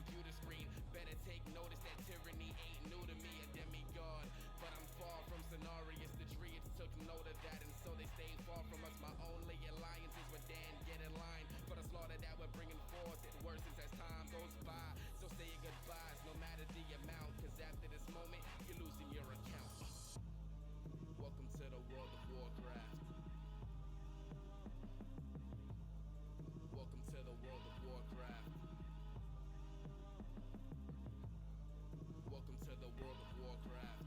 computer screen. Better take notice that tyranny ain't new to me, a demigod. But I'm far from Cenarius, the Druids took note of that, and so they stayed far from us. My only alliance is with Dan, get in line for the slaughter that we're bringing forth. It worsens as time goes by, so say your goodbyes, no matter the amount, cause after this moment, you're losing your account. Welcome to the world of Warcraft. Welcome to the world of Warcraft. Welcome to the world of Warcraft.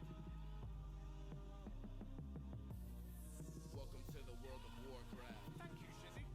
Welcome to the world of Warcraft. Thank you, Shizzy.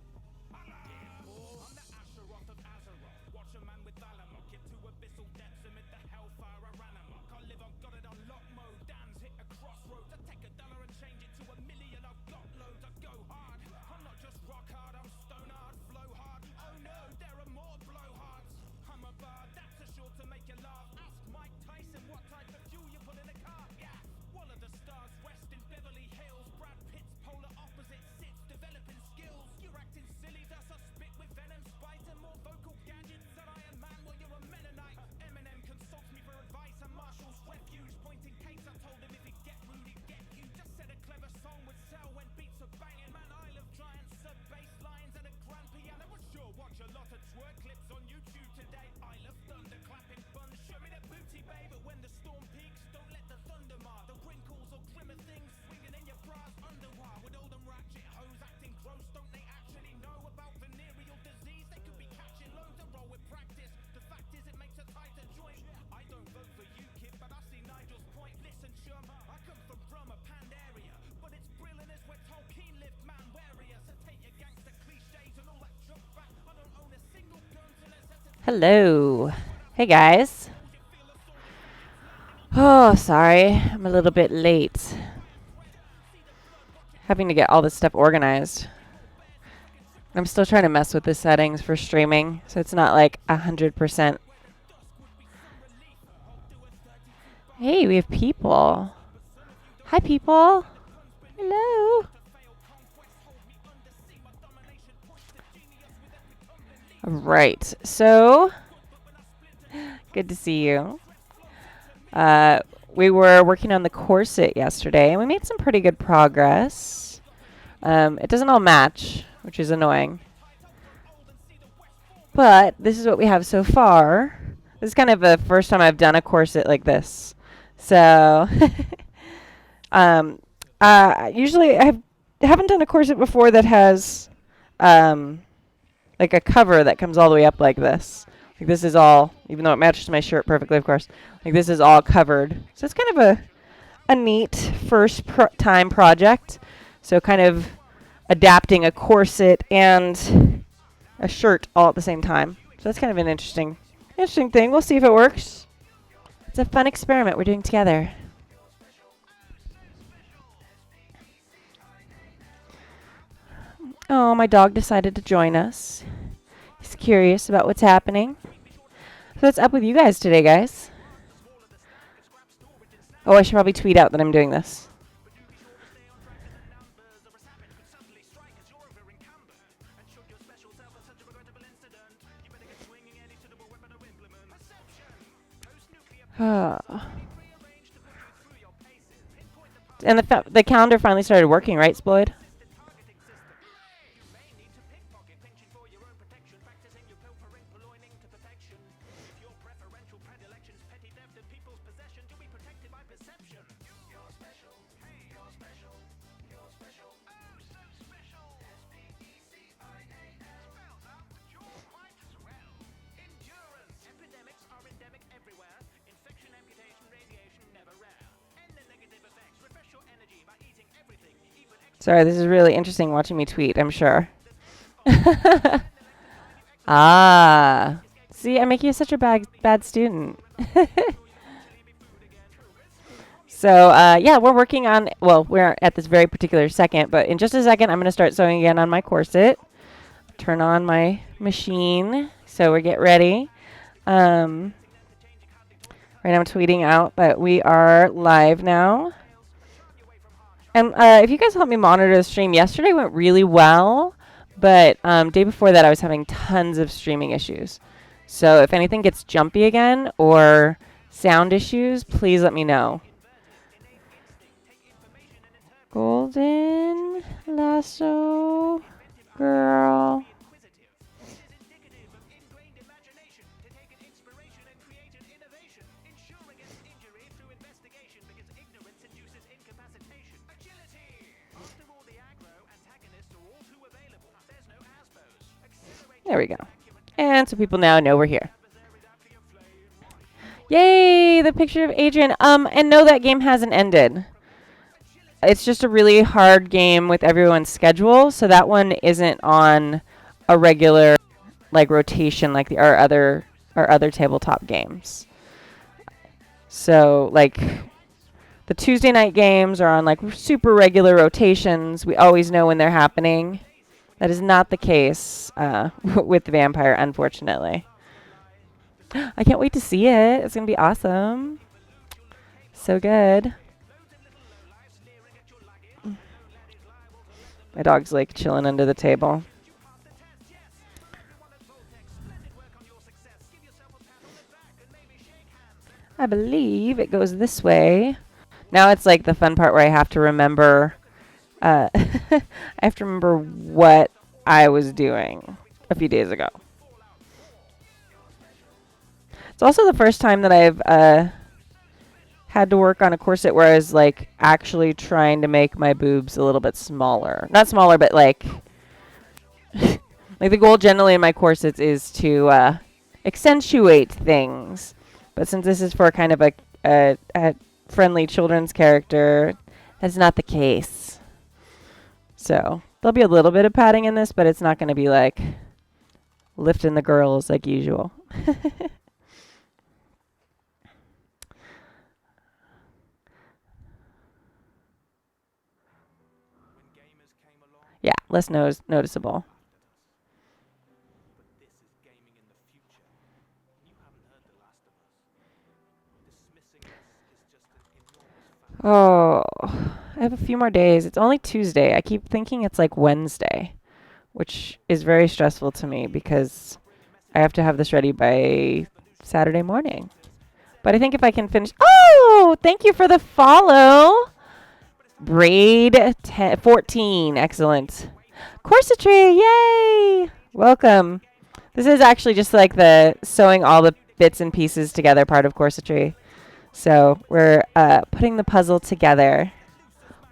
Hello! I'm the Asheroth of Azeroth. Watch a man with valor muck into abyssal depths amid the hellfire I ran amok. I live on God it on lock mode. Dan's hit a crossroads. I take $1 and change it to $1 million. I've got loads. I go hard. I'm not just rock hard. I'm stone hard, flow hard. Oh no, there are more blowhards. I'm a bard. That's a sure to make you laugh. Ask Mike Tyson what type of fuel you put in a car. Yeah. One of the stars west in Beverly Hills. Brad Pitt's polar opposite sits developing skills. You're acting silly. Thus I spit with venom, spite and more vocal gadgets than Iron Man. Well, you're a Mennonite. Eminem consults me for advice. And Marshall's refuge. Pointing case, I told him if he'd get rude, he'd get you. Just said a clever song would sell when beats are banging. Man, I love giants, sub bass lines, and a grand piano. Would sure watch a lot of twerk clips on YouTube today. I love thunder clapping fun. Show me that booty, babe. But when the storm peaks, don't let the thunder mar. The wrinkles or grimmer things swinging in your bra's underwire. With all them ratchet hoes acting gross, don't they actually know about venereal disease? They could be catching loads and roll with practice. The fact is it makes a tighter joint. I don't vote for you, kid, but I see Nigel's point. Listen, chum, I come from Brummer, Pandaria, but it's brilliant as where Tolkien lived, man, warrior. So take your gangster cliches and all that junk back. I don't own a single gun to necessitate. Hello. Hey guys. Oh, sorry. I'm a little bit late. Having to get all this stuff organized. I'm still trying to mess with the settings for streaming, so it's not like 100%. Hey, we have people. Hi, people. Hello. All right. So, good to see you. We were working on the corset yesterday, and we made some pretty good progress. It doesn't all match, which is annoying. But this is what we have so far. This is kind of the first time I've done a corset like this. So, usually I haven't done a corset before that has like a cover that comes all the way up like this. Like this is all, even though it matches my shirt perfectly, of course. Like this is all covered. So it's kind of a neat first time project. So kind of adapting a corset and a shirt all at the same time. So that's kind of an interesting thing. We'll see if it works. It's a fun experiment we're doing together. Oh, my dog decided to join us. He's curious about what's happening. So what's up with you guys today, guys? Oh, I should probably tweet out that I'm doing this. And the calendar finally started working, right, Sployd? Sorry, this is really interesting watching me tweet, I'm sure. Ah. See, I make you such a bad student. So, yeah, we're working on, well, we're at this very particular second, but in just a second, I'm going to start sewing again on my corset. Turn on my machine, so we get ready. Right now I'm tweeting out that we are live now. And if you guys help me monitor the stream, yesterday went really well, but day before that I was having tons of streaming issues. So if anything gets jumpy again or sound issues, please let me know. Golden lasso girl. There we go. And so people now know we're here. Yay, the picture of Adrian. And no, that game hasn't ended. It's just a really hard game with everyone's schedule, so that one isn't on a regular like rotation like our other tabletop games. So like the Tuesday night games are on like super regular rotations. We always know when they're happening. That is not the case with the Vampire, unfortunately. I can't wait to see it. It's going to be awesome. So good. My dog's like chilling under the table. I believe it goes this way. Now it's like the fun part where I have to remember I have to remember what I was doing a few days ago. It's also the first time that I've had to work on a corset where I was like actually trying to make my boobs a little bit smaller. Not smaller, but like like the goal generally in my corsets is to accentuate things. But since this is for kind of a friendly children's character, that's not the case. So there'll be a little bit of padding in this, but it's not going to be like lifting the girls like usual. Yeah, less noticeable. Oh, I have a few more days. It's only Tuesday. I keep thinking it's like Wednesday, which is very stressful to me because I have to have this ready by Saturday morning. But I think if I can finish... Oh, thank you for the follow. Braid 14. Excellent. Corsetry. Yay. Welcome. This is actually just like the sewing all the bits and pieces together part of corsetry. So we're putting the puzzle together.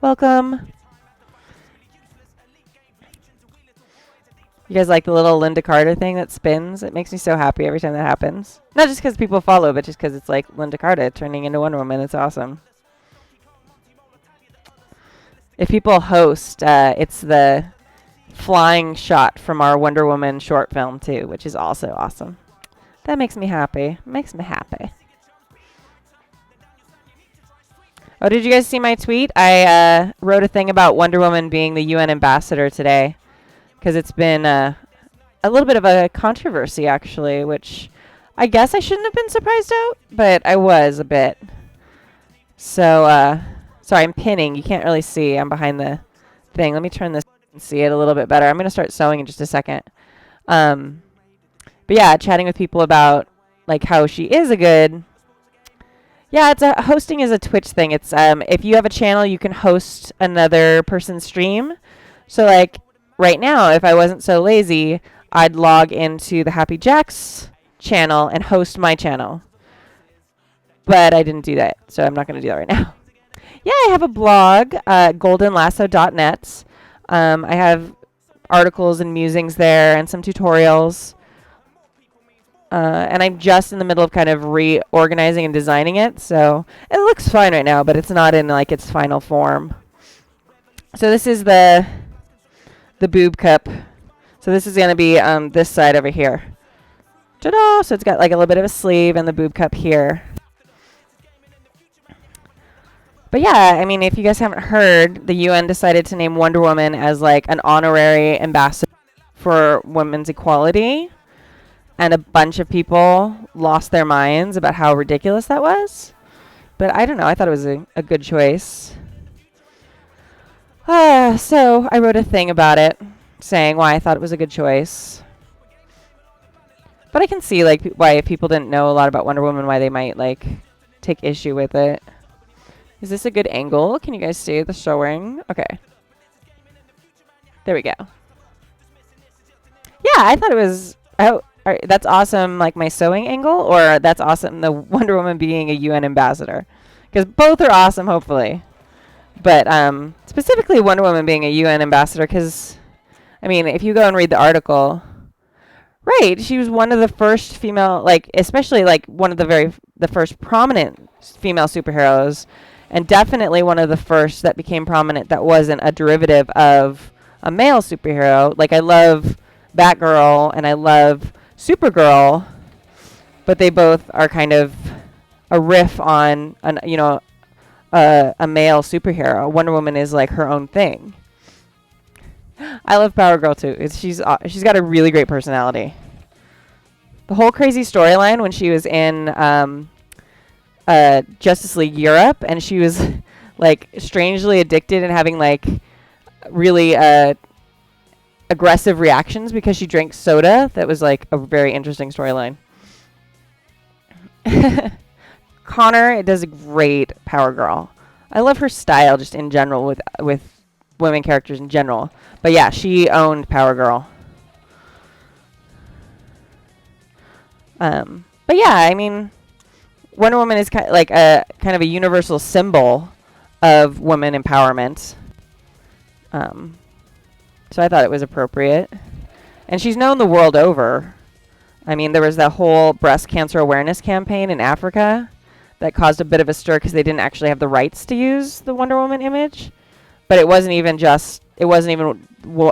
Welcome. You guys like the little Linda Carter thing that spins? It makes me so happy every time that happens. Not just because people follow, but just because it's like Linda Carter turning into Wonder Woman. It's awesome. If people host, it's the flying shot from our Wonder Woman short film too, which is also awesome. That makes me happy. Makes me happy. Oh, did you guys see my tweet? I wrote a thing about Wonder Woman being the UN ambassador today because it's been a little bit of a controversy, actually, which I guess I shouldn't have been surprised out, but I was a bit. So, sorry, I'm pinning. You can't really see. I'm behind the thing. Let me turn this and see it a little bit better. I'm going to start sewing in just a second. But yeah, chatting with people about like how she is a good... Yeah, hosting is a Twitch thing. It's if you have a channel, you can host another person's stream. So like right now, if I wasn't so lazy, I'd log into the Happy Jacks channel and host my channel. But I didn't do that, so I'm not going to do that right now. Yeah, I have a blog, goldenlasso.net. I have articles and musings there and some tutorials. And I'm just in the middle of kind of reorganizing and designing it. So it looks fine right now, but it's not in like its final form. So this is the boob cup. So this is going to be this side over here. Ta-da! So it's got like a little bit of a sleeve and the boob cup here. But yeah, I mean, if you guys haven't heard, the UN decided to name Wonder Woman as like an honorary ambassador for women's equality. And a bunch of people lost their minds about how ridiculous that was. But I don't know. I thought it was a good choice. So I wrote a thing about it saying why I thought it was a good choice. But I can see like why if people didn't know a lot about Wonder Woman, why they might like take issue with it. Is this a good angle? Can you guys see the showing? Okay. There we go. Yeah, I thought it was... Oh, that's awesome, like my sewing angle, or that's awesome, the Wonder Woman being a UN ambassador? Because both are awesome, hopefully. But specifically Wonder Woman being a UN ambassador, because, I mean, if you go and read the article... Right, she was one of the first female, like, especially, like, one of the first prominent female superheroes, and definitely one of the first that became prominent that wasn't a derivative of a male superhero. Like, I love Batgirl and I love Supergirl, but they both are kind of a riff on, a male superhero. Wonder Woman is, like, her own thing. I love Power Girl too. She's got a really great personality. The whole crazy storyline when she was in Justice League Europe, and she was like strangely addicted and having like really aggressive reactions because she drank soda. That was like a very interesting storyline. Connor, it does a great Power Girl. I love her style just in general with women characters in general. But yeah, she owned Power Girl. But yeah, I mean, Wonder Woman is kind of a universal symbol of women empowerment. So I thought it was appropriate. And she's known the world over. I mean, there was that whole breast cancer awareness campaign in Africa that caused a bit of a stir because they didn't actually have the rights to use the Wonder Woman image. But it wasn't even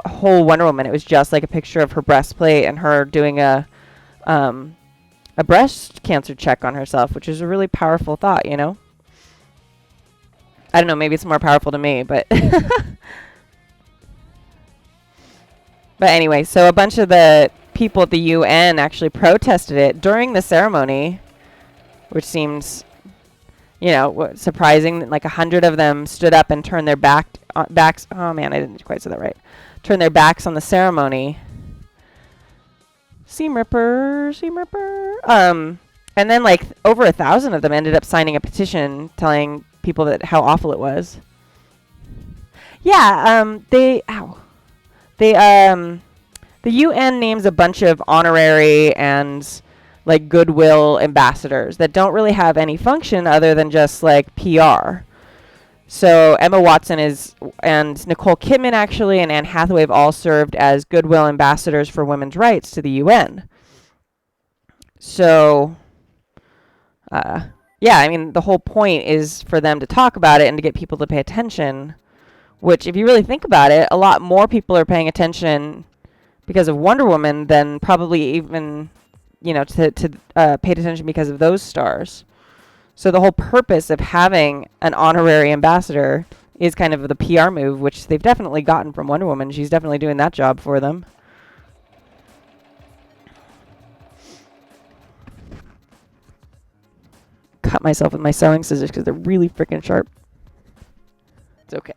whole Wonder Woman. It was just like a picture of her breastplate and her doing a breast cancer check on herself, which is a really powerful thought, you know? I don't know, maybe it's more powerful to me, but... But anyway, so a bunch of the people at the UN actually protested it during the ceremony, which seems, surprising. Like 100 of them stood up and turned their backs. Oh man, I didn't quite say that right. Turned their backs on the ceremony. Seam Ripper. And then like over 1,000 of them ended up signing a petition telling people that how awful it was. Yeah, the UN names a bunch of honorary and like goodwill ambassadors that don't really have any function other than just like PR. So Emma Watson and Nicole Kidman actually and Anne Hathaway have all served as goodwill ambassadors for women's rights to the UN. So, yeah, I mean, the whole point is for them to talk about it and to get people to pay attention, which if you really think about it, a lot more people are paying attention because of Wonder Woman than probably even, to pay attention because of those stars. So the whole purpose of having an honorary ambassador is kind of the PR move, which they've definitely gotten from Wonder Woman. She's definitely doing that job for them. Cut myself with my sewing scissors because they're really freaking sharp. It's okay.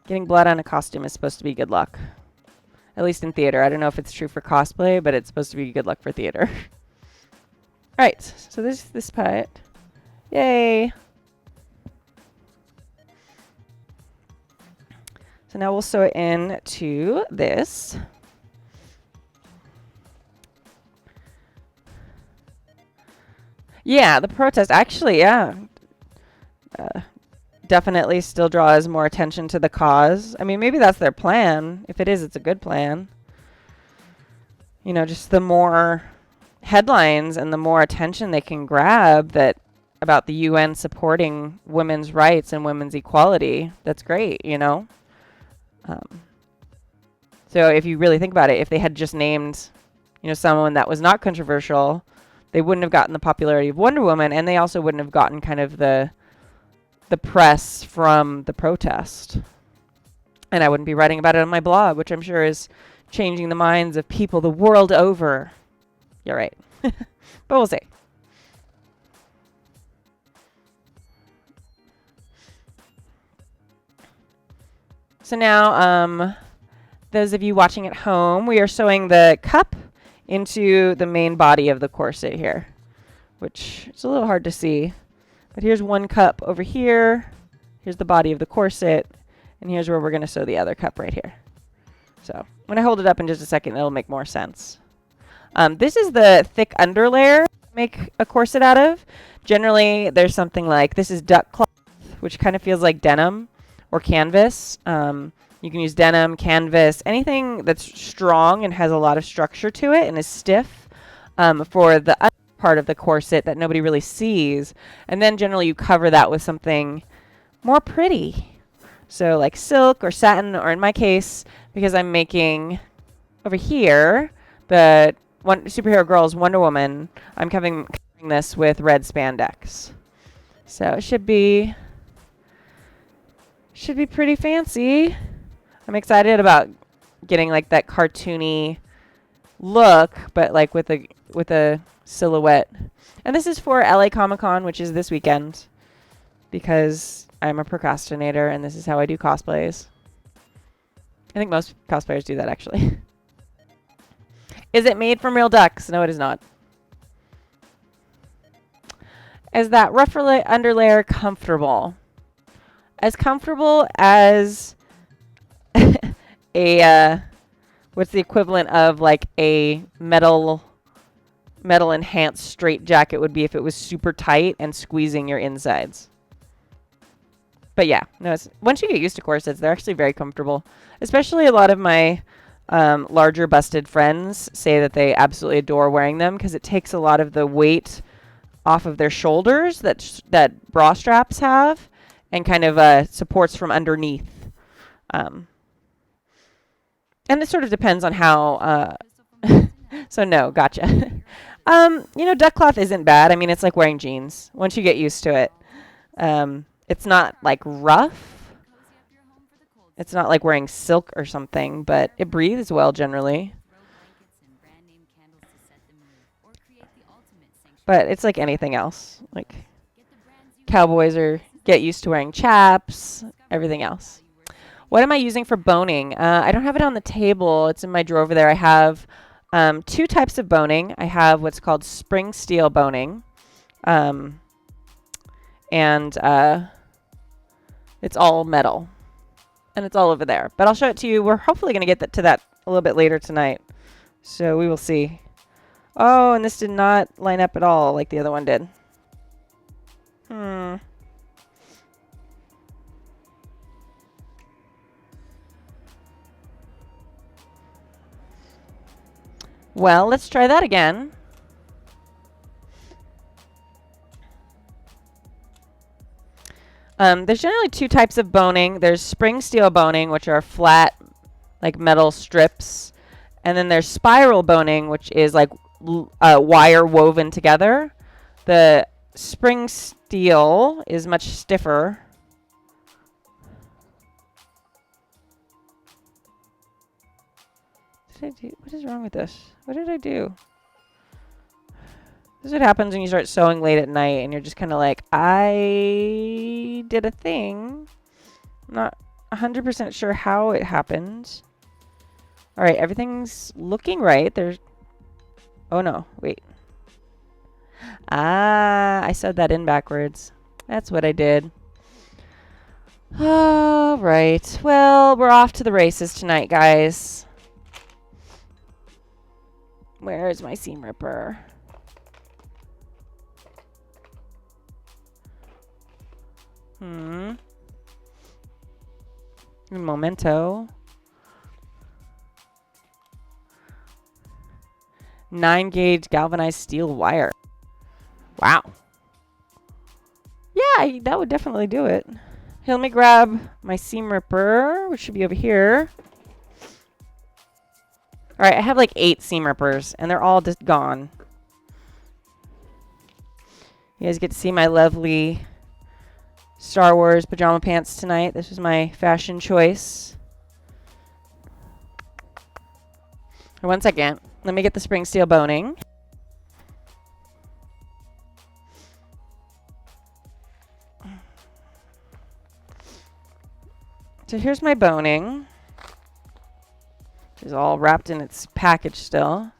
Getting blood on a costume is supposed to be good luck. At least in theater. I don't know if it's true for cosplay, but it's supposed to be good luck for theater. Alright, so there's this part. Yay! So now we'll sew it in to this. Yeah, the protest. Actually, yeah. Definitely still draws more attention to the cause. I mean, maybe that's their plan. If it is, it's a good plan. Just the more headlines and the more attention they can grab about the UN supporting women's rights and women's equality, that's great, So if you really think about it, if they had just named, someone that was not controversial, they wouldn't have gotten the popularity of Wonder Woman, and they also wouldn't have gotten kind of the press from the protest. And I wouldn't be writing about it on my blog, which I'm sure is changing the minds of people the world over. You're right. But we'll see. So now, those of you watching at home, we are sewing the cup into the main body of the corset here, which is a little hard to see. But here's one cup over here. Here's the body of the corset. And here's where we're going to sew the other cup right here. So when I hold it up in just a second, it'll make more sense. This is the thick underlayer to make a corset out of. Generally, there's something like, this is duck cloth, which kind of feels like denim or canvas. You can use denim, canvas, anything that's strong and has a lot of structure to it and is stiff for the upper part of the corset that nobody really sees. And then generally you cover that with something more pretty. So like silk or satin, or in my case, because I'm making over here the superhero girl's Wonder Woman, I'm covering this with red spandex. So it should be pretty fancy. I'm excited about getting like that cartoony look, but like with a silhouette. And this is for LA Comic-Con, which is this weekend, because I'm a procrastinator and this is how I do cosplays. I think most cosplayers do that, actually. Is it made from real ducks? No, it is not. Is that rough underlayer comfortable? As comfortable as a what's the equivalent of like a metal enhanced straight jacket would be if it was super tight and squeezing your insides. But yeah, no, once you get used to corsets, they're actually very comfortable. Especially a lot of my larger busted friends say that they absolutely adore wearing them because it takes a lot of the weight off of their shoulders that bra straps have, and kind of supports from underneath. And it sort of depends on how. So no, gotcha. You know, duck cloth isn't bad. I mean, it's like wearing jeans. Once you get used to it, it's not like rough. It's not like wearing silk or something, but it breathes well generally. But it's like anything else. Like cowboys get used to wearing chaps, everything else. What am I using for boning? I don't have it on the table. It's in my drawer over there. I have two types of boning. I have what's called spring steel boning. And it's all metal. And it's all over there. But I'll show it to you. We're hopefully going to get to that a little bit later tonight. So we will see. Oh, and this did not line up at all like the other one did. Well, let's try that again. There's generally two types of boning. There's spring steel boning, which are flat, like metal strips. And then there's spiral boning, which is like wire woven together. The spring steel is much stiffer. What is wrong with this? What did I do? This is what happens when you start sewing late at night and you're just kind of like, I did a thing. I'm not 100% sure how it happened. All right, everything's looking right. Oh no, wait. I sewed that in backwards. That's what I did. All right, well, we're off to the races tonight, guys. Where is my seam ripper? Memento. 9-gauge galvanized steel wire. Wow. Yeah, that would definitely do it. Here, let me grab my seam ripper, which should be over here. All right, I have like 8 seam rippers, and they're all just gone. You guys get to see my lovely Star Wars pajama pants tonight. This was my fashion choice. One second. Let me get the spring steel boning. So here's my boning. Which is all wrapped in its package still.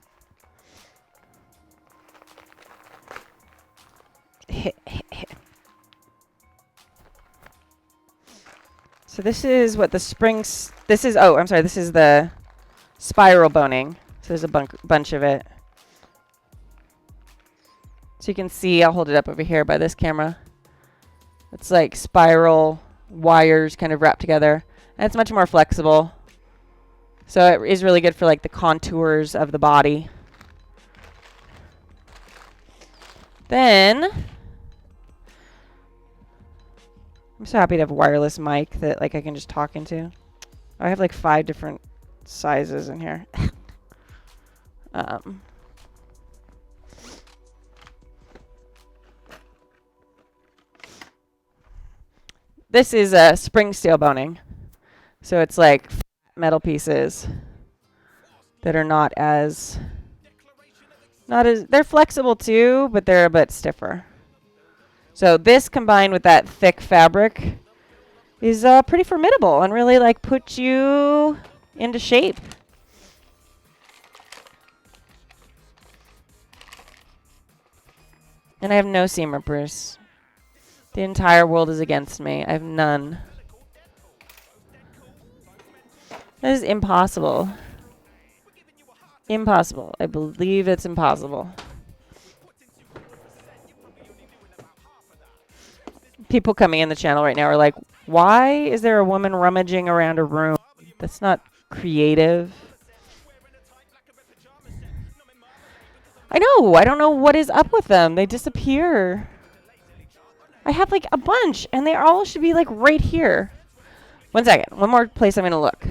So this is what the springs. This is. Oh, I'm sorry. This is the spiral boning. So there's a bunch of it. So you can see. I'll hold it up over here by this camera. It's like spiral wires kind of wrapped together, and it's much more flexible. So it is really good for like the contours of the body. Then I'm so happy to have a wireless mic that like I can just talk into. I have like 5 different sizes in here. This is a spring steel boning. So it's like metal pieces that are not as they're flexible too, but they're a bit stiffer. So this combined with that thick fabric is pretty formidable and really like puts you into shape. And I have no seam rippers. The entire world is against me. I have none. That is impossible. Impossible. I believe it's impossible. People coming in the channel right now are like, why is there a woman rummaging around a room? That's not creative. I know. I don't know what is up with them. They disappear. I have like a bunch, and they all should be like right here. One second. One more place I'm going to look.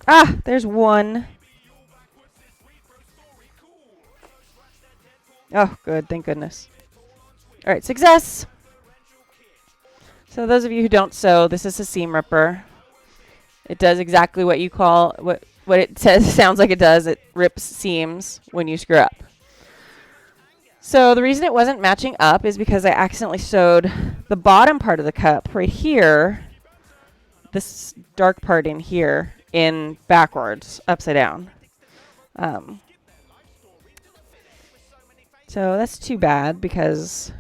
Ah, there's one. Oh, good. Thank goodness. All right, success. So those of you who don't sew, this is a seam ripper. It does exactly what you call what it says sounds like it does. It rips seams when you screw up. So the reason it wasn't matching up is because I accidentally sewed the bottom part of the cup right here, this dark part in here, in backwards, upside down. So that's too bad because,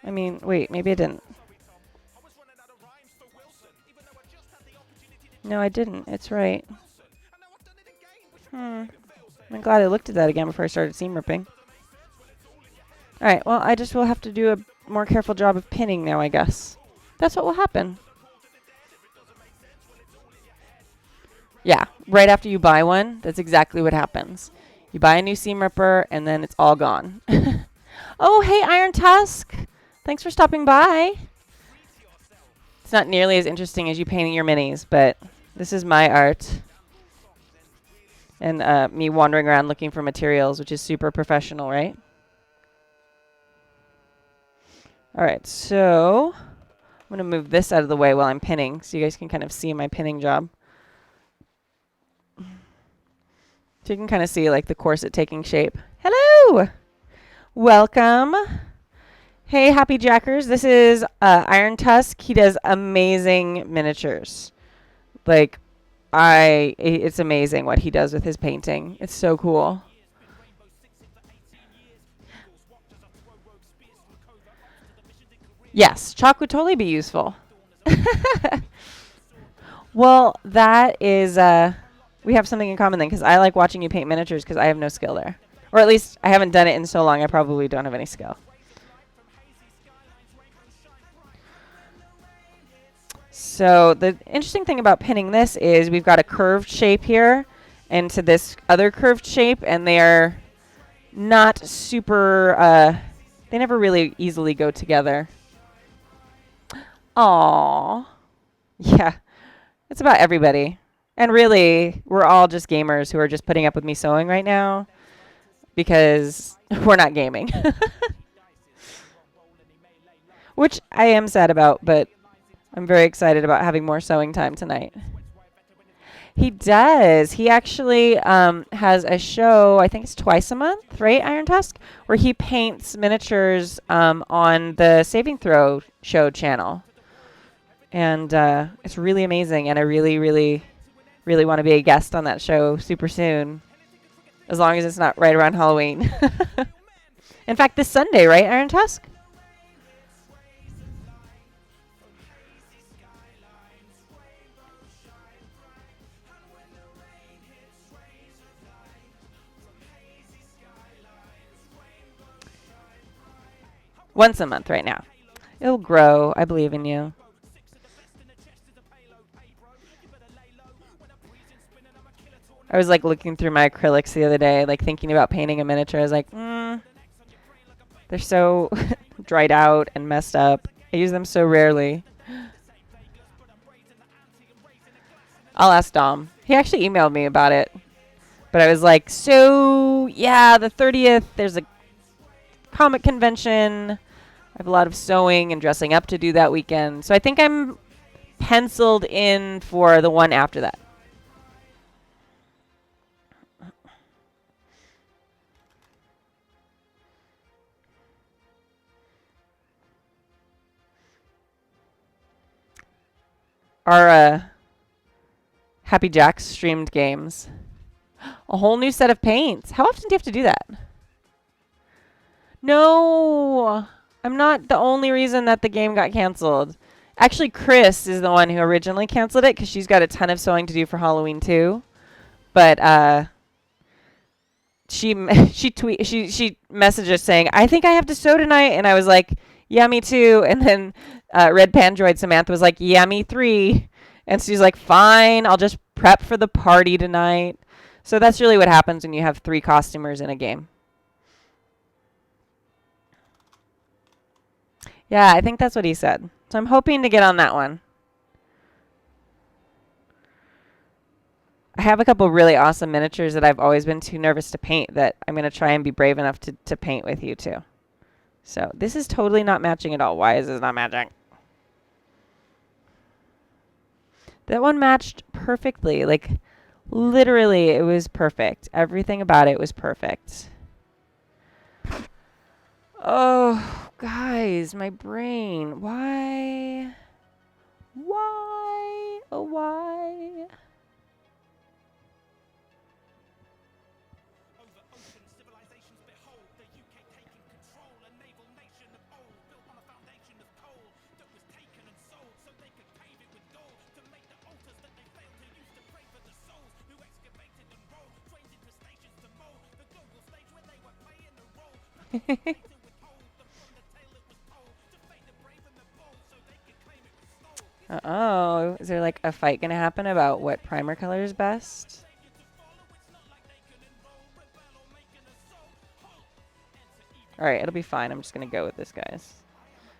I mean, wait, maybe I didn't. No, I didn't. It's right. I'm glad I looked at that again before I started seam ripping. Alright, well, I just will have to do a more careful job of pinning now, I guess. That's what will happen. Yeah, right after you buy one, that's exactly what happens. You buy a new seam ripper, and then it's all gone. Oh, hey, Iron Tusk. Thanks for stopping by. It's not nearly as interesting as you painting your minis, but this is my art. And me wandering around looking for materials, which is super professional, right? All right, so I'm going to move this out of the way while I'm pinning so you guys can kind of see my pinning job. So you can kind of see like the corset taking shape. Hello! Welcome. Hey, Happy Jackers. This is Iron Tusk. He does amazing miniatures. Like, it's amazing what he does with his painting. It's so cool. Yes, chalk would totally be useful. Well, that is, we have something in common then, because I like watching you paint miniatures because I have no skill there. Or at least I haven't done it in so long, I probably don't have any skill. So the interesting thing about pinning this is we've got a curved shape here into this other curved shape, and they are not super, they never really easily go together. Aww. Yeah, it's about everybody. And really, we're all just gamers who are just putting up with me sewing right now because we're not gaming. Which I am sad about, but I'm very excited about having more sewing time tonight. He does. He actually has a show, I think it's twice a month, right, Iron Tusk? Where he paints miniatures on the Saving Throw show channel. And it's really amazing, and I really, really really want to be a guest on that show super soon. As long as it's not right around Halloween. In fact, this Sunday, right, Iron Tusk? Once a month right now. It'll grow. I believe in you. I was like looking through my acrylics the other day, like thinking about painting a miniature. I was like, they're so dried out and messed up. I use them so rarely. I'll ask Dom. He actually emailed me about it. But I was like, so, yeah, the 30th, there's a comic convention. I have a lot of sewing and dressing up to do that weekend. So I think I'm penciled in for the one after that. Our Happy Jacks streamed games. A whole new set of paints. How often do you have to do that? No, I'm not the only reason that the game got canceled. Actually, Chris is the one who originally canceled it because she's got a ton of sewing to do for Halloween too. But she messaged us saying, "I think I have to sew tonight," and I was like, "Yeah, me too." And then Red Pandroid Samantha was like, "Yeah, me three." And she's like, "Fine, I'll just prep for the party tonight." So that's really what happens when you have 3 costumers in a game. Yeah, I think that's what he said. So I'm hoping to get on that one. I have a couple really awesome miniatures that I've always been too nervous to paint that I'm going to try and be brave enough to paint with you too. So this is totally not matching at all. Why is this not matching? That one matched perfectly. Like, literally, it was perfect. Everything about it was perfect. Oh, guys, my brain. Why? Why? Oh, why? Uh-oh. Is there like a fight gonna happen about what primer color is best? Alright, it'll be fine. I'm just gonna go with this, guys.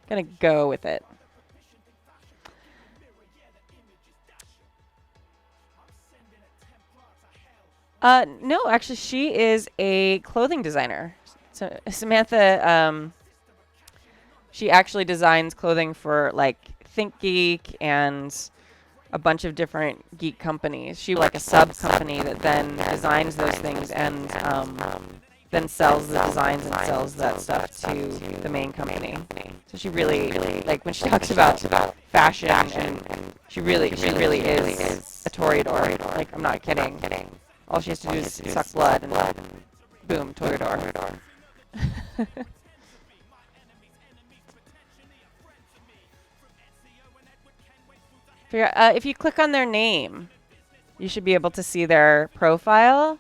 Gonna go with it. No, actually, she is a clothing designer. So Samantha, she actually designs clothing for like Think Geek and a bunch of different geek companies. She like a sub company that then designs those things and then sells the designs and sells that stuff to the main company. So she really like when she talks about fashion and she really is a toreador. Like, I'm not kidding. All she has to do is suck blood and boom, toreador. If you click on their name, you should be able to see their profile.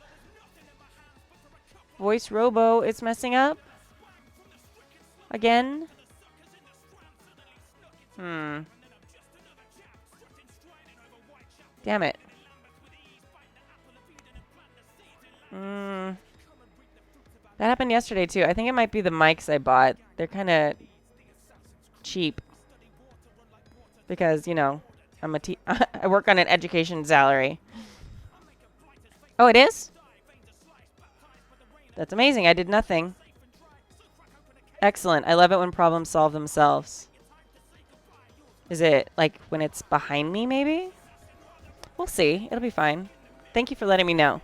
Voice Robo, it's messing up. Again. Damn it. That happened yesterday too. I think it might be the mics I bought. They're kind of cheap. Because, you know, I work on an education salary. Oh, it is? That's amazing. I did nothing. Excellent. I love it when problems solve themselves. Is it like when it's behind me, maybe? We'll see. It'll be fine. Thank you for letting me know.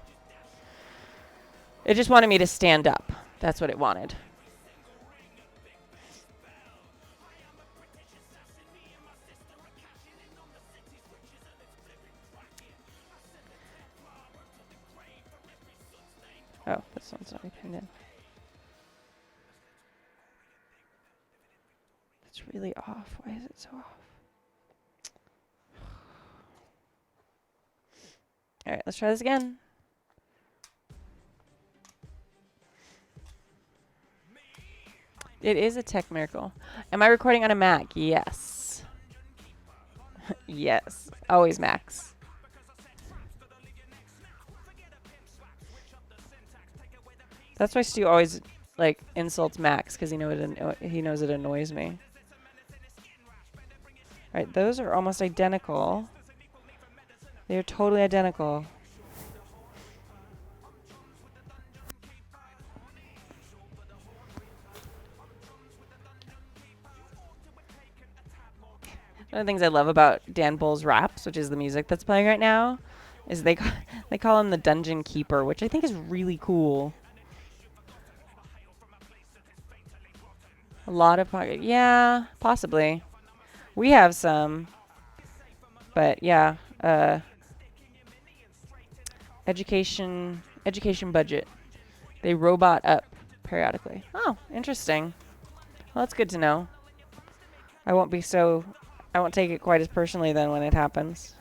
It just wanted me to stand up. That's what it wanted. This one's already pinned in. It's really off. Why is it so off? All right, let's try this again. It is a tech miracle. Am I recording on a Mac? Yes. Yes. Always Macs. That's why Stu always like insults Macs, because he knows it annoys me. All right, those are almost identical. They are totally identical. One of the things I love about Dan Bull's raps, which is the music that's playing right now, is they call him the Dungeon Keeper, which I think is really cool. A lot of yeah, possibly. We have some, but yeah, education budget. They robot up periodically. Oh, interesting. Well, that's good to know. I won't take it quite as personally then when it happens.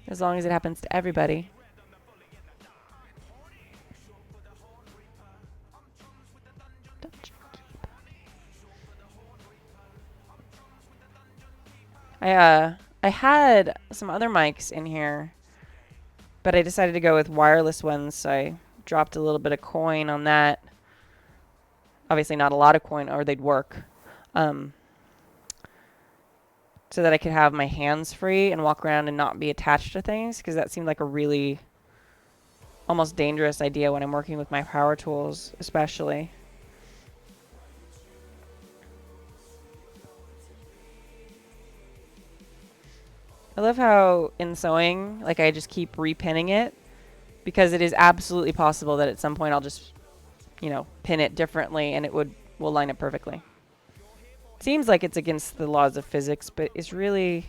As long as it happens to everybody. I had some other mics in here, but I decided to go with wireless ones, so I dropped a little bit of coin on that. Obviously not a lot of coin, or they'd work. So that I could have my hands free and walk around and not be attached to things, because that seemed like a really almost dangerous idea when I'm working with my power tools, especially. I love how in sewing, like I just keep repinning it, because it is absolutely possible that at some point I'll just, pin it differently and it will line up perfectly. Seems like it's against the laws of physics, but it's really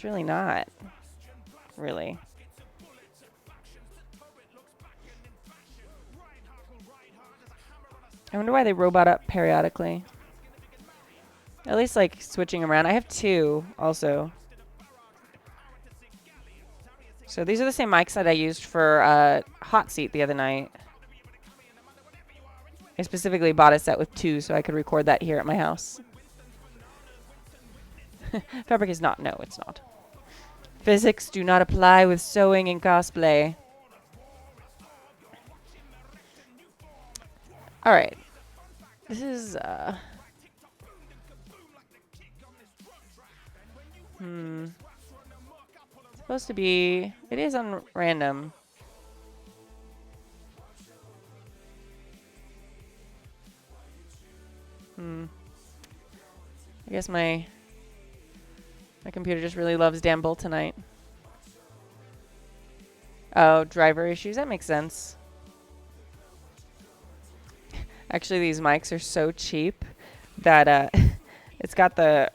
not. Really. I wonder why they robot up periodically. At least like switching around. I have two also. So these are the same mics that I used for Hot Seat the other night. I specifically bought a set with two so I could record that here at my house. Fabric is not. No, it's not. Physics do not apply with sewing and cosplay. All right. This is supposed to be. It is on random. I guess my computer just really loves Dan Bull tonight. Oh, driver issues. That makes sense. Actually, these mics are so cheap that it's got the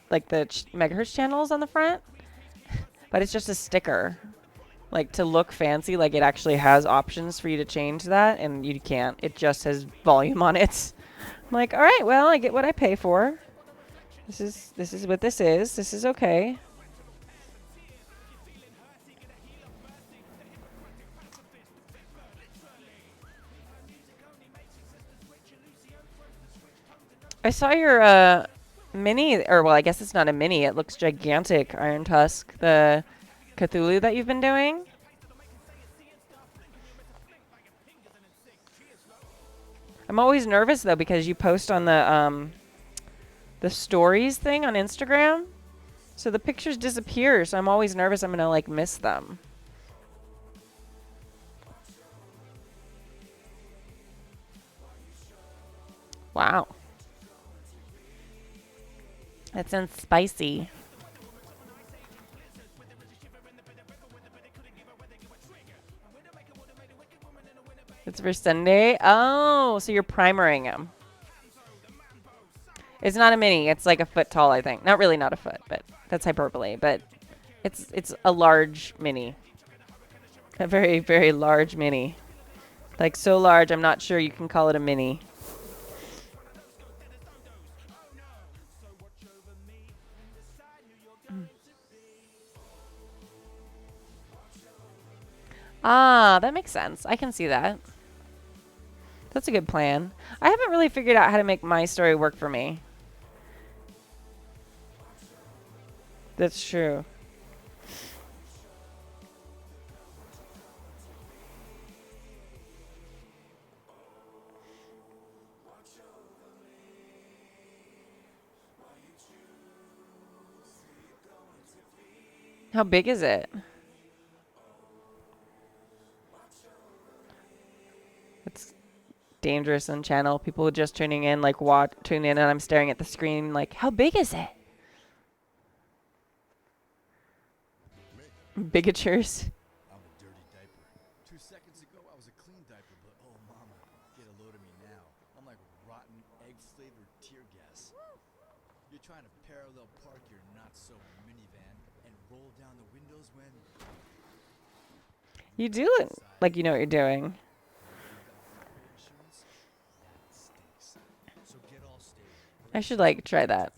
like the megahertz channels on the front, but it's just a sticker. Like, to look fancy, like it actually has options for you to change that, and you can't. It just has volume on it. I'm like, all right, well, I get what I pay for. This is what this is. This is okay. I saw your mini, or well, I guess it's not a mini. It looks gigantic, Iron Tusk, the Cthulhu that you've been doing. I'm always nervous though, because you post on the stories thing on Instagram, so the pictures disappear. So I'm always nervous I'm gonna like miss them. Wow. That sounds spicy. It's for Sunday. Oh, so you're primering them. It's not a mini. It's like a foot tall, I think. Not really, not a foot, but that's hyperbole. But it's a large mini. A very, very large mini. Like so large, I'm not sure you can call it a mini. Ah, that makes sense. I can see that. That's a good plan. I haven't really figured out how to make my story work for me. That's true. How big is it? It's dangerous on channel. People just tuning in, like tune in, and I'm staring at the screen like, how big is it? Bigatures. I'm a dirty diaper. 2 seconds ago, I was a clean diaper, but oh, mama, get a load of me now. I'm like rotten egg-flavored tear gas. You're trying to parallel park your not-so-minivan and roll down the windows when... You do it like you know what you're doing. I should like try that.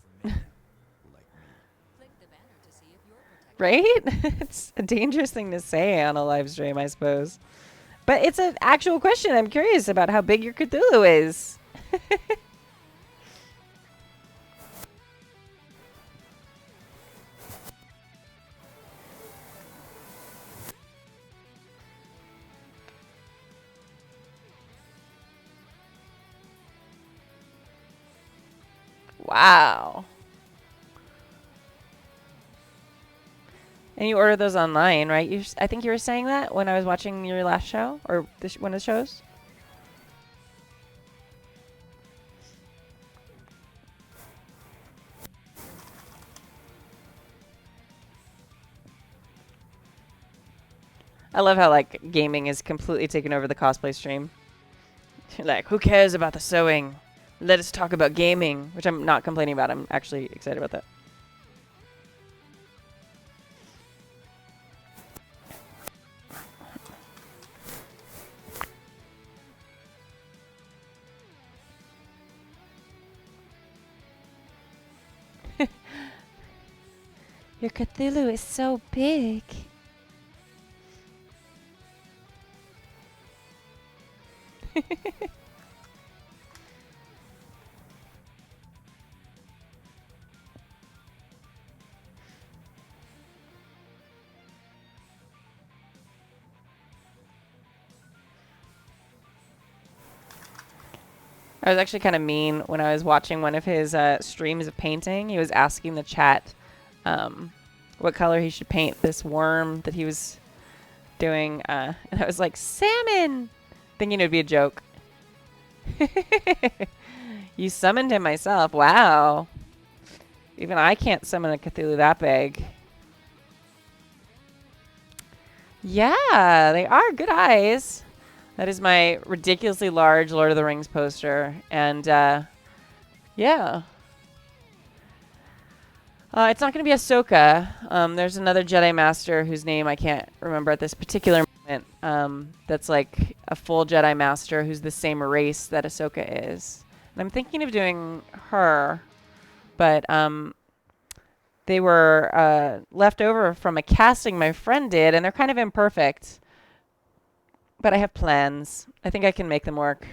Right? It's a dangerous thing to say on a live stream, I suppose. But it's an actual question. I'm curious about how big your Cthulhu is. Wow. And you order those online, right? I think you were saying that when I was watching your last show, or one of the shows. I love how like gaming is completely taken over the cosplay stream. Like, who cares about the sewing? Let us talk about gaming, which I'm not complaining about. I'm actually excited about that. Your Cthulhu is so big. I was actually kind of mean when I was watching one of his streams of painting. He was asking the chat what color he should paint this worm that he was doing. And I was like, salmon! Thinking it would be a joke. You summoned him myself. Wow. Even I can't summon a Cthulhu that big. Yeah, they are good eyes. That is my ridiculously large Lord of the Rings poster. And, yeah. It's not going to be Ahsoka. There's another Jedi Master whose name I can't remember at this particular moment. That's like a full Jedi Master who's the same race that Ahsoka is. And I'm thinking of doing her. But, they were left over from a casting my friend did, and they're kind of imperfect. But I have plans. I think I can make them work.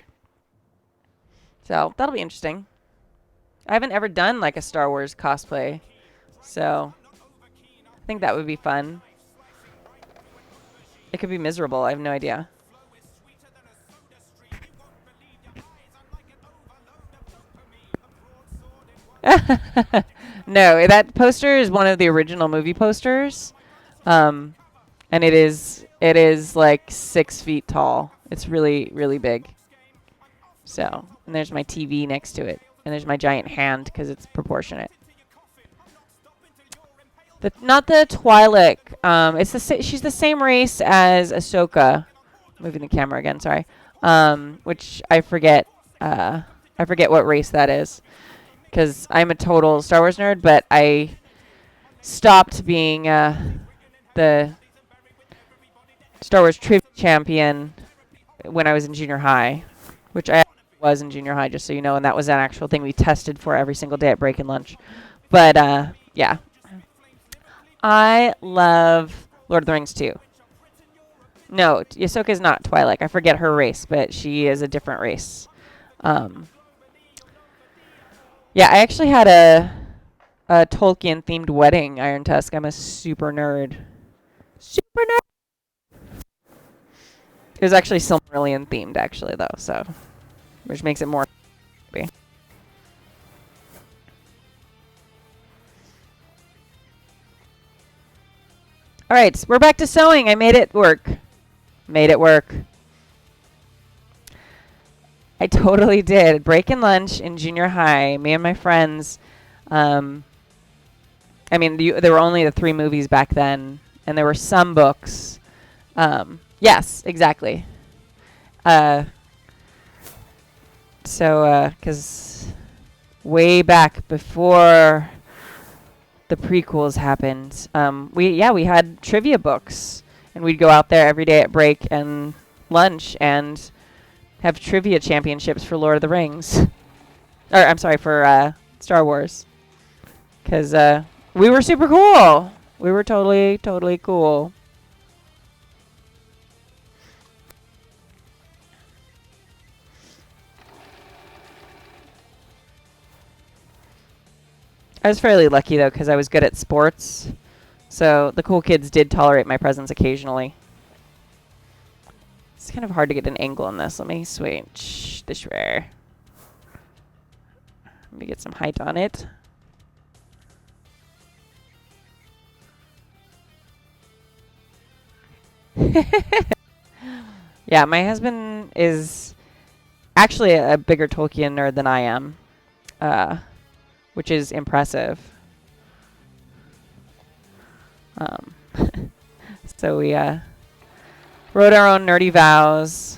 So that'll be interesting. I haven't ever done like a Star Wars cosplay. So I think that would be fun. It could be miserable. I have no idea. No, that poster is one of the original movie posters. And it is like 6 feet tall. It's really, really big. So, and there's my TV next to it. And there's my giant hand because it's proportionate. Not the Twi'lek. She's the same race as Ahsoka. Moving the camera again, sorry. Which I forget. I forget what race that is. Because I'm a total Star Wars nerd, but I stopped being Star Wars trivia champion when I was in junior high, which I was in junior high, just so you know, and that was an actual thing we tested for every single day at break and lunch. But yeah, I love Lord of the Rings too. No, Ahsoka is not Twilight. I forget her race, but she is a different race. Yeah, I actually had a Tolkien-themed wedding, Iron Tusk. I'm a super nerd. Super nerd! It was actually Silmarillion-themed, actually, though, so... which makes it more... Alright, we're back to sewing. I made it work. Made it work. I totally did. Break and lunch in junior high. Me and my friends. I mean, there were only the 3 movies back then, and there were some books. Yes, exactly. So, because way back before the prequels happened, we had trivia books, and we'd go out there every day at break and lunch and have trivia championships for Lord of the Rings. Or, I'm sorry, for Star Wars. Because we were super cool. We were totally, totally cool. I was fairly lucky, though, because I was good at sports. So the cool kids did tolerate my presence occasionally. It's kind of hard to get an angle on this. Let me switch this way. Let me get some height on it. Yeah, my husband is actually a bigger Tolkien nerd than I am, which is impressive. So we wrote our own nerdy vows.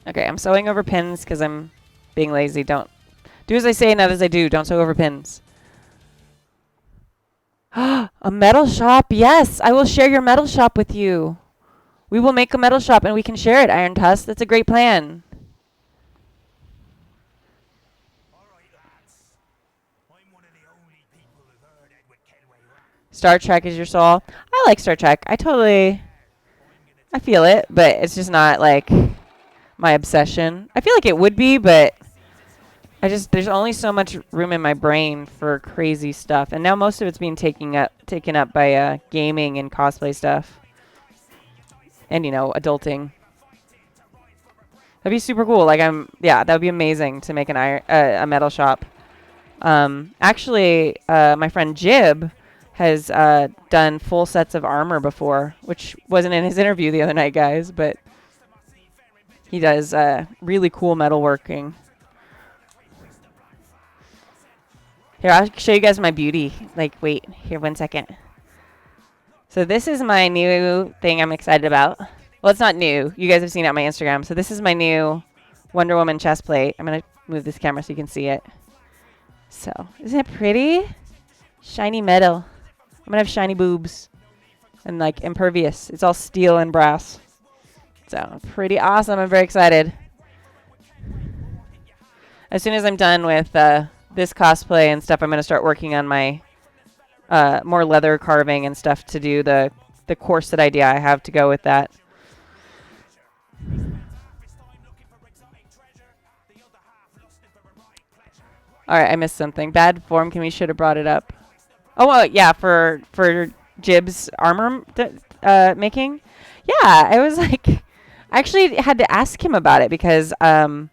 Okay, I'm sewing over pins because I'm being lazy. Don't do as I say, not as I do. Don't sew over pins. A metal shop? Yes, I will share your metal shop with you. We will make a metal shop and we can share it, Iron Tusk. That's a great plan. Star Trek is your soul. I like Star Trek. I feel it, but it's just not like my obsession. I feel like it would be, but there's only so much room in my brain for crazy stuff. And now most of it's being taken up by gaming and cosplay stuff. And, you know, adulting. That'd be super cool. Like, that would be amazing to make a metal shop. Actually, my friend Jib has done full sets of armor before, which wasn't in his interview the other night, guys, but he does really cool metalworking. Here, I'll show you guys my beauty. Like, wait, here, 1 second. So this is my new thing I'm excited about. Well, it's not new. You guys have seen it on my Instagram. So this is my new WonderWoman chest plate. I'm going to move this camera so you can see it. So, isn't it pretty? Shiny metal. I'm going to have shiny boobs. And, like, impervious. It's all steel and brass. So, pretty awesome. I'm very excited. As soon as I'm done with this cosplay and stuff, I'm going to start working on my more leather carving and stuff to do the corset idea I have to go with that. Alright, I missed something. Bad form, we should have brought it up. Oh, yeah, for Jib's armor making. Yeah, I was like, I actually had to ask him about it because I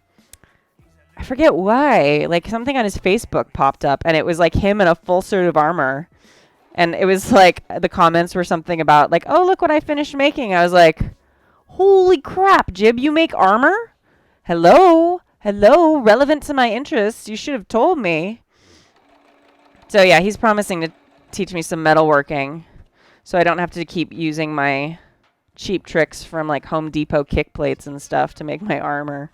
forget why. Like, something on his Facebook popped up, and it was like him in a full suit of armor. And it was like, the comments were something about, like, oh, look what I finished making. I was like, holy crap, Jib, you make armor? Hello? Hello? Relevant to my interests. You should have told me. So, yeah, he's promising to teach me some metalworking so I don't have to keep using my cheap tricks from like Home Depot kick plates and stuff to make my armor.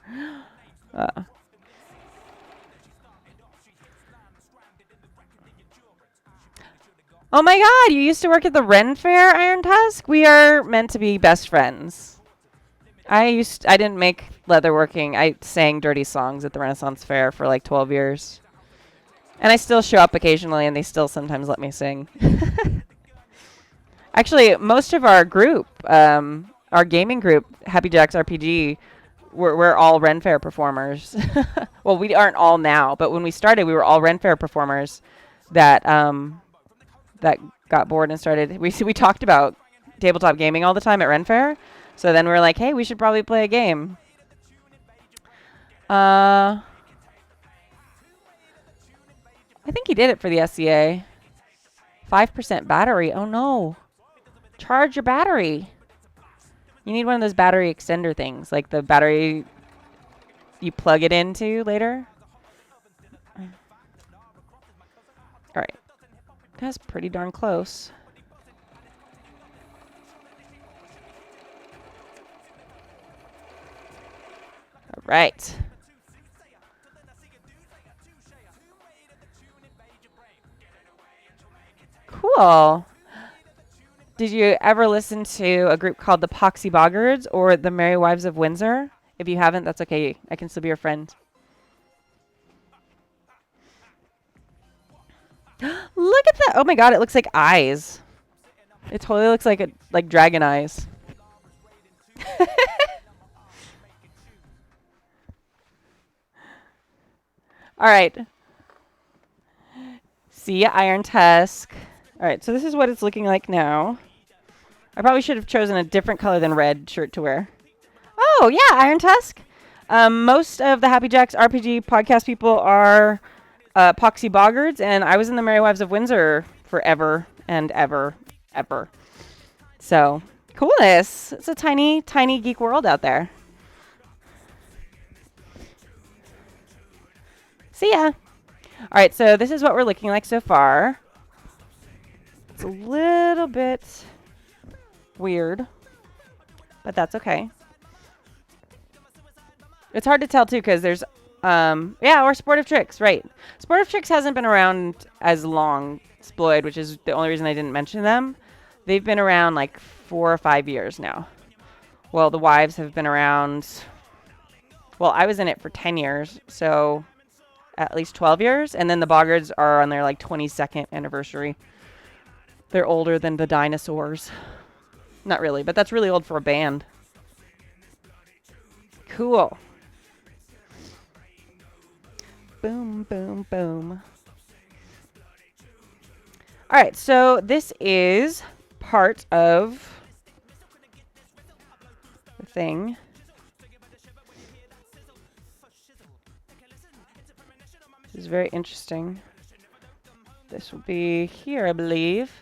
Oh my god, you used to work at the Ren Fair, Iron Tusk? We are meant to be best friends. I didn't make leatherworking. I sang dirty songs at the Renaissance Fair for like 12 years. And I still show up occasionally, and they still sometimes let me sing. Actually, most of our group, our gaming group, Happy Jacks RPG, we're all Ren Fair performers. Well, we aren't all now, but when we started, we were all Ren Fair performers that that got bored and started. We talked about tabletop gaming all the time at Ren Fair, so then we were like, hey, we should probably play a game. I think he did it for the SCA. 5% battery. Oh no. Charge your battery. You need one of those battery extender things, like the battery you plug it into later. All right. That's pretty darn close. All right. Cool. Did you ever listen to a group called the Poxy Boggards or the Merry Wives of Windsor? If you haven't, that's okay. I can still be your friend. Look at that. Oh my god, it looks like eyes. It totally looks like dragon eyes. All right. See ya, Iron Tusk. All right, so this is what it's looking like now. I probably should have chosen a different color than red shirt to wear. Oh, yeah, Iron Tusk. Most of the Happy Jacks RPG podcast people are Poxy Boggards, and I was in the Merry Wives of Windsor forever and ever. So, coolness. It's a tiny, tiny geek world out there. See ya. All right, so this is what we're looking like so far. It's a little bit weird, but that's okay. It's hard to tell, too, because there's, or Sportive Tricks, right. Sportive Tricks hasn't been around as long, Sploid, which is the only reason I didn't mention them. They've been around like 4 or 5 years now. Well, the Wives have been around, well, I was in it for 10 years, so at least 12 years. And then the Boggards are on their like 22nd anniversary. They're older than the dinosaurs. Not really, but that's really old for a band. Cool. Boom, boom, boom. All right, so this is part of the thing. This is very interesting. This will be here, I believe.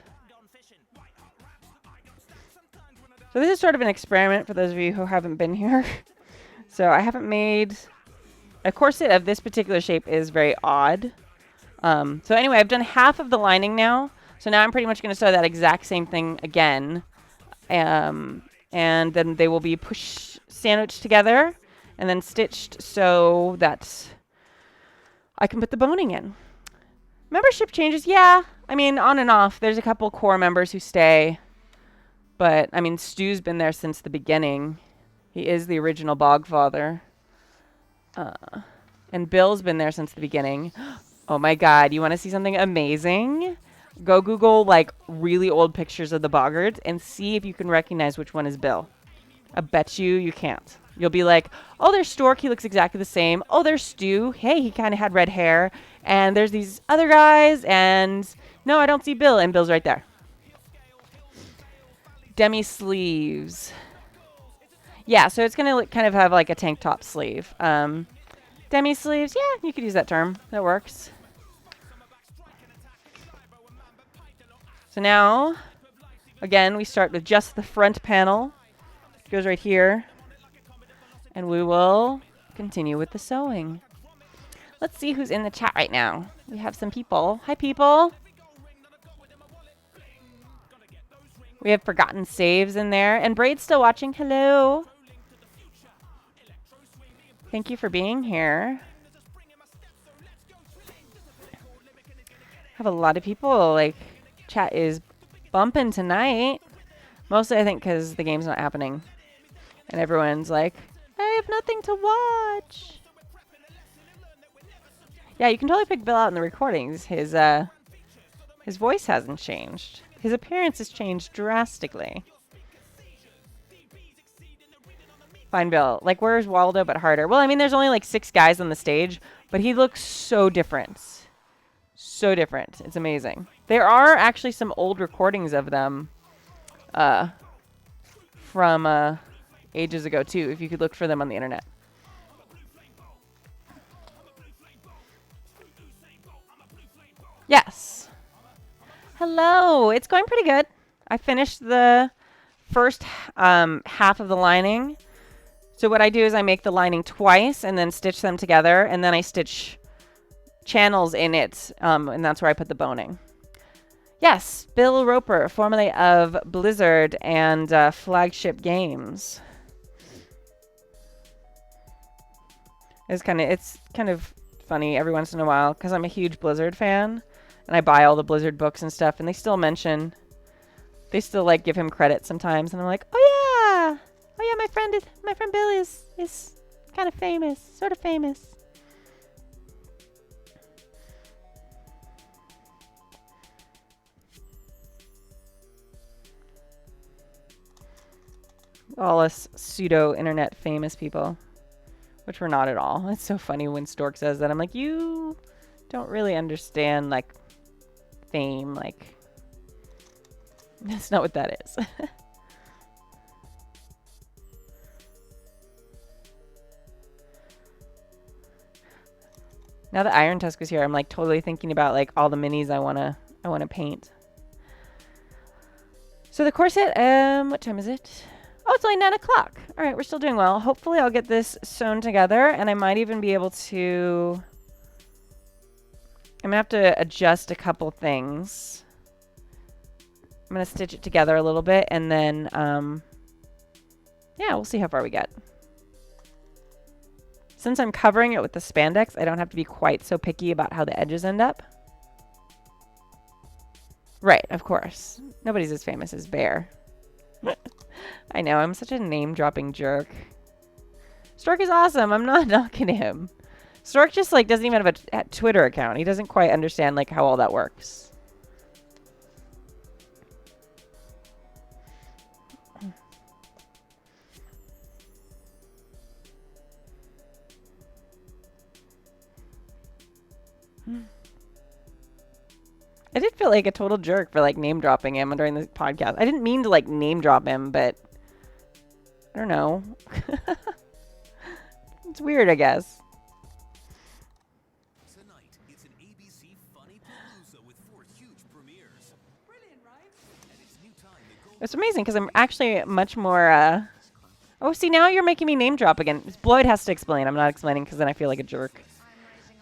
So this is sort of an experiment for those of you who haven't been here. So I haven't made a corset of this particular shape is very odd. So anyway, I've done half of the lining now. So now I'm pretty much going to sew that exact same thing again. And then they will be sandwiched together and then stitched so that I can put the boning in. Membership changes, yeah. I mean, on and off. There's a couple core members who stay. But, I mean, Stu's been there since the beginning. He is the original Bogfather. And Bill's been there since the beginning. Oh my god, you want to see something amazing? Go Google, like, really old pictures of the Boggards and see if you can recognize which one is Bill. I bet you can't. You'll be like, oh, there's Stork, he looks exactly the same. Oh, there's Stu, hey, he kind of had red hair. And there's these other guys, and no, I don't see Bill, and Bill's right there. Demi sleeves. Yeah, so it's going to kind of have like a tank top sleeve. Demi sleeves, yeah, you could use that term. That works. So now, again, we start with just the front panel. It goes right here. And we will continue with the sewing. Let's see who's in the chat right now. We have some people. Hi, people. We have forgotten saves in there. And Braid's still watching. Hello. Thank you for being here. Have a lot of people. Like, chat is bumping tonight. Mostly, I think, because the game's not happening. And everyone's like, I have nothing to watch. Yeah, you can totally pick Bill out in the recordings. His voice hasn't changed. His appearance has changed drastically. Fine, Bill. Like, where's Waldo but harder? Well, I mean, there's only like 6 guys on the stage, but he looks so different. So different. It's amazing. There are actually some old recordings of them from ages ago, too, if you could look for them on the internet. Yes. Hello. It's going pretty good. I finished the first half of the lining. So what I do is I make the lining twice and then stitch them together, and then I stitch channels in it, and that's where I put the boning. Yes, Bill Roper, formerly of Blizzard and Flagship Games. It's kind of funny every once in a while because I'm a huge Blizzard fan, and I buy all the Blizzard books and stuff, and they still like give him credit sometimes, and I'm like, oh yeah, my friend Bill is kind of famous, sort of famous. All us pseudo-internet famous people, which we're not at all. It's so funny when Stork says that. I'm like, you don't really understand, like, fame. Like, that's not what that is. Now that Iron Tusk is here, I'm like totally thinking about like all the minis I wanna paint. So the corset, what time is it? Oh, it's only 9 o'clock. All right, we're still doing well. Hopefully I'll get this sewn together, and I might even be able to... I'm going to have to adjust a couple things. I'm going to stitch it together a little bit, and then, yeah, we'll see how far we get. Since I'm covering it with the spandex, I don't have to be quite so picky about how the edges end up. Right, of course. Nobody's as famous as Bear. I know, I'm such a name-dropping jerk. Stork is awesome. I'm not knocking him. Stork just, like, doesn't even have a Twitter account. He doesn't quite understand, like, how all that works. I did feel like a total jerk for, like, name-dropping him during the podcast. I didn't mean to, like, name-drop him, but... I don't know. It's weird, I guess. Tonight, it's an ABC Funny Palooza with 4 huge premieres. Brilliant, right? And it's new time to go. It's amazing because I'm actually much more, Oh, see, now you're making me name drop again. Bloyd has to explain. I'm not explaining because then I feel like a jerk.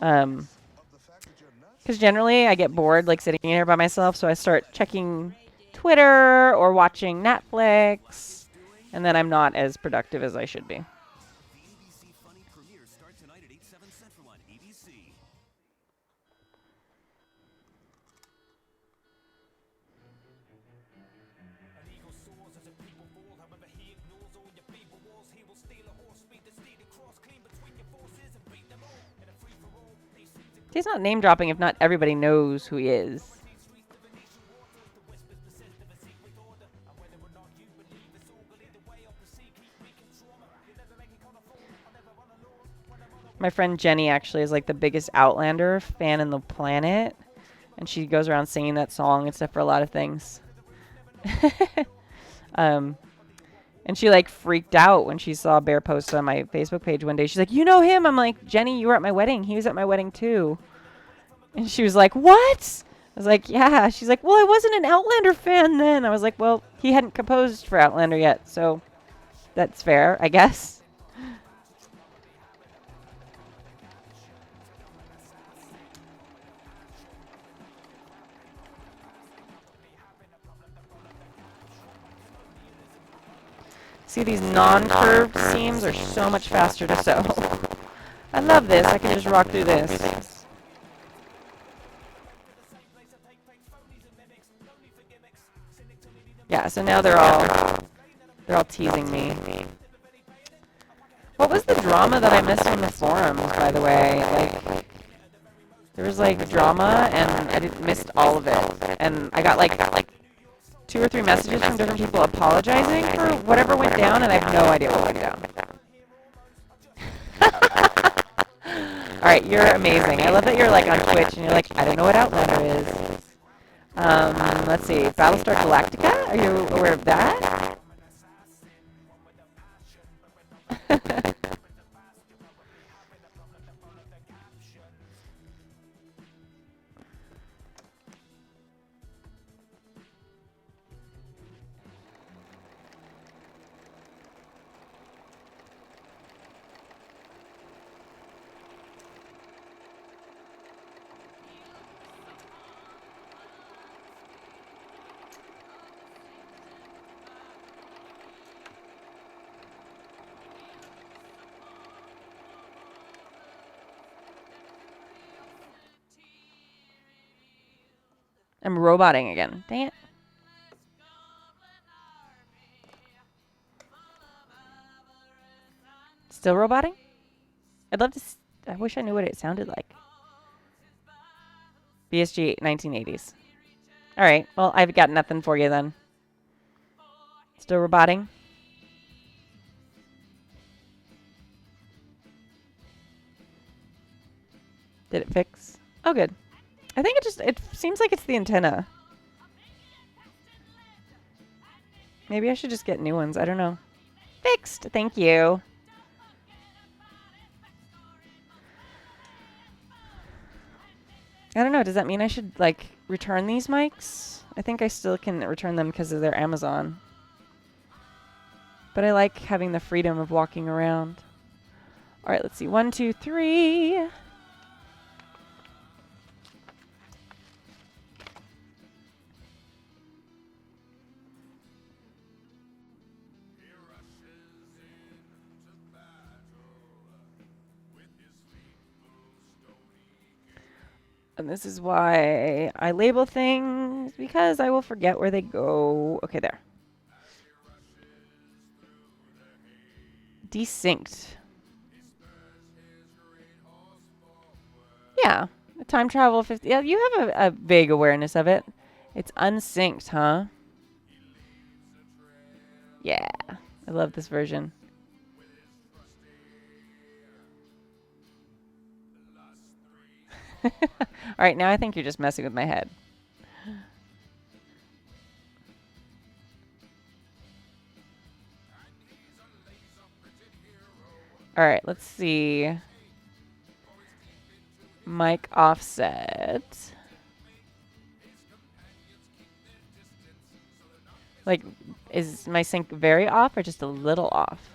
Because generally I get bored, like, sitting here by myself, so I start checking Twitter or watching Netflix. And then I'm not as productive as I should be. The ABC Funny premiere start tonight at 8/7 Central on ABC. An eagle soars as a people fall. However, he ignores all your feeble walls. He will steal a horse, speed the steed across, clean between your forces and beat them all. In a free for all, they seem to He's not name dropping if not everybody knows who he is. My friend Jenny actually is like the biggest Outlander fan in the planet. And she goes around singing that song and stuff for a lot of things. And she like freaked out when she saw Bear post on my Facebook page one day. She's like, you know him? I'm like, Jenny, you were at my wedding. He was at my wedding too. And she was like, what? I was like, yeah. She's like, well, I wasn't an Outlander fan then. I was like, well, he hadn't composed for Outlander yet. So that's fair, I guess. See, these non-curved seams are so much faster to sew. I love this. I can just rock through this. Yeah, so now they're all teasing me. What was the drama that I missed on the forums, by the way? Like, there was like drama, and I missed all of it. And I got like 2 or 3 messages from different people apologizing for whatever went down, and I have no idea what went down. Alright, you're amazing. I love that you're like on Twitch, and you're like, I don't know what Outlander is. Let's see, Battlestar Galactica? Are you aware of that? I'm roboting again. Dang it. Still roboting? I'd love to... I wish I knew what it sounded like. BSG 1980s. Alright, well, I've got nothing for you then. Still roboting? Did it fix? Oh, good. I think it seems like it's the antenna. Maybe I should just get new ones. I don't know. Fixed. Thank you. I don't know. Does that mean I should, like, return these mics? I think I still can return them because of their Amazon. But I like having the freedom of walking around. All right, let's see. 1, 2, 3. And this is why I label things, because I will forget where they go. Okay, there. Desynced. Yeah. Time travel 50. Yeah, you have a vague awareness of it. It's unsynced, huh? Yeah. I love this version. All right, now I think you're just messing with my head. All right, let's see. Mic offset. Like, is my sync very off or just a little off?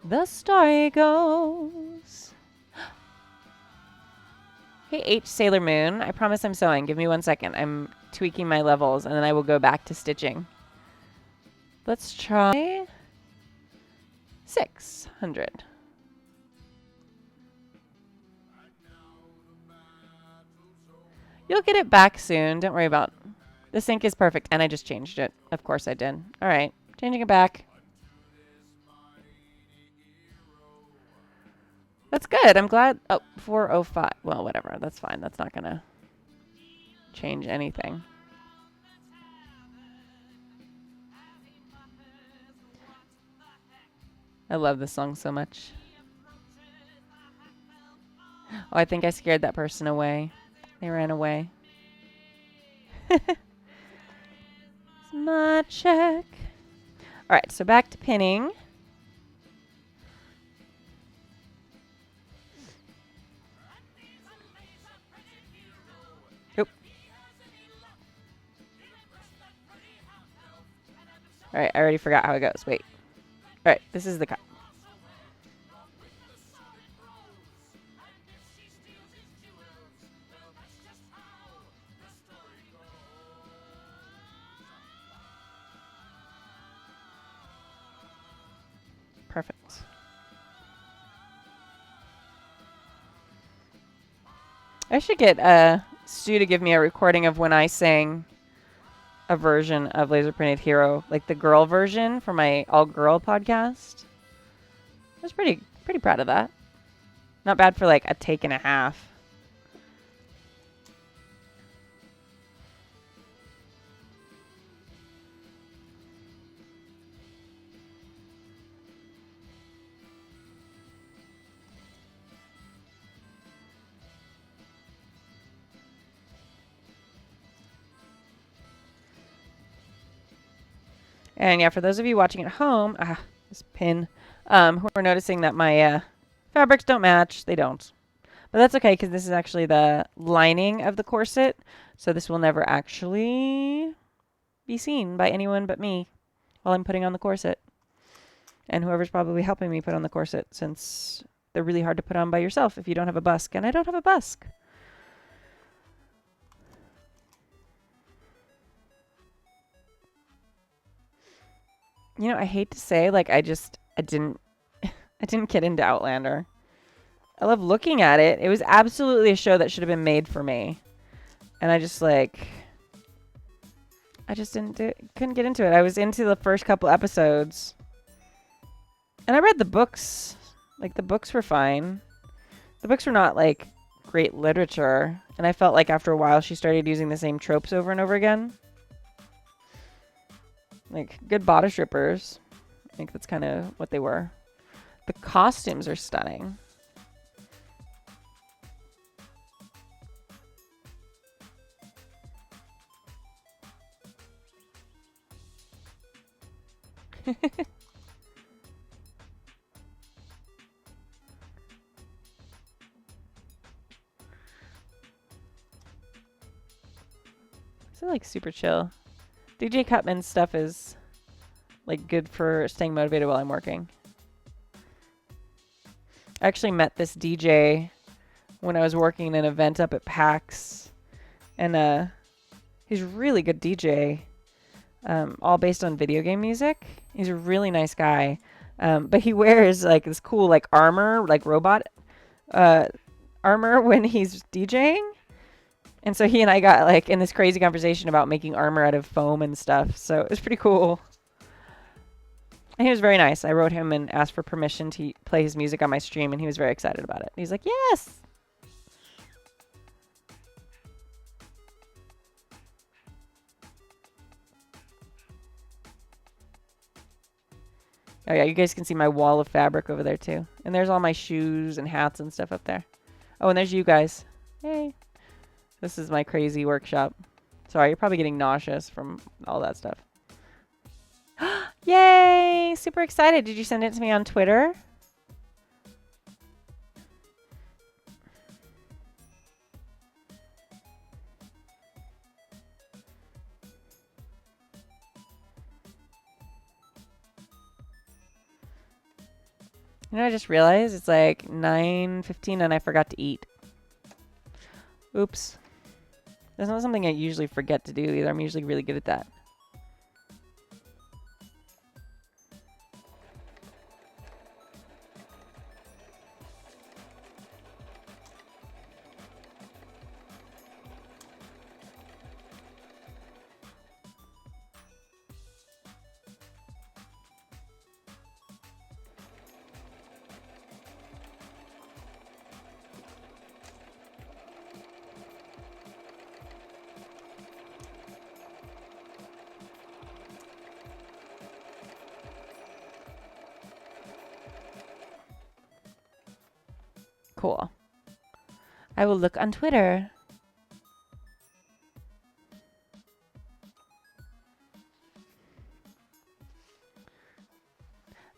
The story goes. Hey, H. Sailor Moon. I promise I'm sewing. Give me 1 second. I'm tweaking my levels, and then I will go back to stitching. Let's try 600. You'll get it back soon. Don't worry about it. The sync is perfect, and I just changed it. Of course I did. All right. Changing it back. That's good. I'm glad. Oh, 405. Well, whatever. That's fine. That's not going to change anything. I love this song so much. Oh, I think I scared that person away. They ran away. Smart check. All right, so back to pinning. Oop. All right, I already forgot how it goes. Wait. All right, this is the cut. Perfect. I should get Stu to give me a recording of when I sang a version of Laser Printed Hero, like the girl version for my all girl podcast. I was pretty proud of that. Not bad for like a take and a half. And yeah, for those of you watching at home, this pin, who are noticing that my fabrics don't match, they don't. But that's okay, because this is actually the lining of the corset, so this will never actually be seen by anyone but me while I'm putting on the corset. And whoever's probably helping me put on the corset, since they're really hard to put on by yourself if you don't have a busk, and I don't have a busk. You know, I hate to say, like, I didn't get into Outlander. I love looking at it. It was absolutely a show that should have been made for me. And I just, like, couldn't get into it. I was into the first couple episodes. And I read the books. Like, the books were fine. The books were not, like, great literature. And I felt like after a while she started using the same tropes over and over again. Like, good bodice rippers. I think that's kind of what they were. The costumes are stunning. So, like, super chill. DJ Cutman's stuff is, like, good for staying motivated while I'm working. I actually met this DJ when I was working in an event up at PAX. And he's a really good DJ, all based on video game music. He's a really nice guy. But he wears, like, this cool, like, armor, like, robot armor when he's DJing. And so he and I got, like, in this crazy conversation about making armor out of foam and stuff. So it was pretty cool. And he was very nice. I wrote him and asked for permission to play his music on my stream, and he was very excited about it. He's like, yes! Oh, yeah, you guys can see my wall of fabric over there, too. And there's all my shoes and hats and stuff up there. Oh, and there's you guys. Hey. This is my crazy workshop. Sorry, you're probably getting nauseous from all that stuff. Yay! Super excited. Did you send it to me on Twitter? You know, I just realized it's like 9:15 and I forgot to eat. Oops. That's not something I usually forget to do either. I'm usually really good at that. Cool. I will look on Twitter.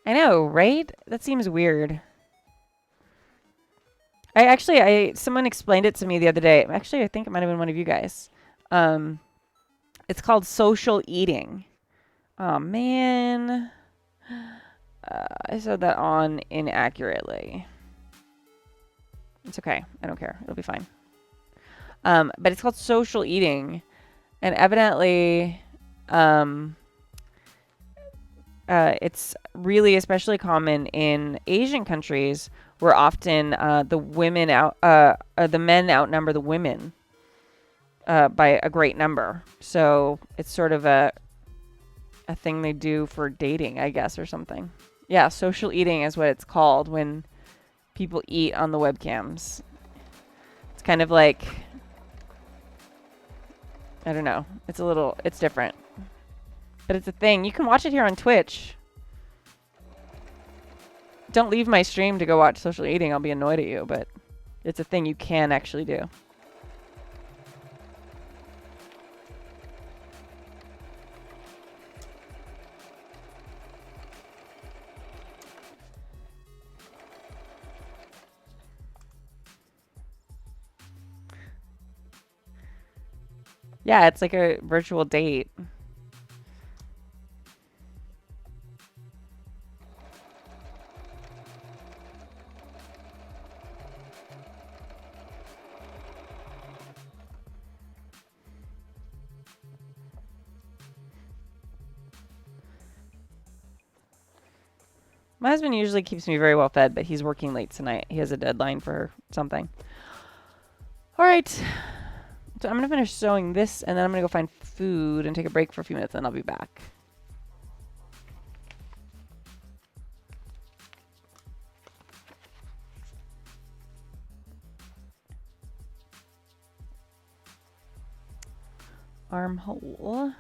I know, right? That seems weird. Someone explained it to me the other day. Actually, I think it might have been one of you guys. It's called social eating. Oh, man. I said that on inaccurately. It's okay. I don't care. It'll be fine. But it's called social eating. And evidently, it's really especially common in Asian countries where often the men outnumber the women by a great number. So it's sort of a thing they do for dating, I guess, or something. Yeah, social eating is what it's called when people eat on the webcams. It's kind of like, I don't know. It's different. But it's a thing. You can watch it here on Twitch. Don't leave my stream to go watch social eating. I'll be annoyed at you, but it's a thing you can actually do. Yeah, it's like a virtual date. My husband usually keeps me very well fed, but he's working late tonight. He has a deadline for something. All right. So I'm going to finish sewing this, and then I'm going to go find food and take a break for a few minutes, and I'll be back. Armhole.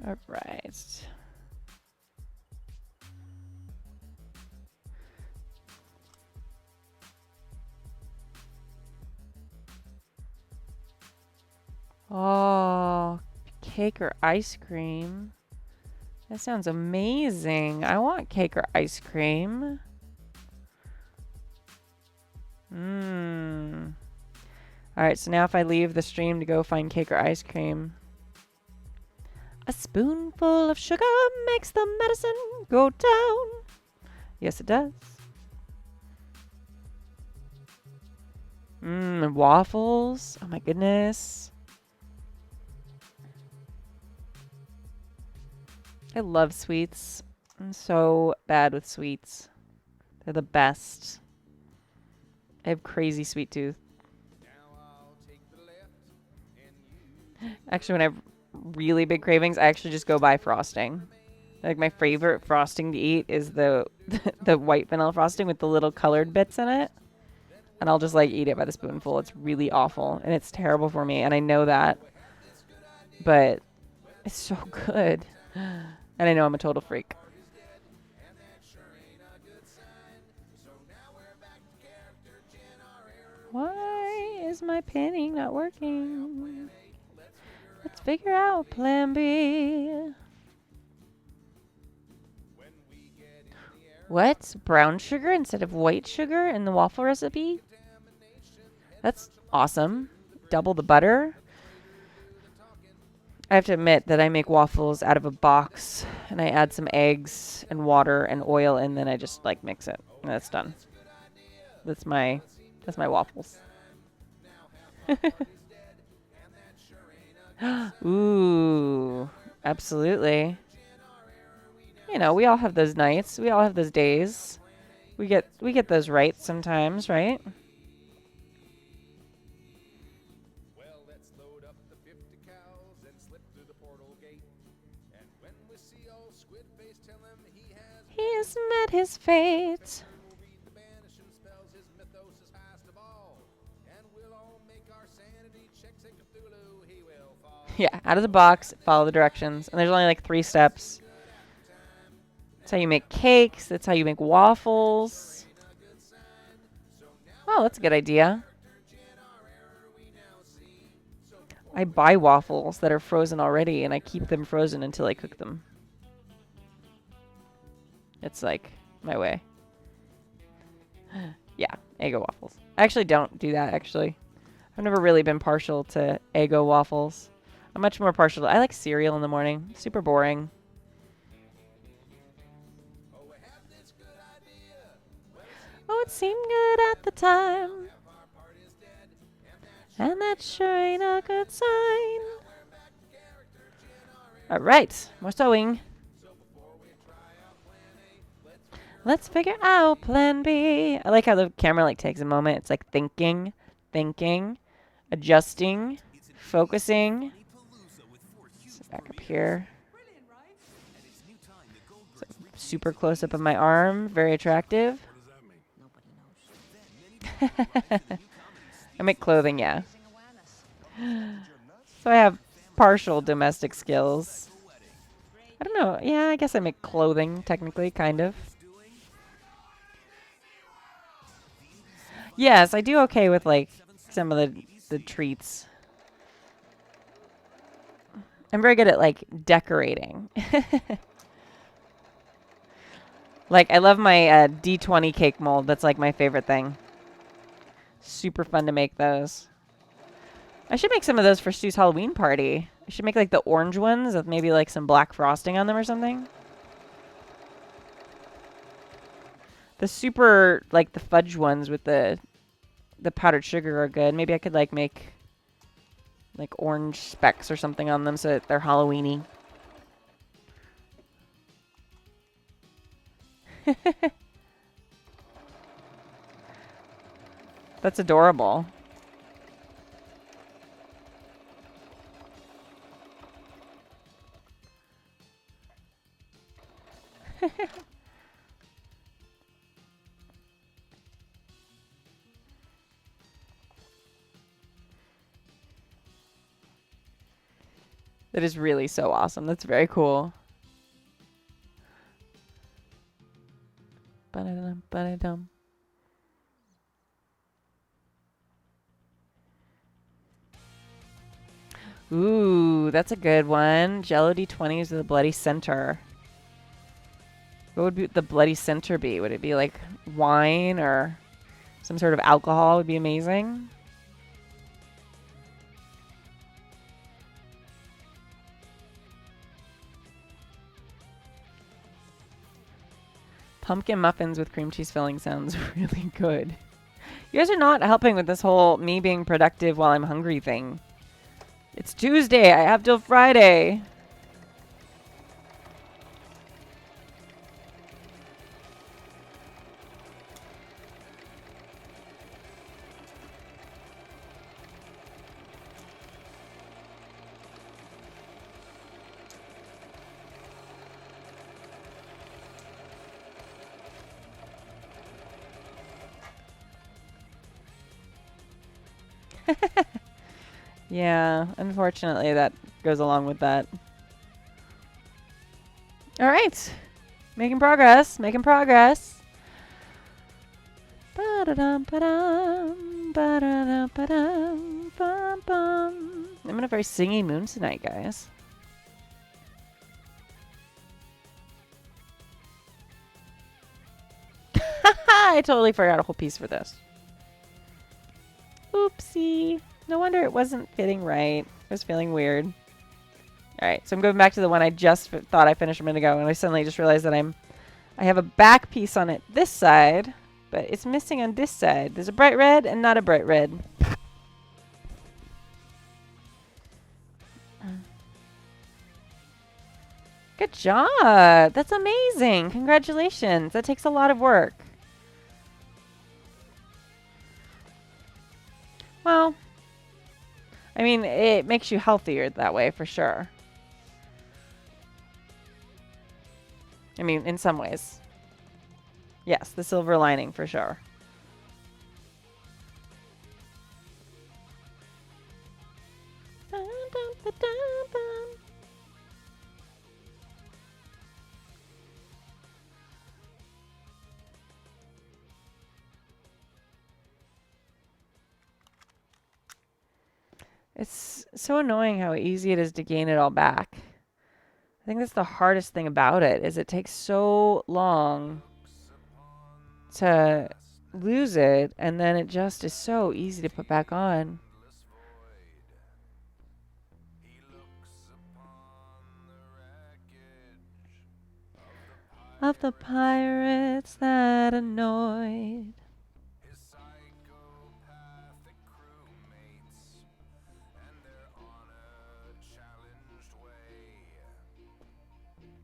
All right. Oh, cake or ice cream. That sounds amazing. I want cake or ice cream. Mmm. All right, so now if I leave the stream to go find cake or ice cream. A spoonful of sugar makes the medicine go down. Yes, it does. Mmm, waffles. Oh my goodness. I love sweets. I'm so bad with sweets. They're the best. I have crazy sweet tooth. Actually, when I have really big cravings, I actually just go buy frosting. Like my favorite frosting to eat is the the white vanilla frosting with the little colored bits in it. And I'll just like eat it by the spoonful. It's really awful and it's terrible for me, and I know that. But it's so good. And I know I'm a total freak. Why is my pinning not working? Let's figure out plan B. What? Brown sugar instead of white sugar in the waffle recipe? That's awesome. Double the butter. I have to admit that I make waffles out of a box and I add some eggs and water and oil and then I just like mix it. And that's done. That's my waffles. Ooh, absolutely. You know, we all have those nights. We all have those days. We get those right sometimes, right? Well, let's load up the 50 cows and slip through the portal gate. And when we see old Squidface, tell him he has Met his fate. we'll read the banishing spells, his mythos is highest of all. And we'll all make our sanity checks at Cthulhu, he will fall. Yeah, out of the box, follow the directions. And there's only like 3 steps. That's how you make cakes. That's how you make waffles. Oh, that's a good idea. I buy waffles that are frozen already, and I keep them frozen until I cook them. It's like my way. Yeah, Eggo waffles. I actually don't do that, actually. I've never really been partial to Eggo waffles. I'm much more partial to... I like cereal in the morning. Super boring. Oh, it seemed good at the time. And that sure ain't a good sign. Alright, more sewing. Let's figure out plan B. I like how the camera like takes a moment. It's like thinking, adjusting, focusing. So back up here. So super close up of my arm. Very attractive. I make clothing, yeah. So I have partial domestic skills. I don't know. Yeah, I guess I make clothing, technically, kind of. Yes, I do okay with, like, some of the treats. I'm very good at, like, decorating. Like, I love my D20 cake mold. That's, like, my favorite thing. Super fun to make those. I should make some of those for Stu's Halloween party. I should make, like, the orange ones with maybe, like, some black frosting on them or something. The super, like, the fudge ones with the powdered sugar are good. Maybe I could, like, make, like, orange specks or something on them so that they're Halloween-y. That's adorable. That is really so awesome. That's very cool. Ba-da-dum, ba-da-dum. Ooh, that's a good one. Jello D20s with a bloody center. What would the bloody center be? Would it be like wine or some sort of alcohol would be amazing? Pumpkin muffins with cream cheese filling sounds really good. You guys are not helping with this whole me being productive while I'm hungry thing. It's Tuesday. I have till Friday. Yeah, unfortunately that goes along with that. All right. Making progress, making progress. Ba-da-dum, ba-dum, ba-da-dum, ba-dum, bum, bum. I'm in a very singy mood tonight, guys. I totally forgot a whole piece for this. Oopsie. No wonder it wasn't fitting right. I was feeling weird. Alright, so I'm going back to the one I just thought I finished a minute ago, and I suddenly just realized that I have a back piece on it this side, but it's missing on this side. There's a bright red and not a bright red. Good job! That's amazing! Congratulations! That takes a lot of work. Well, I mean, it makes you healthier that way, for sure. I mean, in some ways. Yes, the silver lining, for sure. It's so annoying how easy it is to gain it all back. I think that's the hardest thing about it, is it takes so long to lose it, and then it just is so easy to put back on. Of the pirates that annoyed. His psychopathic crewmates and their on a challenged way.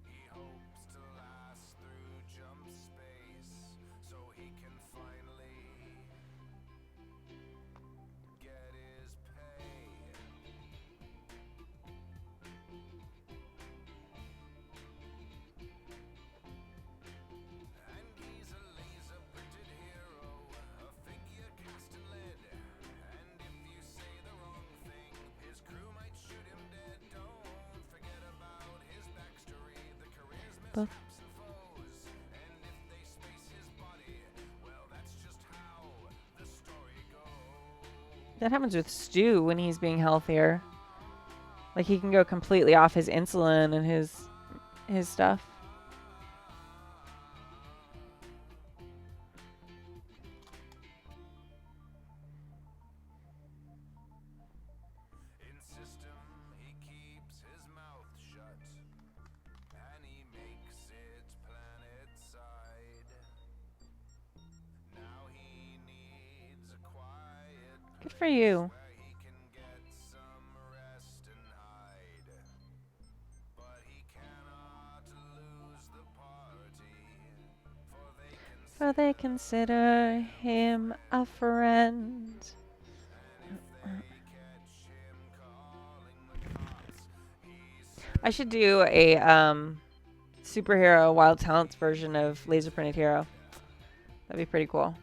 He hopes to last through jump space so he can finally get his pay. And he's a laser printed hero, a figure cast in lead. And if you say the wrong thing, his crew might shoot him dead. Don't forget about his backstory, the careers, mishaps and foes. And if they space his body, well, that's just how the story goes. That happens with Stu when he's being healthier. Like he can go completely off his insulin and his stuff. In system, he keeps his mouth shut, and he makes it planet side. Now he needs a quiet Good for you. where he can get some rest and hide. But he cannot lose the party, for they consider him a friend. catch him calling the cops. He's I should do a superhero Wild Talents version of Laser Printed Hero. That'd be pretty cool.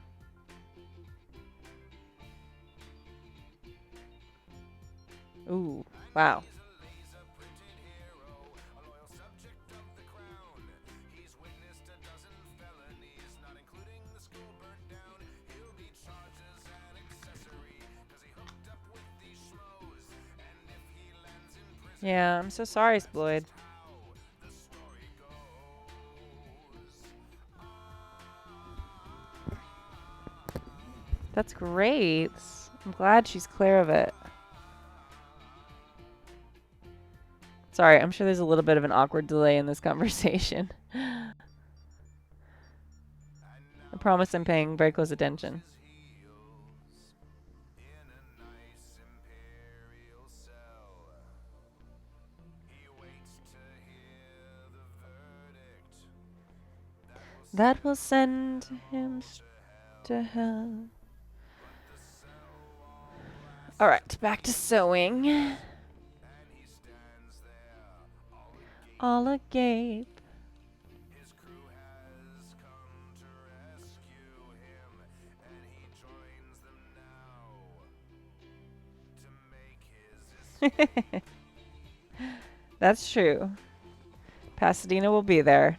Ooh, wow. laser printed hero, a loyal subject of the crown. He's witnessed a dozen felonies, not including the school burnt down. He'll be charged as an accessory, cause he hooked up with these schmoes. And if he lands in prison, Yeah, I'm so sorry, Sployd. how the story goes. That's great. I'm glad she's clear of it. Sorry, I'm sure there's a little bit of an awkward delay in this conversation. I promise I'm paying very close attention. Heels in a nice imperial cell. He waits to hear the verdict That will send him to hell. Alright, back to sewing. and he stands there all agape. All agape. His crew has come to rescue him, and he joins them now to make his escape. That's true. Pasadena will be there.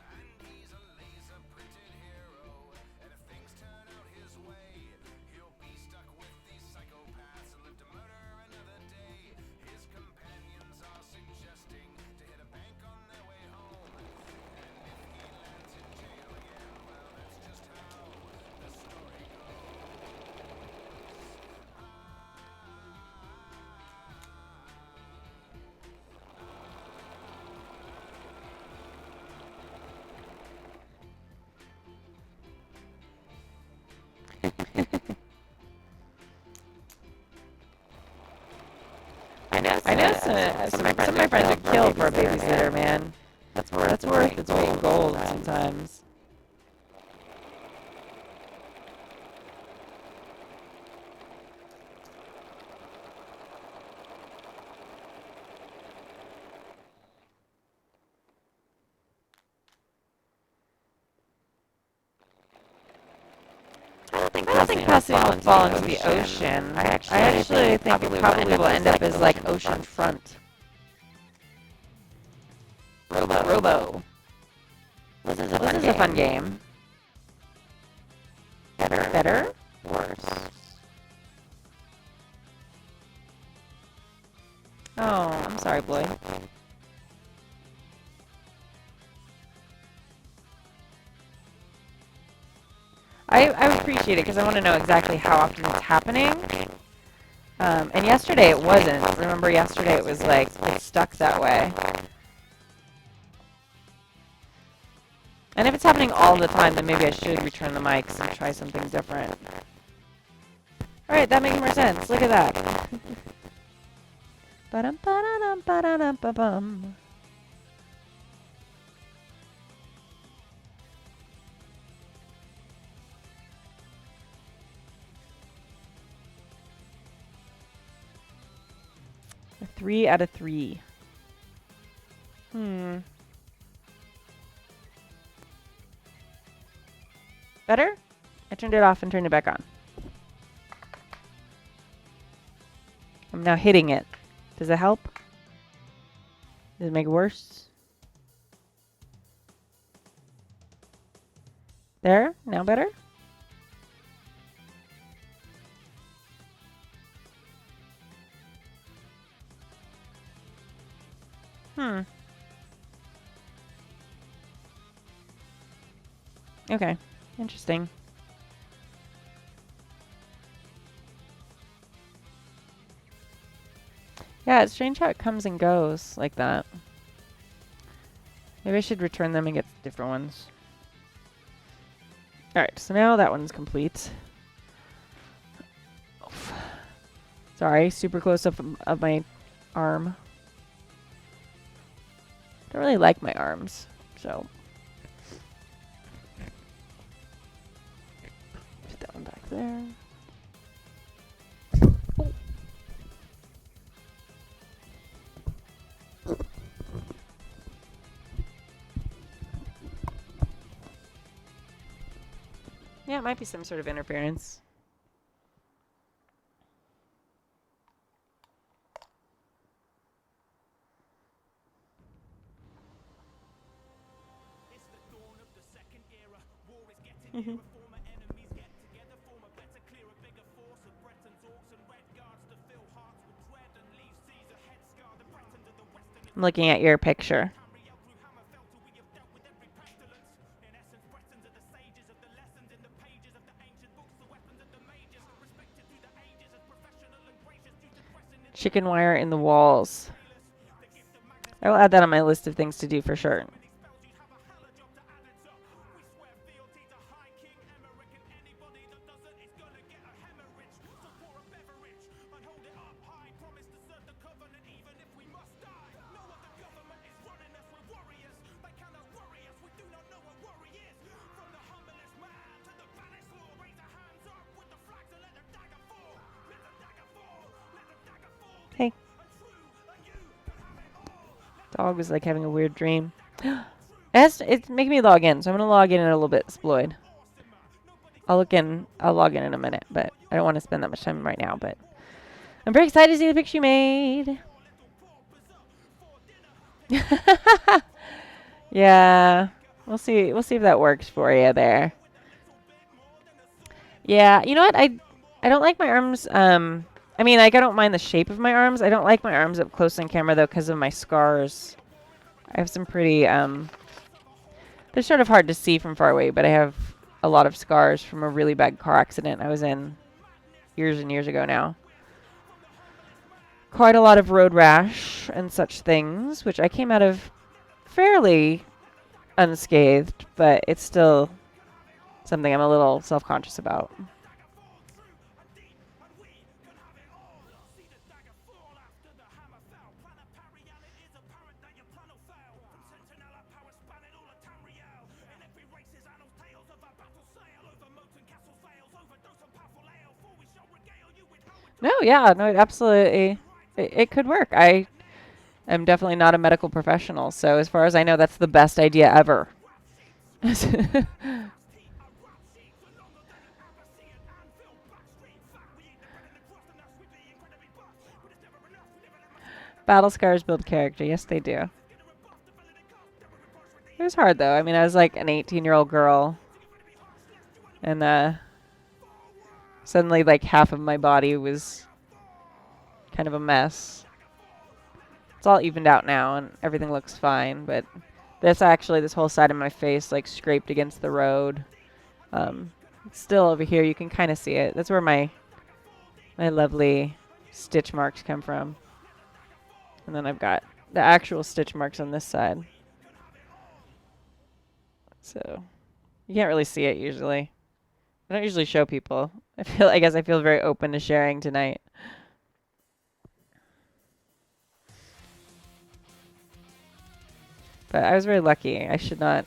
And he's a laser printed hero, and if things turn out his way, he'll be stuck with these psychopaths and live to murder another day. His companions are suggesting to hit a bank on their way home, and if he lands in jail again, well, that's just how the story goes. I know some of my friends would kill for a babysitter, man. That's worth its weight in gold sometimes. I don't think Pasadena will fall into the ocean. I actually think it probably will end up as like ocean front. Robo. This is a fun game. Better? Worse. Oh, I'm sorry, Bloyd. I would appreciate it because I want to know exactly how often it's happening. And yesterday it wasn't. Remember yesterday it was like, it stuck that way. And if it's happening all the time, then maybe I should return the mics and try something different. Alright, that makes more sense. Look at that. Ba-dum, ba-da-dum, ba-da-dum, ba-bum. A 3 out of 3. Better? I turned it off and turned it back on. I'm now hitting it. Does it help? Does it make it worse? There? Now better? Okay. Interesting. Yeah, it's strange how it comes and goes like that. Maybe I should return them and get different ones. Alright, so now that one's complete. Oof. Sorry, super close up of my arm. Don't really like my arms, so. Put that one back there. Oh. Yeah, it might be some sort of interference. It's the dawn of the second era. War is getting nearer. Former enemies get together, form a better, clearer, bigger force of Bretons, Orcs, and Red Guards to fill hearts with dread and leave Caesar head scar. The Bretons of the Western I'm looking at your picture. Camry out through Hammerfell till we have dealt with every pestilence. In essence, Bretons are the sages of the lessons in the pages of the ancient books, the weapons of the mages, respected through the ages as professional and gracious due to dressing in Chicken wire in the walls. I will add that on my list of things to do for sure. spells. You'd have a hella job to add it up. We swear fealty to High King Emmerich, and anybody that doesn't is gonna get a hemorrhage. So pour a beverage and hold it up high. Promise to serve the covenant even if we must die. No other government is running us, we're warriors. They cannot worry us, we do not know what worry is. From the humblest man to the banished lord, raise our hands up with the flags and let the dagger fall. Let the dagger fall, let the dagger fall. Hey. And true, and you can have it all. Dog was like having a weird dream. It's making me log in, so I'm gonna log in a little bit, Sploid. I'll log in a minute, but I don't want to spend that much time right now, but I'm very excited to see the picture you made. Yeah. We'll see if that works for you there. Yeah, you know what? I don't like my arms. I mean, like, I don't mind the shape of my arms. I don't like my arms up close on camera, though, because of my scars. I have some pretty, they're sort of hard to see from far away, but I have a lot of scars from a really bad car accident I was in years and years ago now. Quite a lot of road rash and such things, which I came out of fairly unscathed, but it's still something I'm a little self-conscious about. No, yeah, no, it absolutely, it could work. I am definitely not a medical professional, so as far as I know, that's the best idea ever. Battle scars build character. Yes, they do. It was hard, though. I mean, I was like an 18-year-old girl, and suddenly, like, half of my body was kind of a mess. It's all evened out now, and everything looks fine, but this whole side of my face, like, scraped against the road. Still over here, you can kind of see it. That's where my lovely stitch marks come from. And then I've got the actual stitch marks on this side. So you can't really see it usually. I don't usually show people. I guess I feel very open to sharing tonight. But I was very lucky. I should not.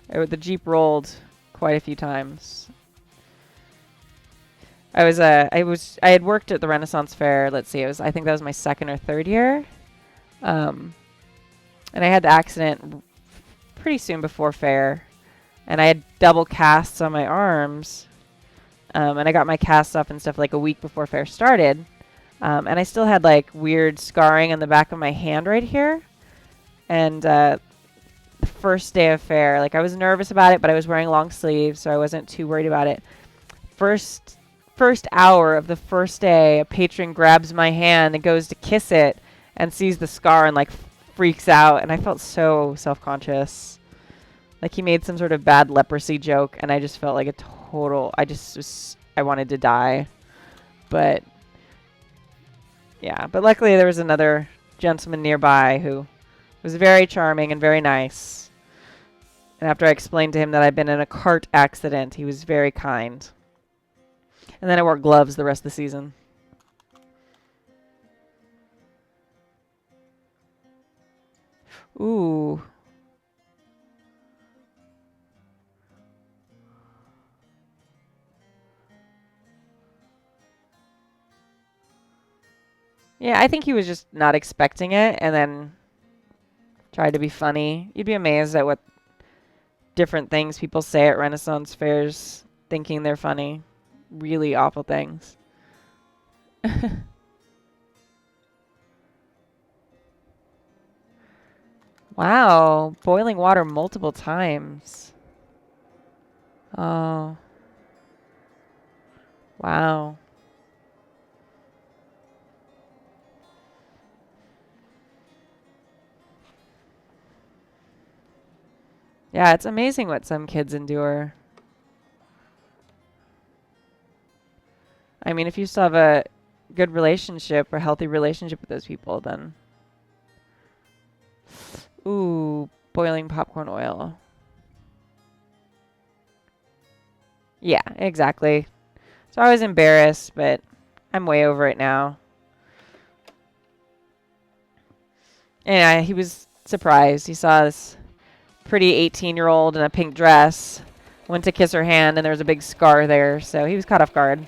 The Jeep rolled quite a few times. I had worked at the Renaissance Fair. Let's see, I think that was my second or third year. And I had the accident pretty soon before fair. And I had double casts on my arms. And I got my casts off and stuff like a week before fair started. And I still had like weird scarring on the back of my hand right here. And the first day of fair, like I was nervous about it, but I was wearing long sleeves, so I wasn't too worried about it. First hour of the first day, a patron grabs my hand and goes to kiss it and sees the scar and like freaks out, and I felt so self-conscious. Like he made some sort of bad leprosy joke, and I just felt like I wanted to die. But yeah, but luckily there was another gentleman nearby who was very charming and very nice. And after I explained to him that I'd been in a cart accident, he was very kind. And then I wore gloves the rest of the season. Ooh. Yeah, I think he was just not expecting it and then tried to be funny. You'd be amazed at what different things people say at Renaissance fairs thinking they're funny. Really awful things. Wow, boiling water multiple times. Oh. Wow. Yeah, it's amazing what some kids endure. I mean, if you still have a good relationship or healthy relationship with those people, then... Ooh, boiling popcorn oil. Yeah, exactly. So I was embarrassed, but I'm way over it now. And he was surprised. He saw this pretty 18-year-old in a pink dress, went to kiss her hand, and there was a big scar there, so he was caught off guard.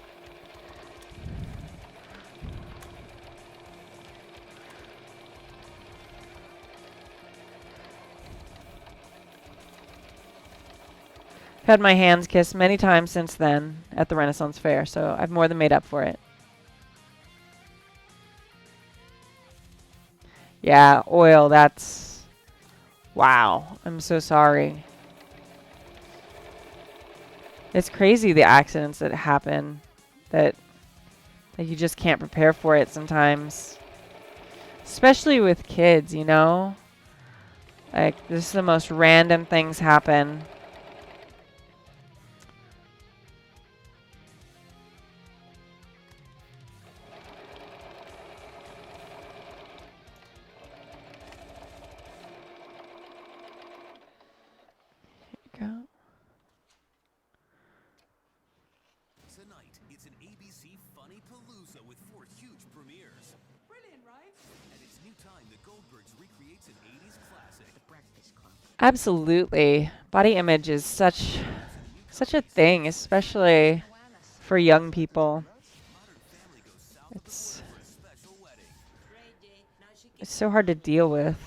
I've had my hands kissed many times since then at the Renaissance Fair, so I've more than made up for it. Yeah, oil, that's... Wow, I'm so sorry. It's crazy the accidents that happen, that you just can't prepare for it sometimes. Especially with kids, you know? Like, this is the most random things happen. Go. Tonight, it's an ABC Funny Palooza with 4 huge premieres. Brilliant, right? And it's new time the Goldbergs recreates an 80s classic. The Breakfast Club. Absolutely. Body image is such a thing, especially for young people. It's so hard to deal with.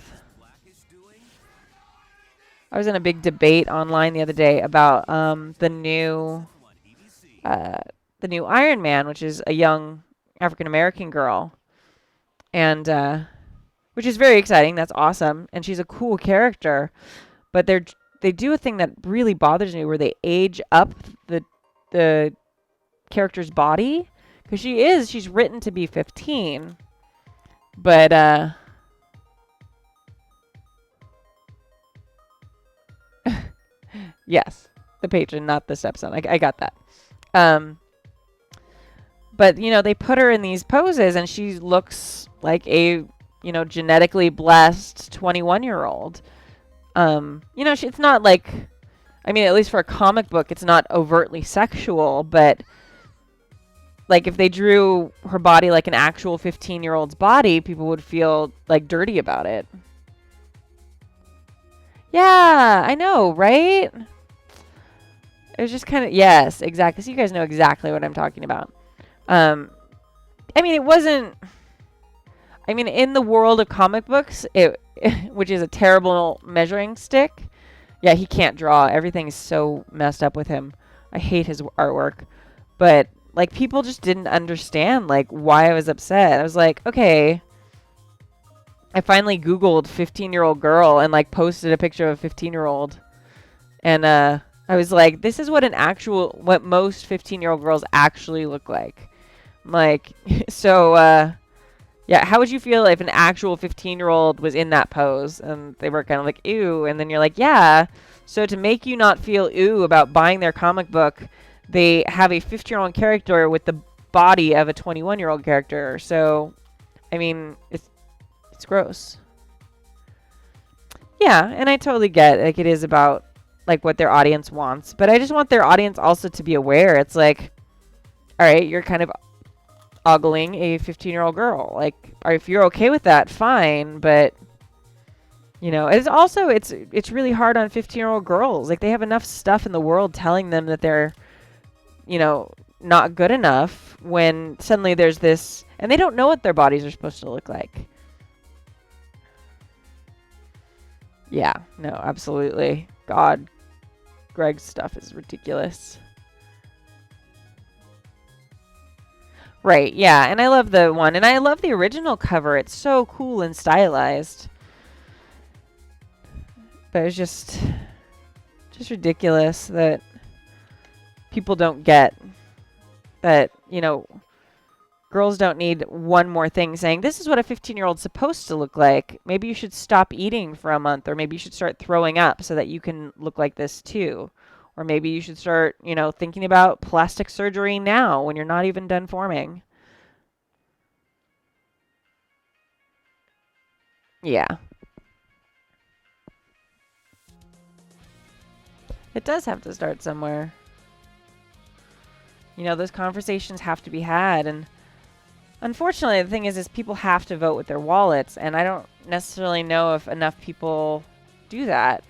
I was in a big debate online the other day about the new Iron Man, which is a young African American girl, and which is very exciting. That's awesome, and she's a cool character. But they do a thing that really bothers me, where they age up the character's body, because she's written to be 15, but yes. the patron, not the stepson. I got that. But, they put her in these poses and she looks like a, genetically blessed 21-year-old. It's not like, at least for a comic book, it's not overtly sexual, but like if they drew her body like an actual 15-year-old's body, people would feel like dirty about it. Yeah, I know, right? It was just kind of, yes, exactly. So you guys know exactly what I'm talking about. It wasn't, in the world of comic books, which is a terrible measuring stick. Yeah, he can't draw. Everything's so messed up with him. I hate his artwork. But, like, people just didn't understand, like, why I was upset. I was like, okay. I finally Googled 15-year-old girl and, like, posted a picture of a 15-year-old. And, I was like, this is what most 15-year-old girls actually look like. I'm like, so, yeah, how would you feel if an actual 15-year-old was in that pose? And they were kind of like, ew. And then you're like, yeah. So to make you not feel ew about buying their comic book, they have a 15-year-old character with the body of a 21-year-old character. So, it's gross. Yeah, and I totally get, like, it is about, like, what their audience wants. But I just want their audience also to be aware. It's like, all right, you're kind of ogling a 15-year-old girl. Like, or if you're okay with that, fine. But, it's really hard on 15-year-old girls. Like, they have enough stuff in the world telling them that they're, not good enough when suddenly there's this, and they don't know what their bodies are supposed to look like. Yeah, no, absolutely. God, Greg's stuff is ridiculous. Right, yeah, and I love the one, and I love the original cover. It's so cool and stylized. But it's just ridiculous that people don't get that, girls don't need one more thing saying, this is what a 15-year-old's supposed to look like. Maybe you should stop eating for a month, or maybe you should start throwing up so that you can look like this too. Or maybe you should start, thinking about plastic surgery now when you're not even done forming. Yeah. It does have to start somewhere. Those conversations have to be had. And unfortunately, the thing is people have to vote with their wallets. And I don't necessarily know if enough people do that.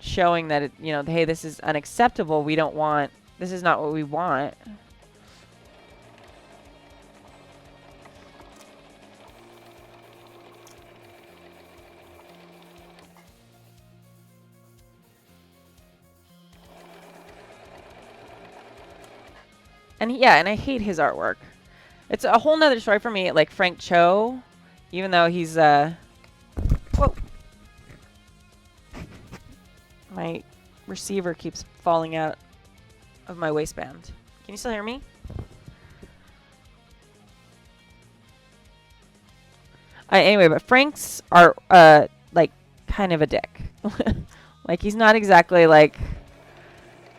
Showing that, hey, this is unacceptable. This is not what we want. And and I hate his artwork. It's a whole nother story for me, like Frank Cho, even though he's, whoa. My receiver keeps falling out of my waistband. Can you still hear me? Anyway, but Frank's are, like, kind of a dick. Like, he's not exactly, like,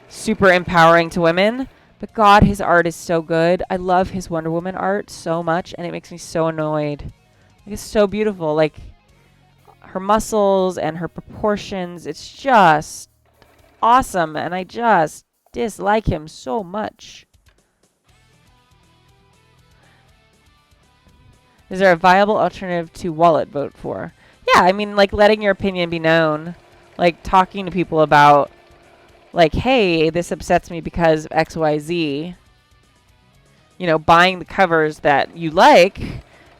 super empowering to women. But God, his art is so good. I love his Wonder Woman art so much, and it makes me so annoyed. Like, it's so beautiful. Like, her muscles and her proportions, it's just awesome, and I just dislike him so much. Is there a viable alternative to wallet vote for? Yeah, like, letting your opinion be known. Like, talking to people about, like, hey, this upsets me because of XYZ. Buying the covers that you like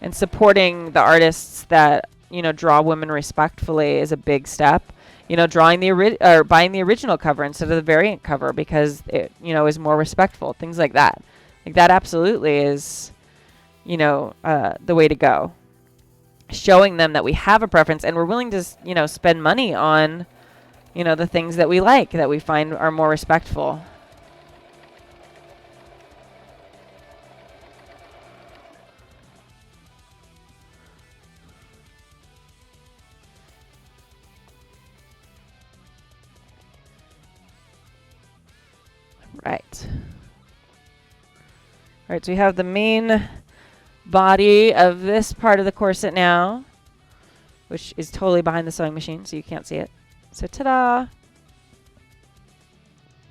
and supporting the artists that, draw women respectfully is a big step. Buying the original cover instead of the variant cover because it, is more respectful. Things like that. Like, that absolutely is, the way to go. Showing them that we have a preference and we're willing to, spend money on, the things that we like, that we find are more respectful. right. All right, so we have the main body of this part of the corset now, which is totally behind the sewing machine, so you can't see it. So ta-da!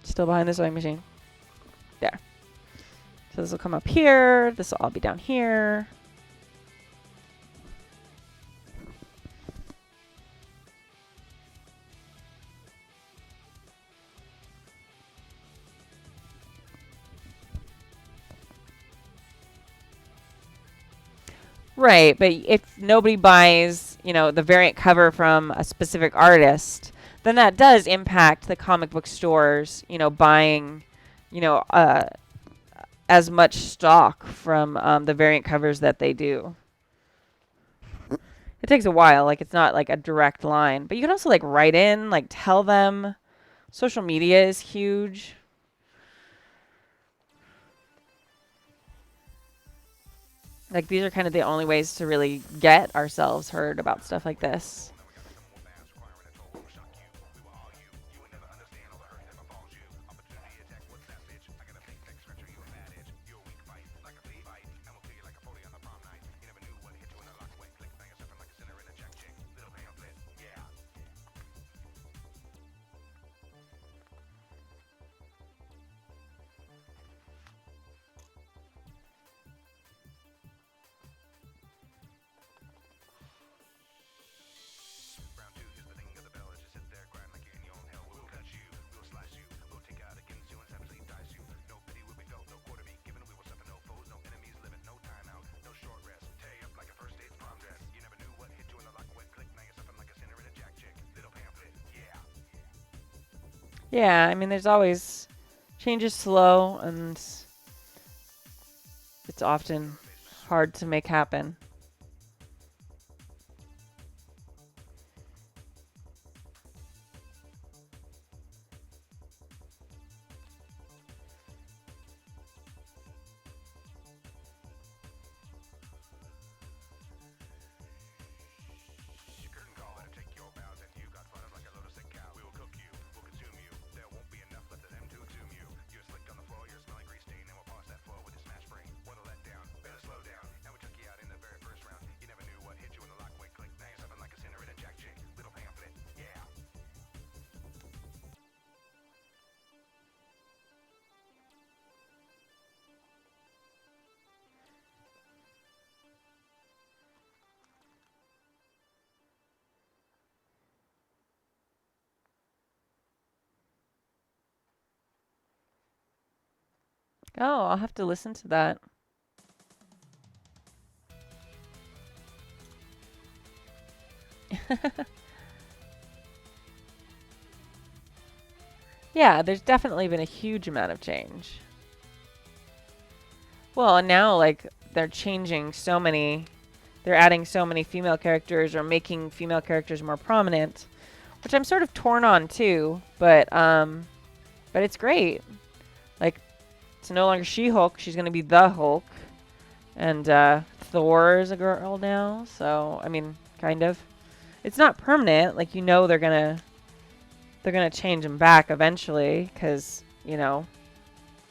Still behind the sewing machine. There. So this will come up here. This will all be down here. Right, but if nobody buys, you know, the variant cover from a specific artist, then that does impact the comic book stores, you know, buying, you know, as much stock from the variant covers that they do. It takes a while, like it's not like a direct line, but you can also like write in, like tell them. Social media is huge. Like these are kind of the only ways to really get ourselves heard about stuff like this. Yeah, I mean, there's always change is slow and it's often hard to make happen. Oh, I'll have to listen to that. Yeah, there's definitely been a huge amount of change. Well, and now, like, they're changing so many... They're adding so many female characters or making female characters more prominent, which I'm sort of torn on, too. But it's great. Like, it's no longer She-Hulk. She's going to be the Hulk. And Thor is a girl now. So, I mean, kind of. It's not permanent. Like, you know they're going to change him back eventually because, you know,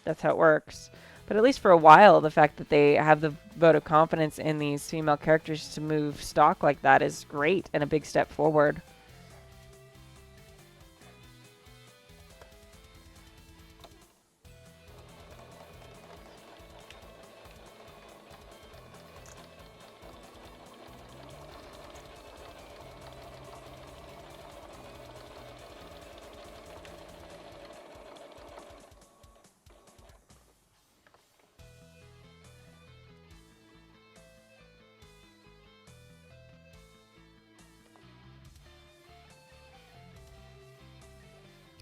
that's how it works. But at least for a while, the fact that they have the vote of confidence in these female characters to move stock like that is great and a big step forward.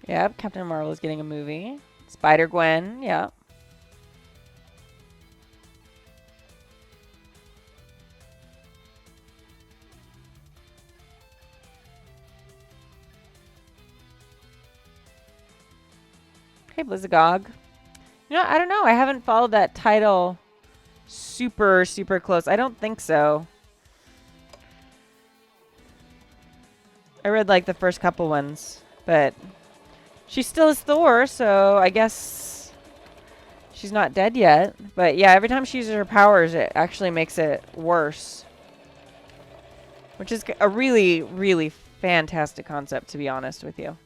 Yep, Captain Marvel is getting a movie. Spider-Gwen, yeah. Hey, Blizzagog. You know, I don't know. I haven't followed that title super, super close. I don't think so. I read, like, the first couple ones, but... She still is Thor, so I guess She's not dead yet. But yeah, every time she uses her powers, it actually makes it worse. Which is a really, really fantastic concept, to be honest with you.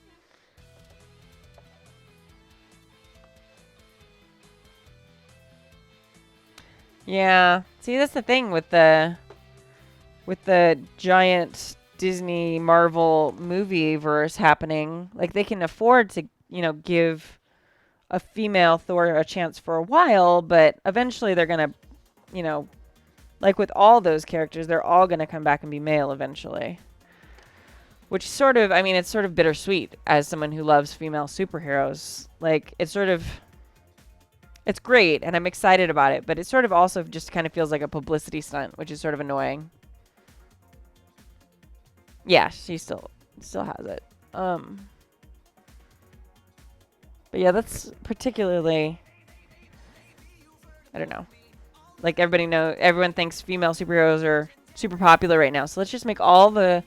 Yeah. See, that's the thing with the giant Disney Marvel movie verse happening. Like, they can afford to, you know, give a female Thor a chance for a while, but eventually they're going to, you know, like with all those characters, they're all going to come back and be male eventually. Which sort of, I mean, it's sort of bittersweet as someone who loves female superheroes. Like, it's sort of, it's great, and I'm excited about it, but it sort of also just kind of feels like a publicity stunt, which is sort of annoying. Yeah, she still has it. But yeah, that's particularly, I don't know. Like, everyone thinks female superheroes are super popular right now. So let's just make all the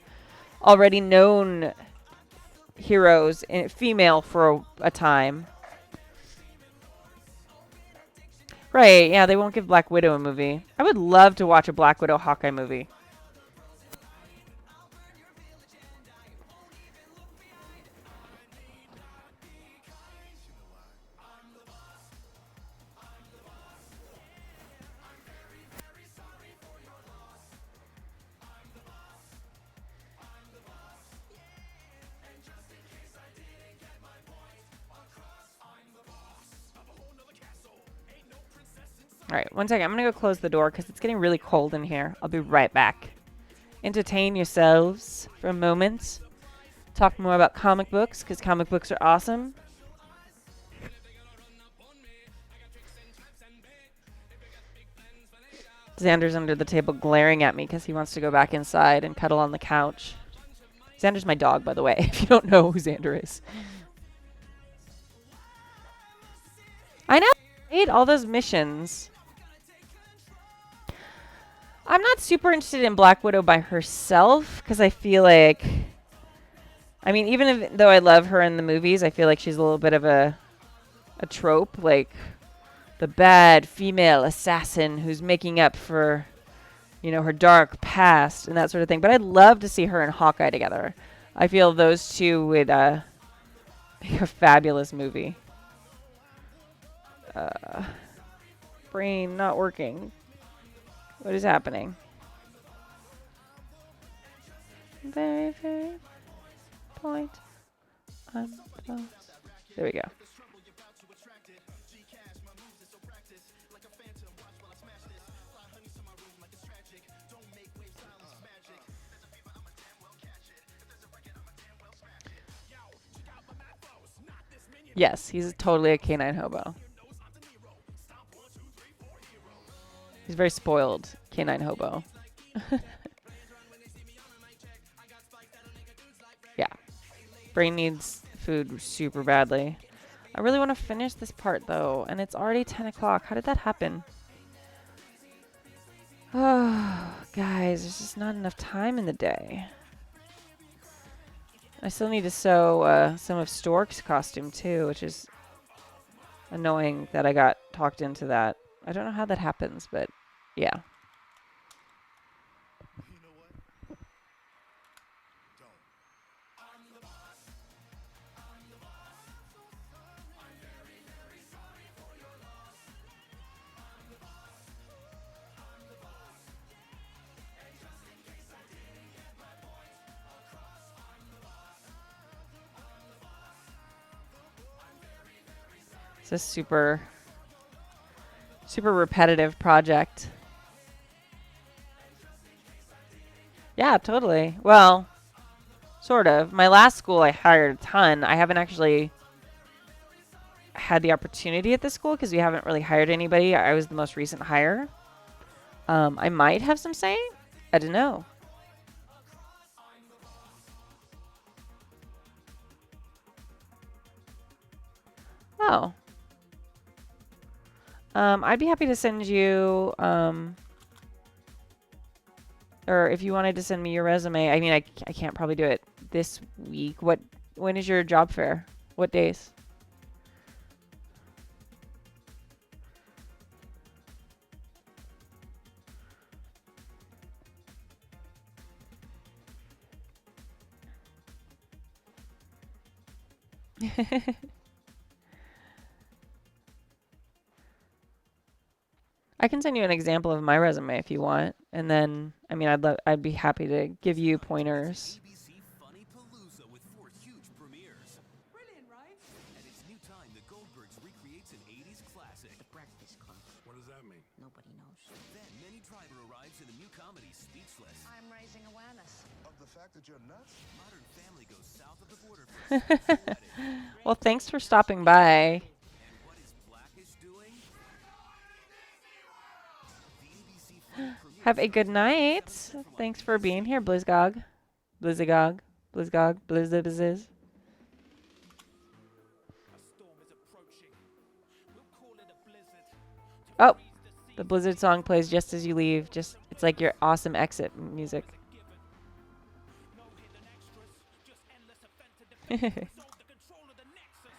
already known heroes female for a time. Right, yeah, they won't give Black Widow a movie. I would love to watch a Black Widow Hawkeye movie. Alright, one second. I'm going to go close the door because it's getting really cold in here. I'll be right back. Entertain yourselves for a moment. Talk more about comic books because comic books are awesome. Xander's under the table glaring at me because he wants to go back inside and cuddle on the couch. Xander's my dog, by the way, if you don't know who Xander is. I know. I hate all those missions. I'm not super interested in Black Widow by herself because I feel like, I mean, even though I love her in the movies, I feel like she's a little bit of a trope, like the bad female assassin who's making up for, you know, her dark past and that sort of thing. But I'd love to see her and Hawkeye together. I feel those two would make a fabulous movie. Brain not working. What is happening? Very, very point. I'm close. There we go. Yes, he's totally a canine hobo. He's very spoiled canine hobo. Yeah. Brain needs food super badly. I really want to finish this part, though, and it's already 10 o'clock. How did that happen? Oh, guys, there's just not enough time in the day. I still need to sew some of Stork's costume, too, which is annoying that I got talked into that. I don't know how that happens, but yeah. It's a super repetitive project. Yeah, totally. Well, sort of. My last school, I hired a ton. I haven't actually had the opportunity at this school because we haven't really hired anybody. I was the most recent hire. I might have some say. I don't know. Oh. I'd be happy to send you, or if you wanted to send me your resume. I mean, I can't probably do it this week. When is your job fair? What days? I can send you an example of my resume if you want, and then I mean I'd be happy to give you pointers. ABC Funny Palooza with 4 huge premieres. Brilliant, right? And it's new time the Goldbergs recreates an 80s classic. The Breakfast Club. What does that mean? Nobody knows. Then Minnie Driver arrives in the new comedy Speechless. I'm raising awareness. Of the fact that you're nuts? Modern Family goes south of the border for a special wedding. Well, thanks for stopping by. And what is Blackish doing? The ABC Funny premiere Have a good night. Thanks for being here, Blizzgog. Blizzagog. Blizzgog. Blizzabizziz. A storm is approaching. We'll call it a blizzard. Oh, the Blizzard song plays just as you leave. Just it's like your awesome exit music. No hidden extras, just endless event to I solve the control of the nexus.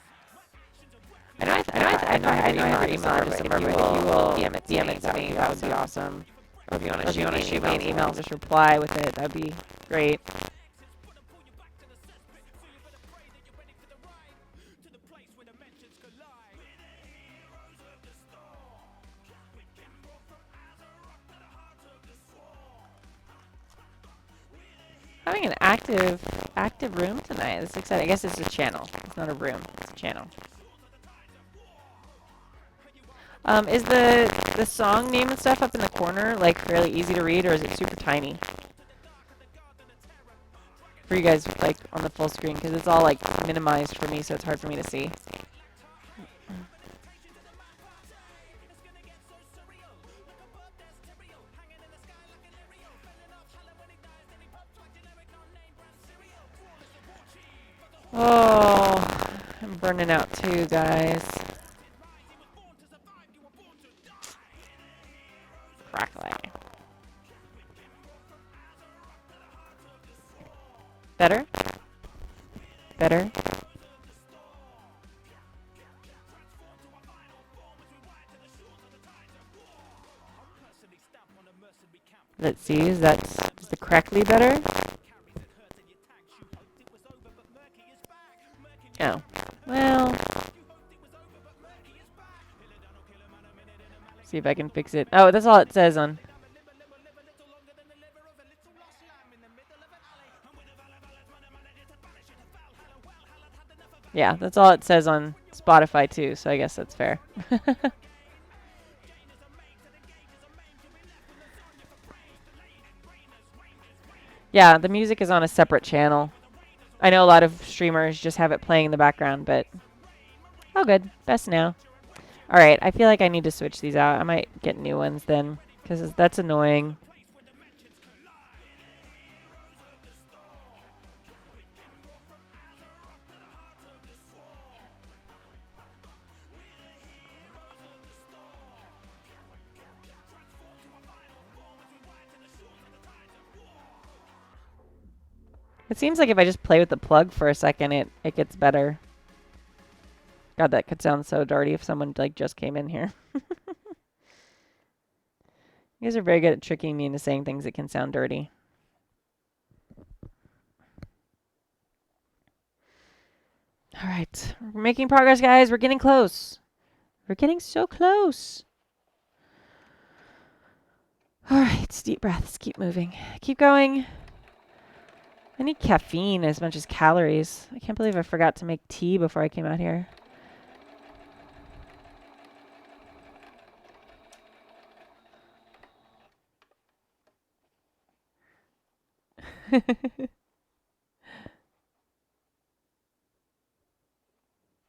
My actions are know I have your email address somewhere, but if you will DM it to me, that would be awesome. Or if you want to shoot me an email, just reply with it. That'd be great. gonna pull you back to the cesspit. So you better pray that you're ready for the ride to the place where dimensions collide. We're the heroes of the storm. We Kimbo from Azeroth to the heart of the swarm. Having an active room tonight. That's exciting. I guess it's a channel. It's not a room. It's a channel. Is the song name and stuff up in the corner like fairly easy to read, or is it super tiny for you guys, like on the full screen? Because it's all like minimized for me, so it's hard for me to see. Oh, I'm burning out too, guys. Crackly. Better? Better? Let's see, is the crackly better? Oh. Well. See if I can fix it. Oh, that's all it says on. Yeah, that's all it says on Spotify too, so I guess that's fair. Yeah, the music is on a separate channel. I know a lot of streamers just have it playing in the background, but oh good, best now. Alright, I feel like I need to switch these out. I might get new ones then, because that's annoying. It seems like if I just play with the plug for a second, it gets better. God, that could sound so dirty if someone like just came in here. You guys are very good at tricking me into saying things that can sound dirty. All right, we're making progress, guys. We're getting close. We're getting so close. All right, deep breaths. Keep moving. Keep going. I need caffeine as much as calories. I can't believe I forgot to make tea before I came out here.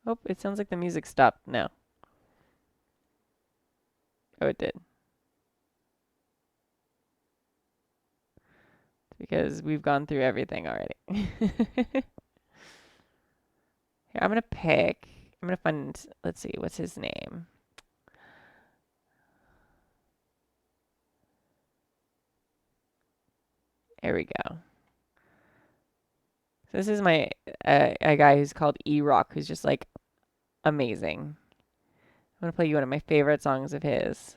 Oh, it sounds like the music stopped. No. Oh, it did. Because we've gone through everything already. Here, I'm going to pick. I'm going to find, let's see, what's his name? There we go. So this is my a guy who's called E-Rock, who's just like amazing. I'm going to play you one of my favorite songs of his.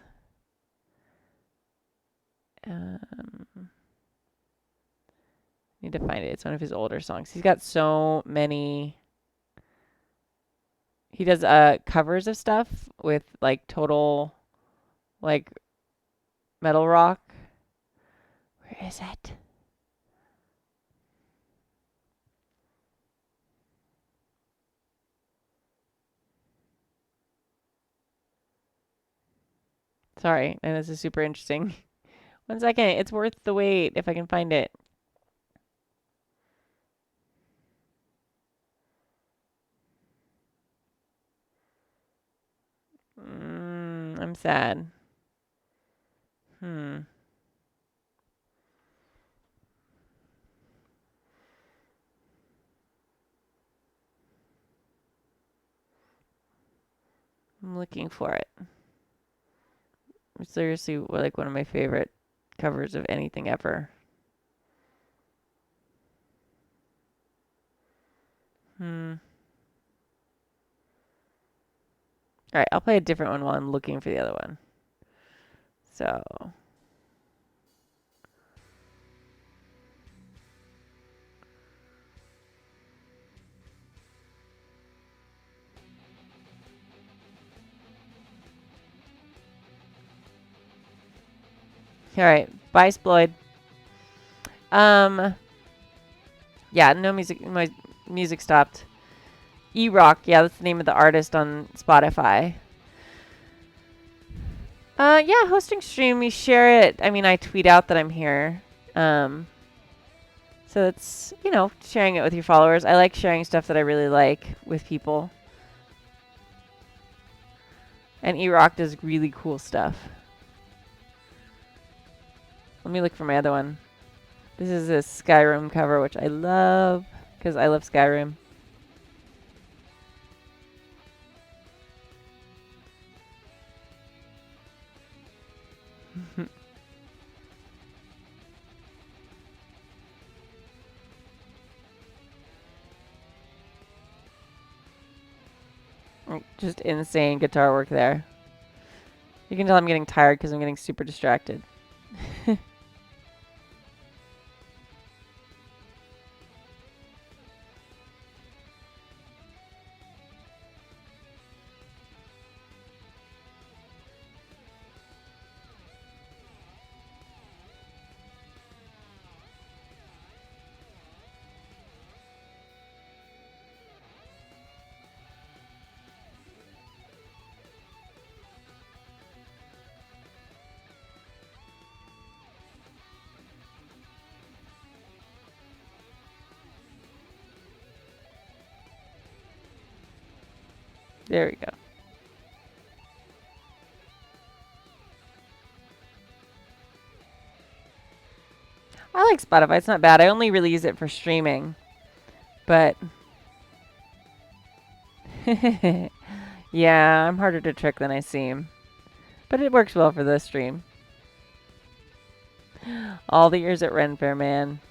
Need to find it. It's one of his older songs. He's got so many He does covers of stuff with like total like metal rock. Where is it? Sorry, and this is super interesting. 1 second, it's worth the wait if I can find it. I'm sad. Hmm. I'm looking for it. Seriously, like one of my favorite covers of anything ever. Hmm. All right, I'll play a different one while I'm looking for the other one. So, all right, bye, Sployd. Yeah, no music. My music stopped. E-Rock, yeah, that's the name of the artist on Spotify. Yeah, hosting stream. You share it. I mean, I tweet out that I'm here. So it's, sharing it with your followers. I like sharing stuff that I really like with people. And E-Rock does really cool stuff. Let me look for my other one. This is a Skyrim cover, which I love because I love Skyrim. Just insane guitar work there. You can tell I'm getting tired because I'm getting super distracted. There we go. I like Spotify. It's not bad. I only really use it for streaming. But yeah, I'm harder to trick than I seem. But it works well for the stream. All the years at Ren Fair, man.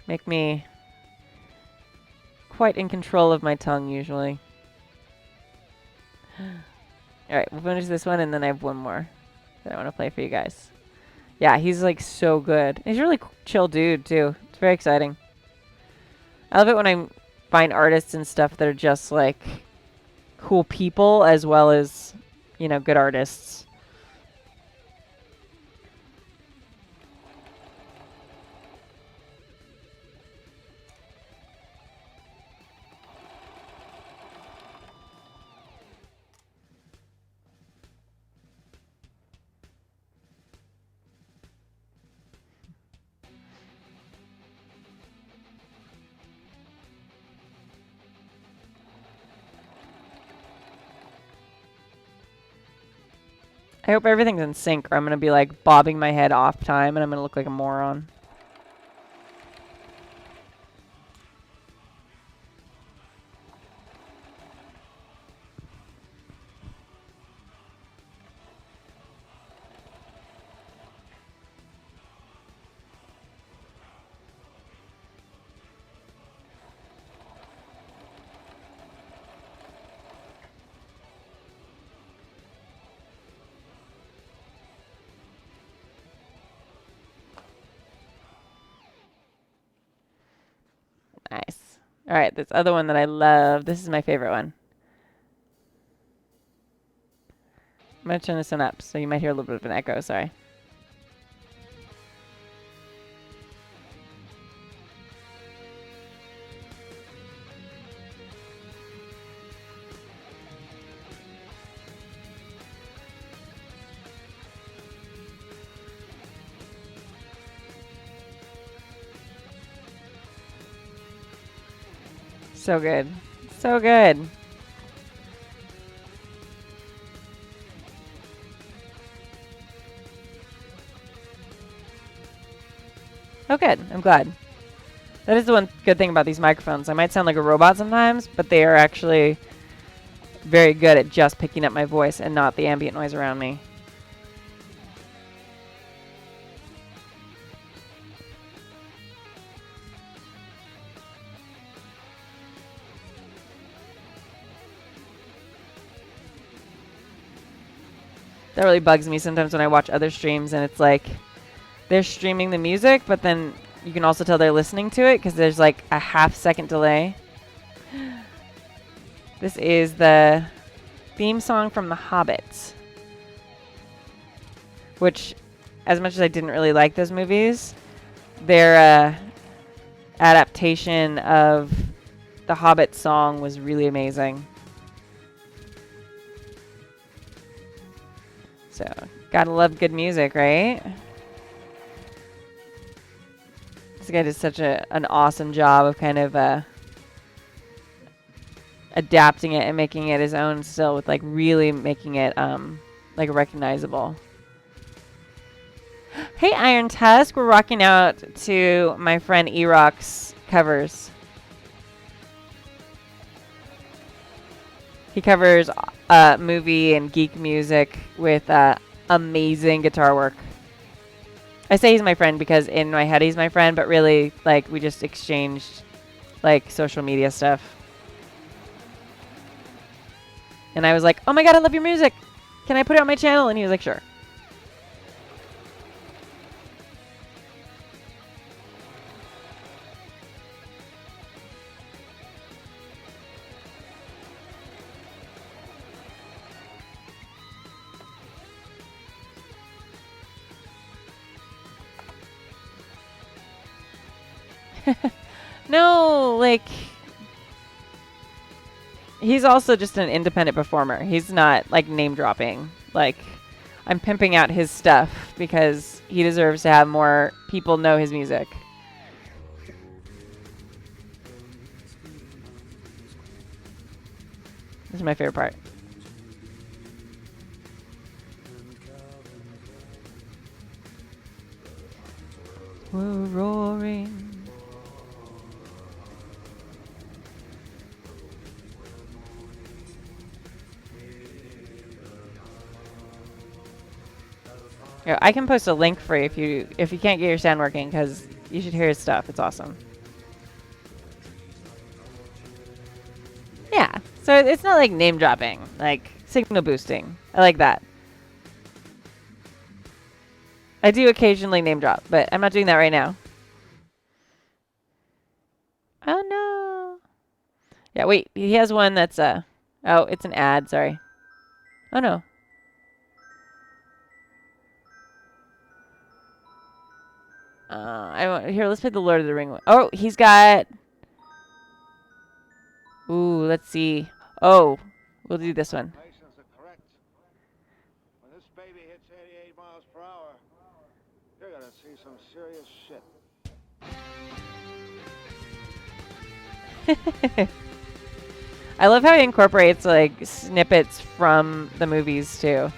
Make me quite in control of my tongue, usually. Alright, we'll finish this one, and then I have one more that I want to play for you guys. Yeah, he's, like, so good. He's a really chill dude, too. It's very exciting. I love it when I find artists and stuff that are just, like, cool people as well as, good artists. I hope everything's in sync, or I'm going to be, like, bobbing my head off time, and I'm going to look like a moron. Nice. All right, this other one that I love. This is my favorite one. I'm going to turn this one up, so you might hear a little bit of an echo. Sorry. So good. So good. Oh, good. I'm glad. That is the one good thing about these microphones. I might sound like a robot sometimes, but they are actually very good at just picking up my voice and not the ambient noise around me. That really bugs me sometimes when I watch other streams and it's like they're streaming the music, but then you can also tell they're listening to it because there's like a half-second delay. This is the theme song from The Hobbit, which, as much as I didn't really like those movies, their adaptation of The Hobbit song was really amazing. So, gotta love good music, right? This guy did such an awesome job of kind of adapting it and making it his own still, with like really making it like recognizable. Hey Iron Tusk, we're rocking out to my friend E-Rock's covers. He covers movie and geek music with amazing guitar work. I say he's my friend because in my head he's my friend, but really, like, we just exchanged, like, social media stuff. And I was like, oh my god, I love your music. Can I put it on my channel? And he was like, sure. No, like, he's also just an independent performer. He's not, like, name dropping. Like, I'm pimping out his stuff because he deserves to have more people know his music. This is my favorite part. We're roaring. Here, I can post a link for you if you can't get your sound working, because you should hear his stuff. It's awesome. Yeah, so it's not like name dropping, like signal boosting. I like that. I do occasionally name drop, but I'm not doing that right now. Oh no. Yeah, wait, he has one that's oh, it's an ad, sorry. Oh no. Here, let's play the Lord of the Ring one. Oh, he's got... Ooh, let's see. Oh, we'll do this one. Calculations are correct. When this baby hits 88 miles per hour, you're gonna see some serious shit. I love how he incorporates, like, snippets from the movies, too.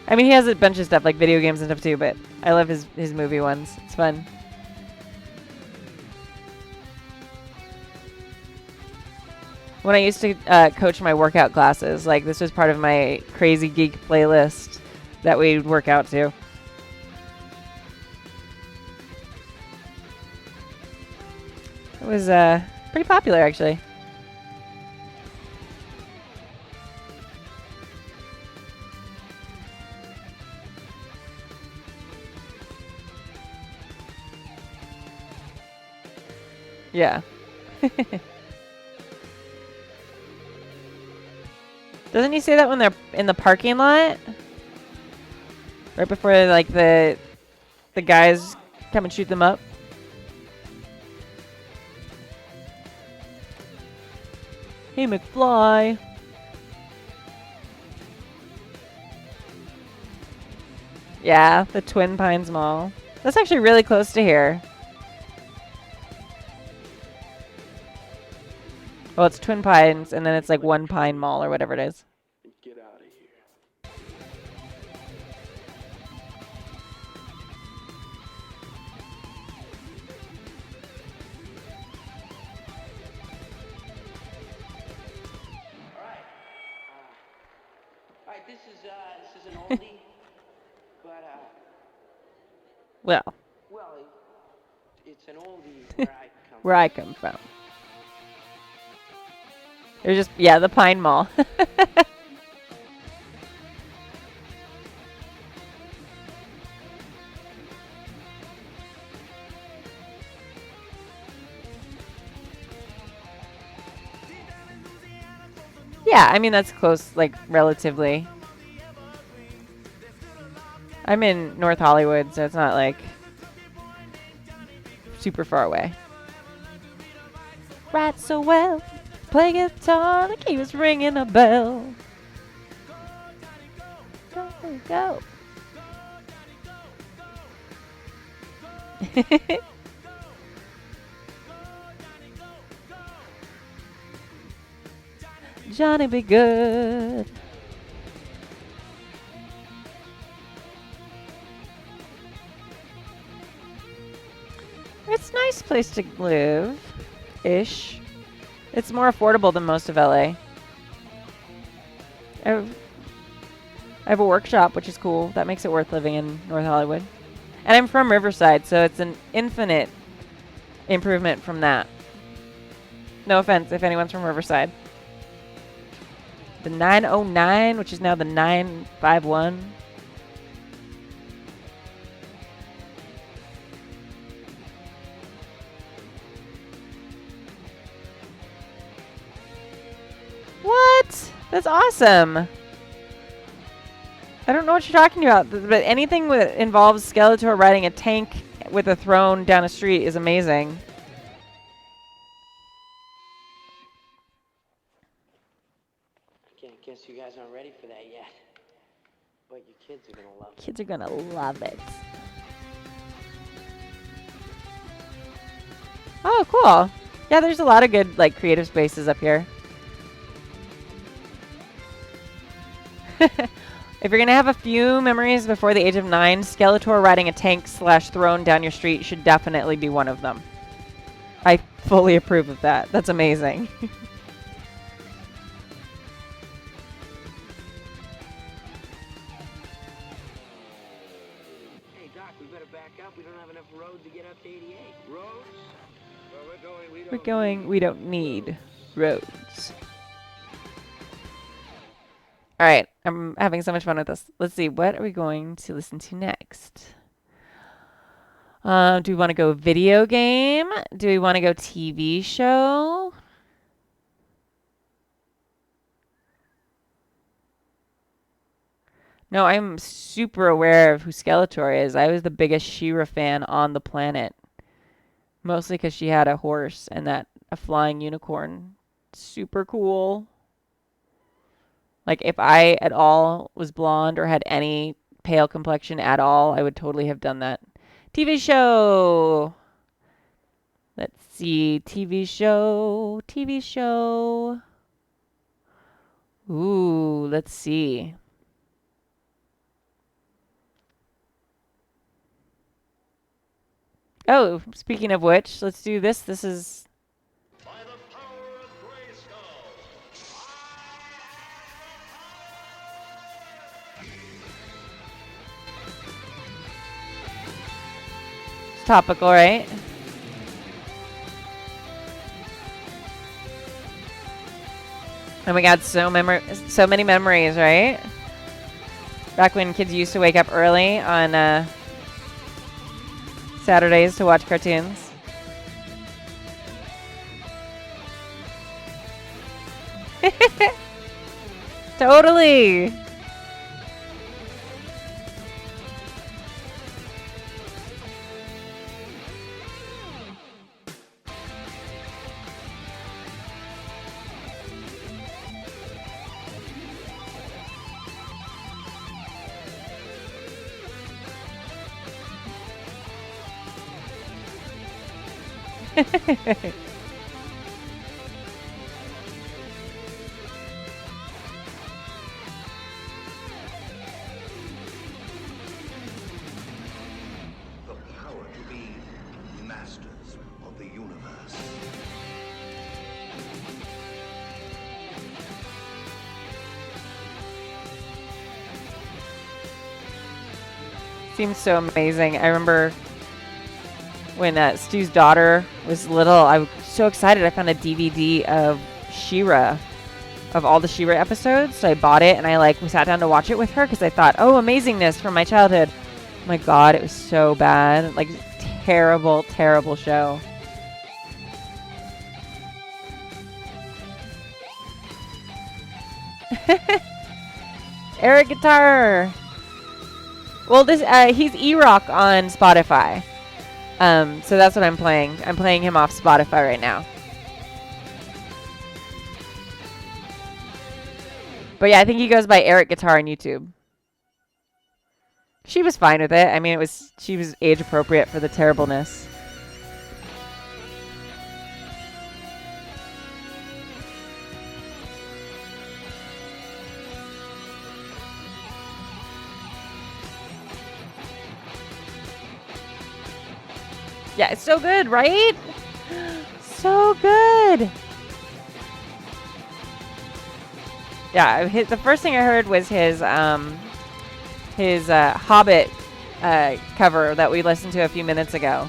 I mean, he has a bunch of stuff, like video games and stuff, too, but I love his movie ones. It's fun. When I used to coach my workout classes, like, this was part of my crazy geek playlist that we'd work out to. It was pretty popular, actually. Yeah. Doesn't he say that when they're in the parking lot? Right before like the guys come and shoot them up. Hey, McFly. Yeah, the Twin Pines Mall. That's actually really close to here. Well, it's Twin Pines, and then it's like One Pine Mall or whatever it is. Get out of here. All right, this is an oldie, but Well, well, it's an oldie where I come where I come from. There's just, yeah, the Pine Mall. Yeah, I mean, that's close, like, relatively. I'm in North Hollywood, so it's not, like, super far away. Right so well, play guitar like he was ringing a bell. Go, go. Johnny be good. It's a nice place to live-ish. It's more affordable than most of LA. I have a workshop, which is cool. That makes it worth living in North Hollywood. And I'm from Riverside, so it's an infinite improvement from that. No offense if anyone's from Riverside. The 909, which is now the 951. What? That's awesome. I don't know what you're talking about, but anything that involves Skeletor riding a tank with a throne down a street is amazing. I guess you guys aren't ready for that yet. But your kids are gonna love it. Kids are gonna love it. Oh, cool. Yeah, there's a lot of good, like, creative spaces up here. If you're gonna have a few memories before the age of 9, Skeletor riding a tank / throne down your street should definitely be one of them. I fully approve of that. That's amazing. Hey, Doc, we better back up. We don't have enough road to get up to 88. Roads? Where we're going, We don't need roads. All right, I'm having so much fun with this. Let's see, what are we going to listen to next? Do we want to go video game? Do we want to go TV show? No, I'm super aware of who Skeletor is. I was the biggest She-Ra fan on the planet. Mostly because she had a horse and a flying unicorn. Super cool. Like, if I at all was blonde or had any pale complexion at all, I would totally have done that. TV show. Let's see. TV show. TV show. Ooh, let's see. Oh, speaking of which, let's do this. This is... By the power of Grayskull. It's topical, right? And we got so many memories, right? Back when kids used to wake up early on Saturdays to watch cartoons. Totally. The power to be masters of the universe. Seems so amazing. I remember when Stu's daughter was little, I was so excited. I found a DVD of She-Ra, of all the She-Ra episodes. So I bought it and I sat down to watch it with her because I thought, oh, amazingness from my childhood. Oh my God, it was so bad. Like, terrible, terrible show. Eric Guitar. Well, he's E-Rock on Spotify. So that's what I'm playing. I'm playing him off Spotify right now. But yeah, I think he goes by Eric Guitar on YouTube. She was fine with it. I mean, she was age appropriate for the terribleness. Yeah, it's so good, right? So good. Yeah, the first thing I heard was his Hobbit cover that we listened to a few minutes ago.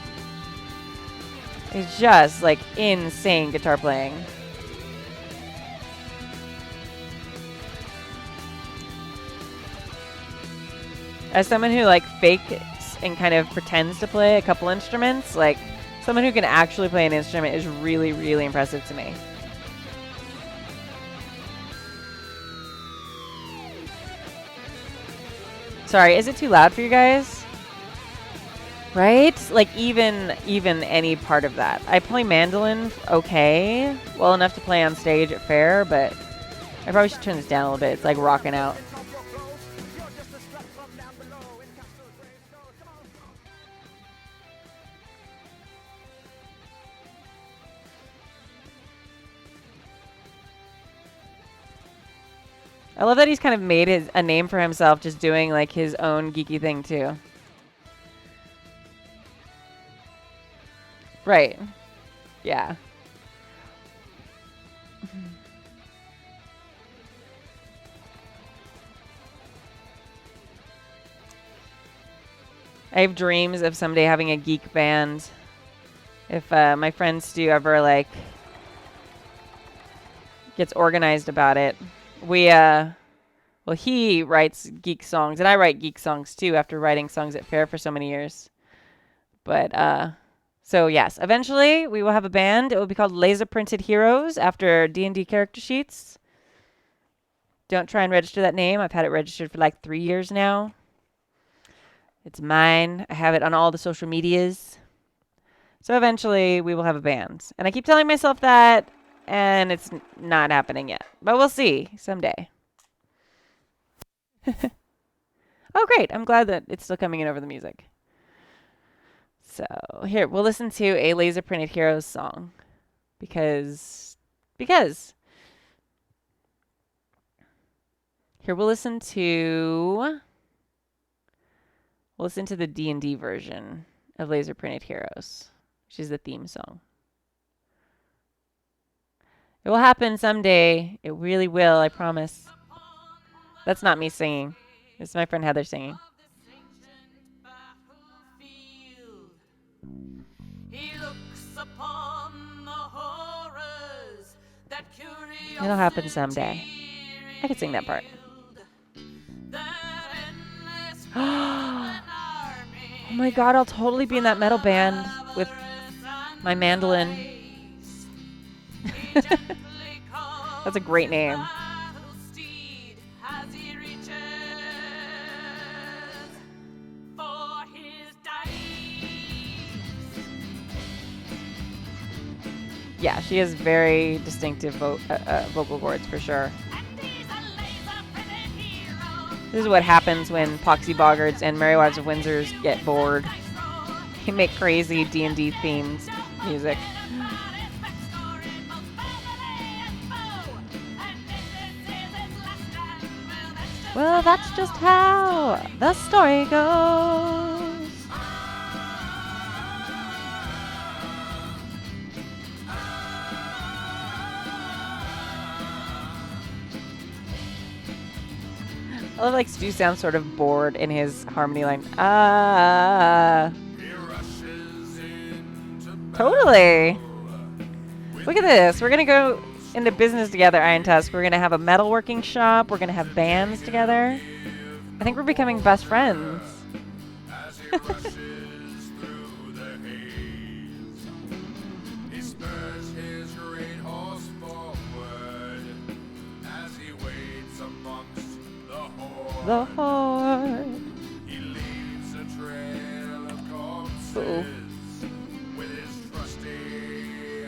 It's just like insane guitar playing. As someone who fakes and kind of pretends to play a couple instruments, someone who can actually play an instrument is really, really impressive to me. Sorry, is it too loud for you guys? Right? Even any part of that. I play mandolin okay, well enough to play on stage at fair, but I probably should turn this down a little bit. It's rocking out. I love that he's kind of made a name for himself just doing his own geeky thing too. Right. Yeah. I have dreams of someday having a geek band. If my friend Stu ever gets organized about it. He writes geek songs, and I write geek songs too after writing songs at fair for so many years. But, so yes, eventually we will have a band. It will be called Laser Printed Heroes after D&D character sheets. Don't try and register that name. I've had it registered for 3 years now. It's mine. I have it on all the social medias. So eventually we will have a band. And I keep telling myself that, and it's not happening yet. But we'll see someday. Oh, great. I'm glad that it's still coming in over the music. So here, we'll listen to a Laser Printed Heroes song. Because. Here, we'll listen to the D&D version of Laser Printed Heroes, which is the theme song. It will happen someday. It really will, I promise. That's not me singing. It's my friend Heather singing. It'll happen someday. I could sing that part. Oh my God, I'll totally be in that metal band with my mandolin. That's a great name. Yeah, she has very distinctive vocal cords for sure. This is what happens when Poxy Boggarts and Merry Wives of Windsors get bored. They make crazy D&D themed music. Well, that's just how the story goes. I love like Stu sounds sort of bored in his harmony line. Totally. Look at this. We're gonna go into business together, Iron Tusk. We're gonna have a metalworking shop. We're gonna have bands together. I think we're becoming best friends. The horde. He leaves a trail of corpses Uh-oh. with his trusty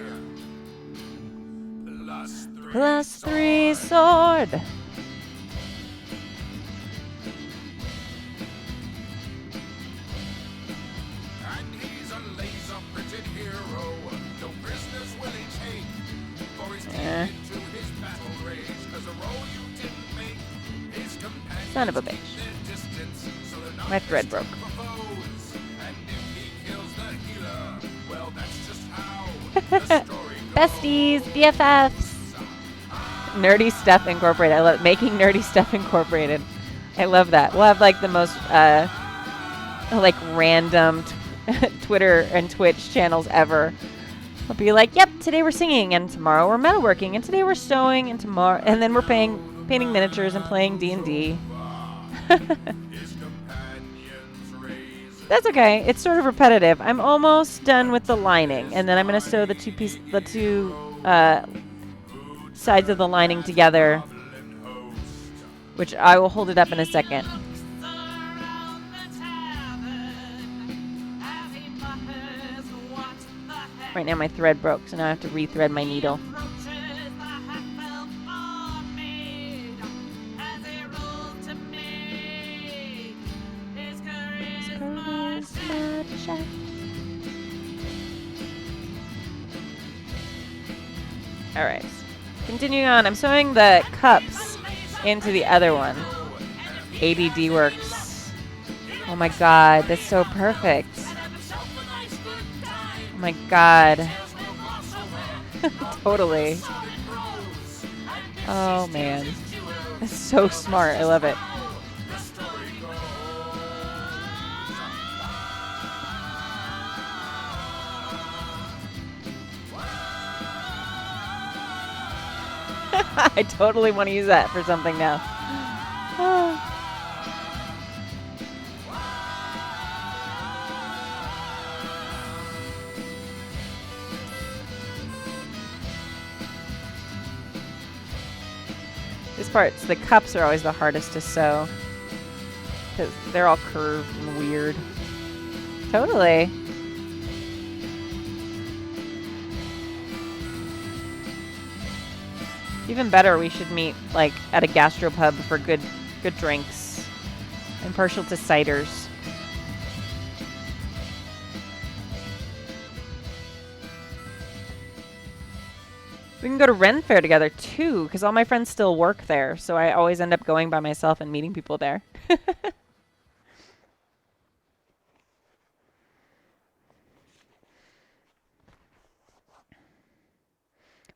+3 sword. And he's a laser-printed hero. No prisoners will he take. For he's into his battle rage. 'Cause a role you didn't make. His companions Son of a bitch. their distance, so they're not My thread broke. for foes. And if he kills the healer, well, that's just how the story goes. Besties, BFFs. Nerdy Stuff Incorporated. I love making Nerdy Stuff Incorporated. I love that. We'll have like the most like random Twitter and Twitch channels ever. We'll be like, yep, today we're singing, and tomorrow we're metalworking, and today we're sewing, and tomorrow, and then we're painting miniatures and playing D&D. That's okay. It's sort of repetitive. I'm almost done with the lining, and then I'm gonna sew the two sides of the lining together, which I will hold it up in a second. Right now my thread broke, so now I have to rethread my needle. Alright. Continuing on, I'm sewing the cups into the other one. ADD works. Oh my god, that's so perfect. Oh my god. Totally. Oh man. That's so smart. I love it. I totally want to use that for something now. This part's the cups are always the hardest to sew because they're all curved and weird. Totally. Even better, we should meet like at a gastropub for good drinks. I'm partial to ciders. We can go to Ren Fair together too, because all my friends still work there, so I always end up going by myself and meeting people there.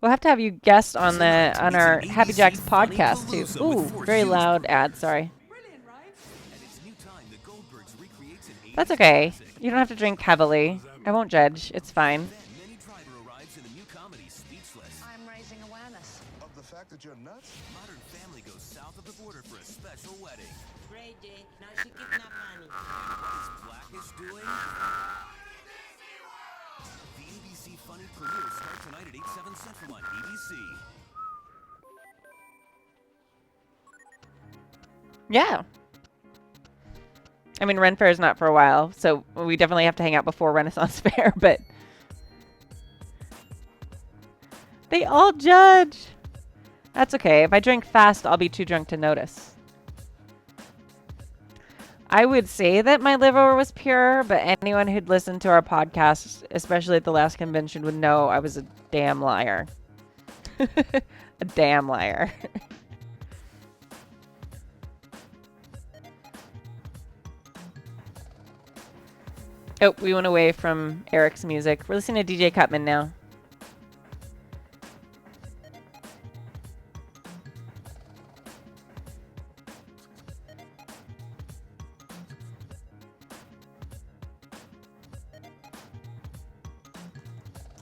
We'll have to have you guest on our Happy Jacks podcast too. Ooh, very loud ad. Sorry. That's okay. You don't have to drink heavily. I won't judge. It's fine. I'm raising awareness. Of the fact that you're nuts? Modern Family goes south of the border for a special wedding. Brady, now she kidnapped money. What is Blackish doing? The ABC Funny premiere starts tonight at 8/7 Central on ABC. Yeah. I mean, Ren Fair is not for a while, so we definitely have to hang out before Renaissance Fair, but they all judge. That's okay. If I drink fast, I'll be too drunk to notice. I would say that my liver was pure, but anyone who'd listened to our podcast, especially at the last convention, would know I was a damn liar. A damn liar. Oh, we went away from Eric's music. We're listening to DJ Cutman now.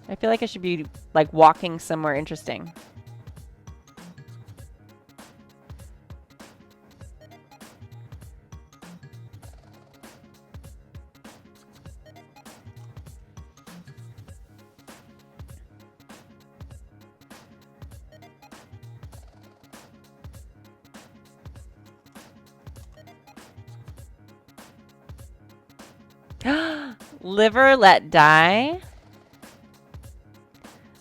I feel like I should be like walking somewhere interesting. Liver let die.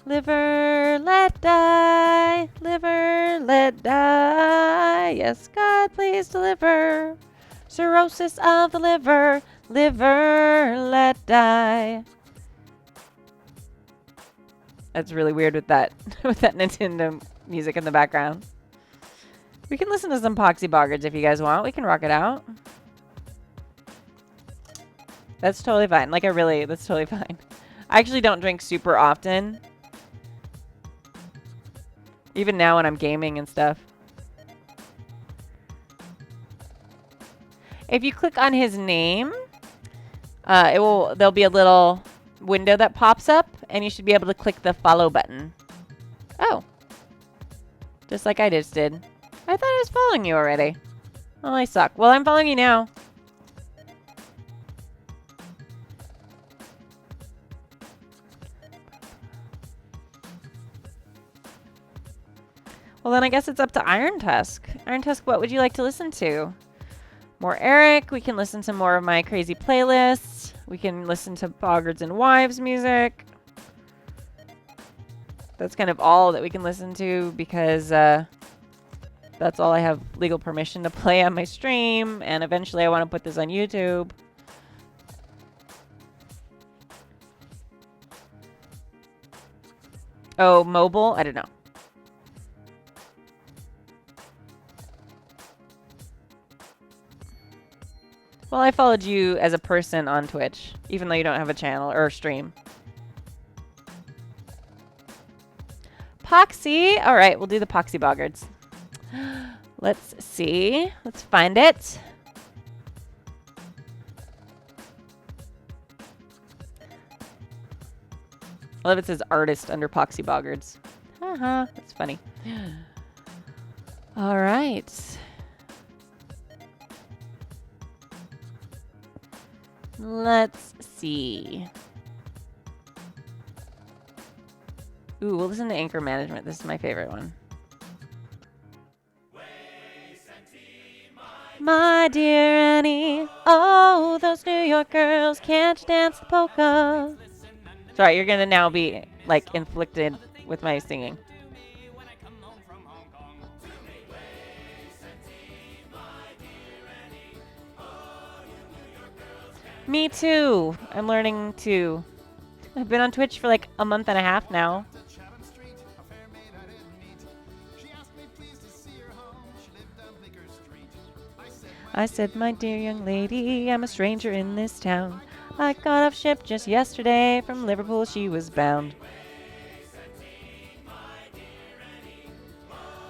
Liver let die. Liver let die. Yes, God, please deliver. Cirrhosis of the liver. Liver let die. That's really weird with that with that Nintendo music in the background. We can listen to some Poxy Boggards if you guys want. We can rock it out. That's totally fine. Like, that's totally fine. I actually don't drink super often. Even now when I'm gaming and stuff. If you click on his name, there'll be a little window that pops up, and you should be able to click the follow button. Oh. Just like I just did. I thought I was following you already. Well, I suck. Well, I'm following you now. Well, then I guess it's up to Iron Tusk. Iron Tusk, what would you like to listen to? More Eric. We can listen to more of my crazy playlists. We can listen to Boggards and Wives music. That's kind of all that we can listen to because that's all I have legal permission to play on my stream. And eventually I want to put this on YouTube. Oh, mobile? I don't know. Well, I followed you as a person on Twitch, even though you don't have a channel or a stream. Poxy. All right, we'll do the Poxy Boggards. Let's see. Let's find it. I love it says artist under Poxy Boggards. Haha, that's funny. All right. Let's see. Ooh, we'll listen to Anchor Management. This is my favorite one. My dear Annie, oh, those New York girls, can't you dance the polka? Sorry, you're gonna now be, like, inflicted with my singing. Me too. I'm learning too. I've been on Twitch for like a month and a half now. I said, my dear young lady, I'm a stranger in this town. I got off ship just yesterday. From Liverpool she was bound.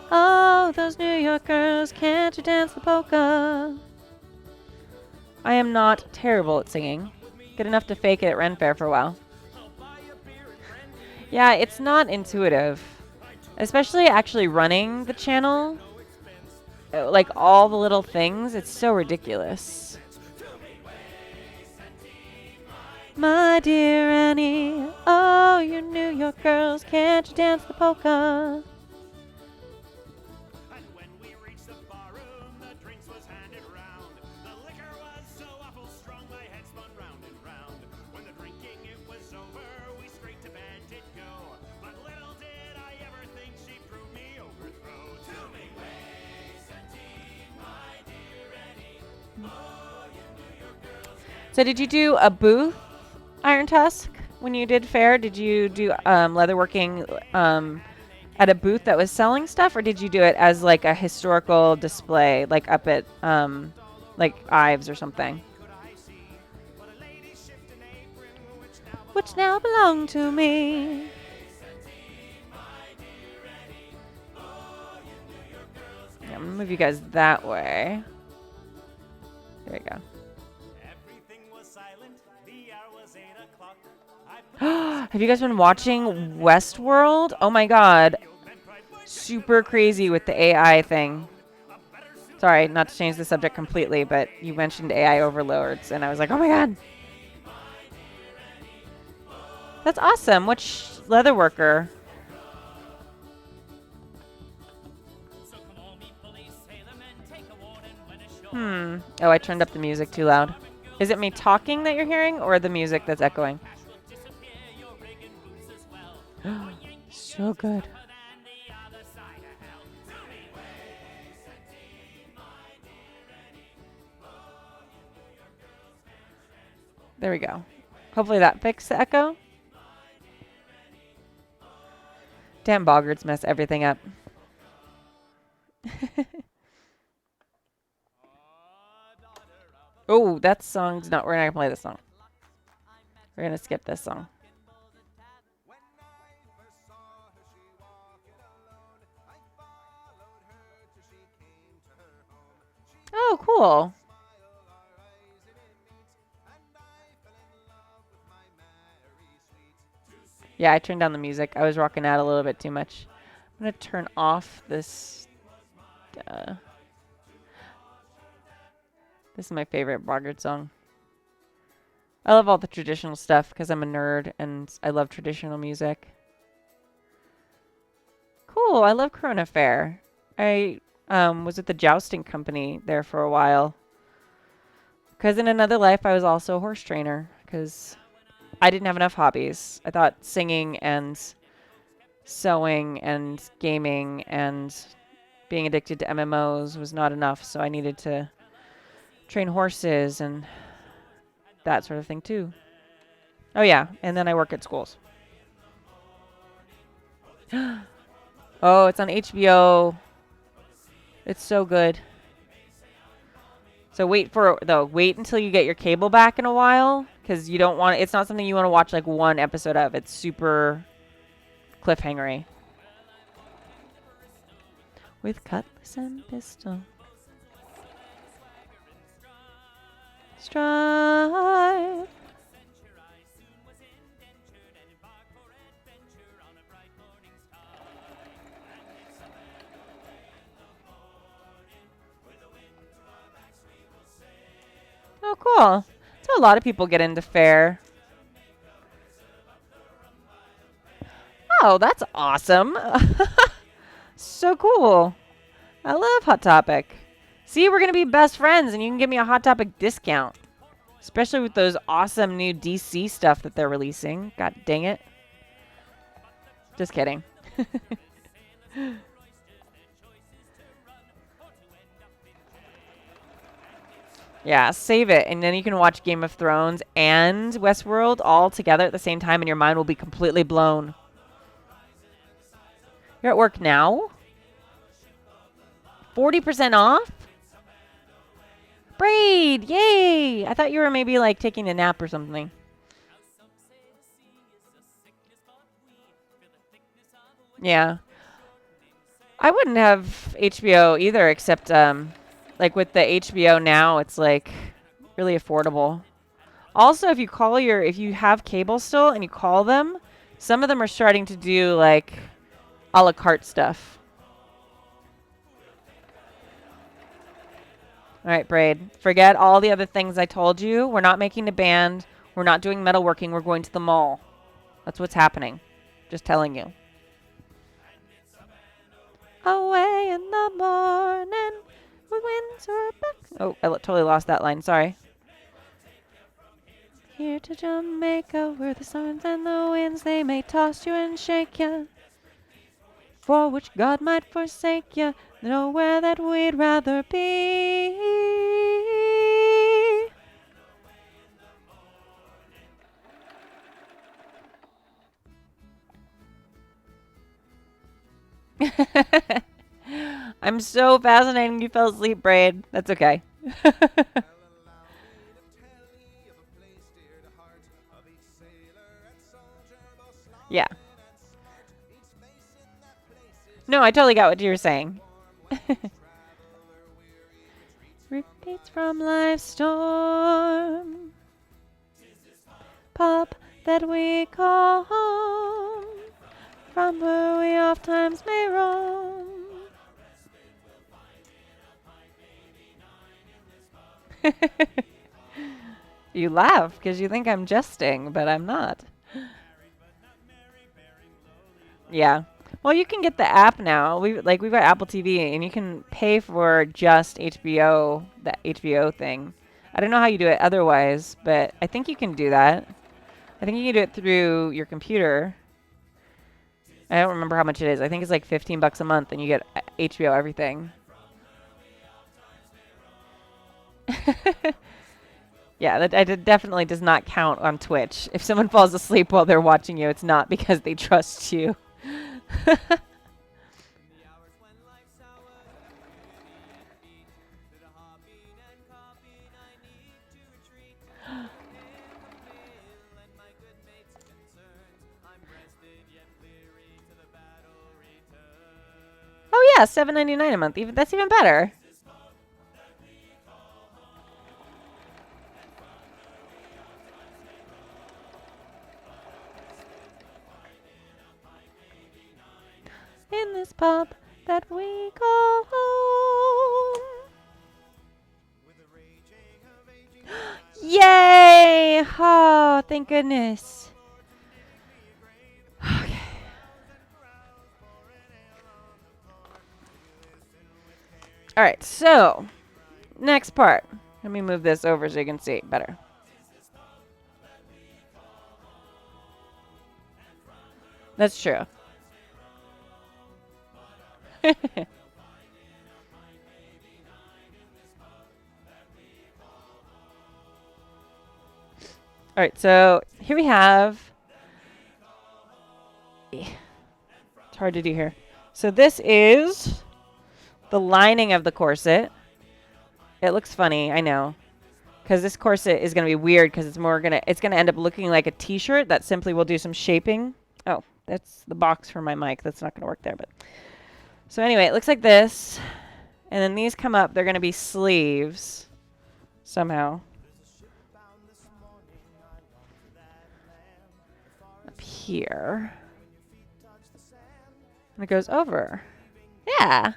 Oh, those New York girls, can't you dance the polka? I am not terrible at singing. Good enough to fake it at Ren Fair for a while. Yeah, it's not intuitive. Especially actually running the channel. Like all the little things, it's so ridiculous. My dear Annie, oh, you New York girls, can't you dance the polka? So did you do a booth, Iron Tusk, when you did fair? Did you do leatherworking at a booth that was selling stuff, or did you do it as like a historical display, like up at like Ives or something? which now belong to me. Yeah, I'm gonna move you guys that way. There you go. Everything was silent. The hour was 8 o'clock. Have you guys been watching Westworld? Oh my god. Super crazy with the AI thing. Sorry, not to change the subject completely, but you mentioned AI overlords, and I was like, oh my god. That's awesome. Which leatherworker? Oh, I turned up the music too loud. Is it me talking that you're hearing, or the music that's echoing? So good. There we go. Hopefully that fixed the echo. Damn boggarts mess everything up. Oh, that song's not... We're not going to play this song. We're going to skip this song. Oh, cool. Yeah, I turned down the music. I was rocking out a little bit too much. I'm going to turn off this... This is my favorite Boggart song. I love all the traditional stuff because I'm a nerd and I love traditional music. Cool, I love Corona Fair. I was at the jousting company there for a while. Because in another life, I was also a horse trainer. Because I didn't have enough hobbies. I thought singing and sewing and gaming and being addicted to MMOs was not enough. So I needed to train horses and that sort of thing too. Oh yeah, and then I work at schools. Oh, it's on HBO. It's so good. So wait until you get your cable back in a while, because you don't want it's not something you want to watch like one episode of. It's super cliffhangery. With cutlass and pistol. Strive. Oh, cool. So a lot of people get into fair. Oh, that's awesome. So cool. I love Hot Topic. See, we're going to be best friends, and you can give me a Hot Topic discount. Especially with those awesome new DC stuff that they're releasing. God dang it. Just kidding. Yeah, save it. And then you can watch Game of Thrones and Westworld all together at the same time, and your mind will be completely blown. You're at work now? 40% off? Braid! Yay! I thought you were maybe like taking a nap or something. Yeah. I wouldn't have HBO either, except like with the HBO now, it's like really affordable. Also, if you have cable still and you call them, some of them are starting to do like a la carte stuff. All right, Braid. Forget all the other things I told you. We're not making a band. We're not doing metalworking. We're going to the mall. That's what's happening. Just telling you. Away in the morning, with winds are back. Oh, I totally lost that line. Sorry. Here to Jamaica, where the suns and the winds, they may toss you and shake you. For which God might forsake you, nowhere that we'd rather be. I'm so fascinating you fell asleep, Braid. That's okay. Yeah. No, I totally got what you were saying. Repeats from life's storm. Pub that we call home, from where we oft times may roam. You laugh because you think I'm jesting, but I'm not. Yeah. Well, you can get the app now. We've got Apple TV, and you can pay for just HBO, the HBO thing. I don't know how you do it otherwise, but I think you can do that. I think you can do it through your computer. I don't remember how much it is. I think it's like $15 a month, and you get HBO everything. Yeah, that definitely does not count on Twitch. If someone falls asleep while they're watching you, it's not because they trust you. Oh yeah, $7.99 a month. That's even better. In this pub that we call home. Yay! Oh, thank goodness. Okay. All right, so next part. Let me move this over so you can see it better. That's true. All right, so here we have. It's hard to do here. So this is the lining of the corset. It looks funny, I know, because this corset is going to be weird because it's gonna end up looking like a t-shirt that simply will do some shaping. Oh, that's the box for my mic. That's not going to work there, but. So anyway, it looks like this. And then these come up. They're going to be sleeves somehow. Up here. And it goes over. Yeah.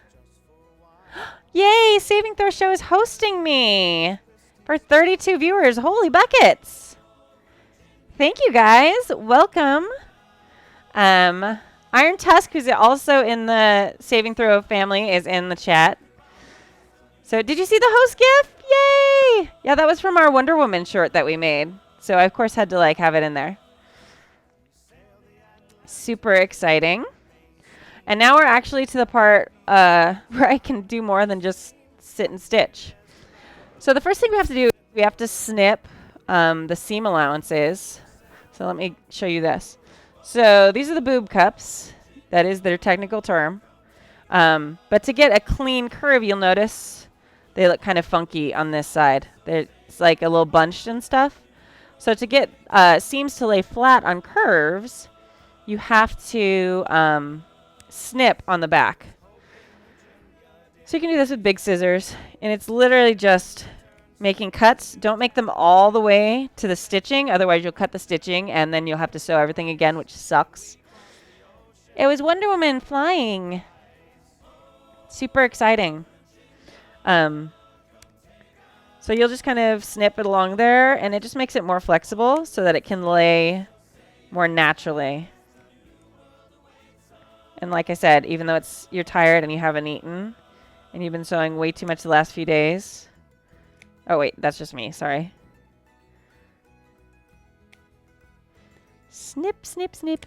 Yay! Saving Throw Show is hosting me for 32 viewers. Holy buckets. Thank you guys. Welcome. Iron Tusk, who's also in the Saving Throw family, is in the chat. So did you see the host gif? Yay! Yeah, that was from our Wonder Woman short that we made. So I, of course, had to have it in there. Super exciting. And now we're actually to the part where I can do more than just sit and stitch. So the first thing we have to do, we have to snip the seam allowances. So let me show you this. So these are the boob cups. That is their technical term. But to get a clean curve, you'll notice they look kind of funky on this side. It's like a little bunched and stuff. So to get seams to lay flat on curves, you have to snip on the back. So you can do this with big scissors. And it's literally just making cuts. Don't make them all the way to the stitching. Otherwise, you'll cut the stitching, and then you'll have to sew everything again, which sucks. It was Wonder Woman flying. Super exciting. So you'll just kind of snip it along there, and it just makes it more flexible so that it can lay more naturally. And like I said, even though you're tired and you haven't eaten, and you've been sewing way too much the last few days. Oh, wait, that's just me. Sorry. Snip, snip, snip.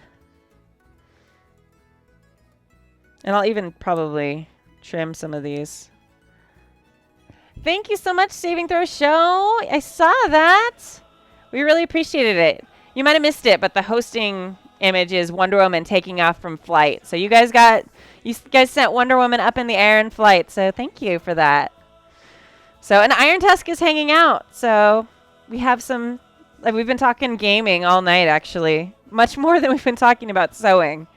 And I'll even probably trim some of these. Thank you so much, Saving Throw Show. I saw that. We really appreciated it. You might have missed it, but the hosting image is Wonder Woman taking off from flight. So you guys sent Wonder Woman up in the air in flight. So thank you for that. So, and Iron Tusk is hanging out. So we have we've been talking gaming all night, actually. much more than we've been talking about sewing.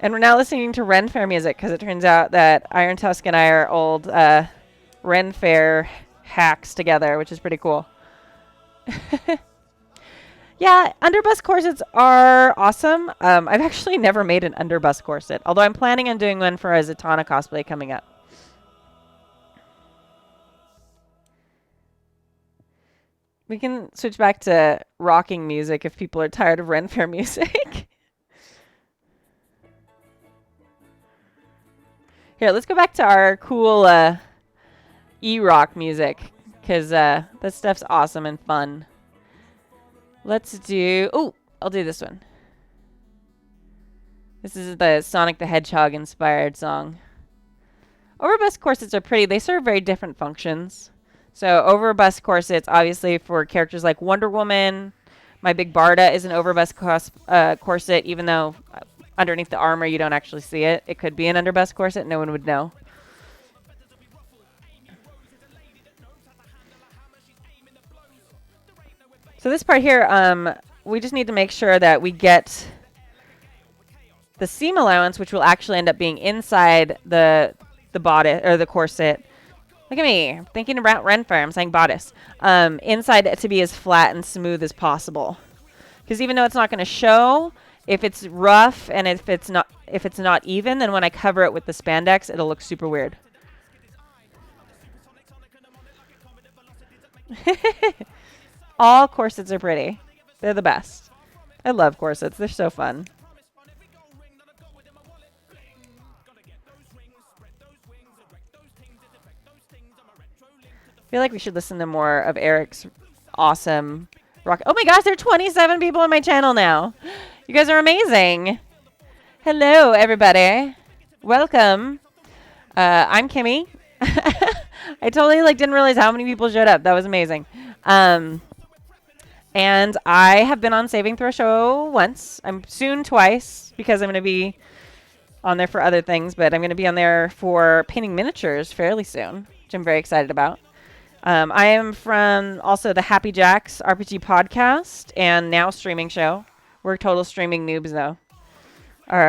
And we're now listening to Ren Fair music because it turns out that Iron Tusk and I are old Ren Fair hacks together, which is pretty cool. Yeah, underbust corsets are awesome. I've actually never made an underbust corset, although I'm planning on doing one for a Zatanna cosplay coming up. We can switch back to rocking music if people are tired of Ren Fair music. Here, let's go back to our cool E-rock music, because that stuff's awesome and fun. Let's do... Oh, I'll do this one. This is the Sonic the Hedgehog inspired song. Overbust corsets are pretty. They serve very different functions. So overbust corsets, obviously, for characters like Wonder Woman. My Big Barda is an overbust corset, even though underneath the armor you don't actually see it. It could be an underbust corset. No one would know. So this part here, we just need to make sure that we get the seam allowance, which will actually end up being inside the bodice or the corset. Look at me, thinking about Ren Fair. I'm saying bodice. Inside it to be as flat and smooth as possible, because even though it's not going to show, if it's rough and if it's not even, then when I cover it with the spandex, it'll look super weird. All corsets are pretty. They're the best. I love corsets. They're so fun. I feel like we should listen to more of Eric's awesome rock. Oh my gosh, there are 27 people on my channel now. You guys are amazing. Hello, everybody. Welcome. I'm Kimmy. I totally didn't realize how many people showed up. That was amazing. And I have been on Saving Throw Show once. I'm soon twice, because I'm going to be on there for other things, but I'm going to be on there for painting miniatures fairly soon, which I'm very excited about. I am from also the Happy Jacks RPG podcast and now streaming show. We're total streaming noobs, though.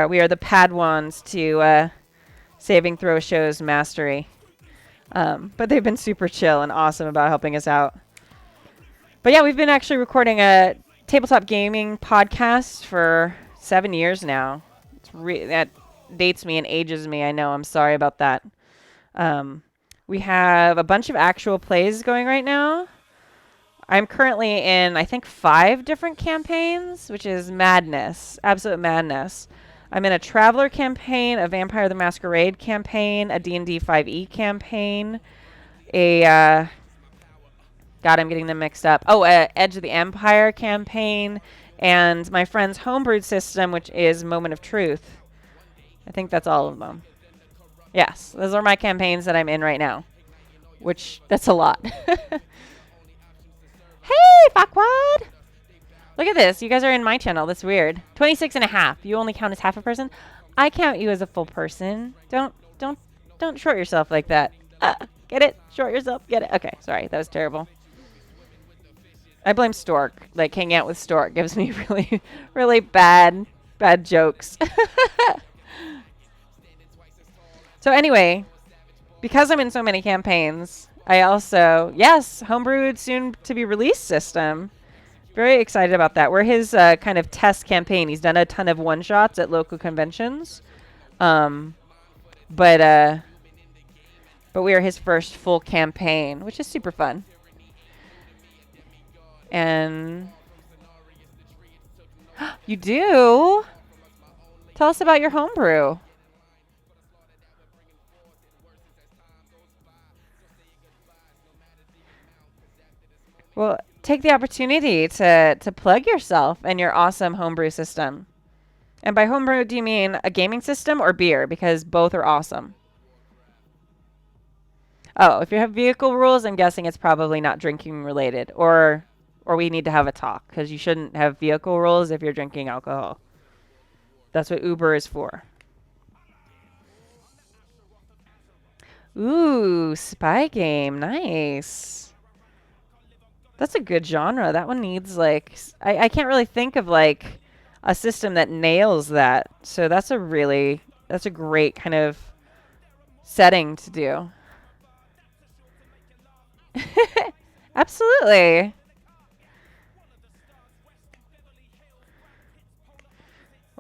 We are the Padwans to Saving Throw Show's mastery. But they've been super chill and awesome about helping us out. But yeah, we've been actually recording a tabletop gaming podcast for 7 years now. That dates me and ages me. I know. I'm sorry about that. We have a bunch of actual plays going right now. I'm currently in, I think, 5 different campaigns, which is madness. Absolute madness. I'm in a Traveler campaign, a Vampire the Masquerade campaign, a D&D 5e campaign, a... God, I'm getting them mixed up. Oh, Edge of the Empire campaign, and my friend's homebrewed system, which is Moment of Truth. I think that's all of them. Yes, those are my campaigns that I'm in right now, which, that's a lot. Hey, Fuckwad! Look at this. You guys are in my channel. That's weird. 26 and a half. You only count as half a person? I count you as a full person. Don't short yourself like that. Get it? Short yourself? Get it? Okay, sorry. That was terrible. I blame Stork. Hanging out with Stork gives me really, really bad jokes. So anyway, because I'm in so many campaigns, I also, yes, homebrewed soon to be released system. Very excited about that. We're his kind of test campaign. He's done a ton of one-shots at local conventions. But we are his first full campaign, which is super fun. And you do? Tell us about your homebrew. Well, take the opportunity to plug yourself and your awesome homebrew system. And by homebrew, do you mean a gaming system or beer? Because both are awesome. Oh, if you have vehicle rules, I'm guessing it's probably not drinking related. Or we need to have a talk, because you shouldn't have vehicle rules if you're drinking alcohol. That's what Uber is for. Ooh, spy game. Nice. That's a good genre. That one needs like I can't really think of like a system that nails that. So that's a great kind of setting to do. Absolutely.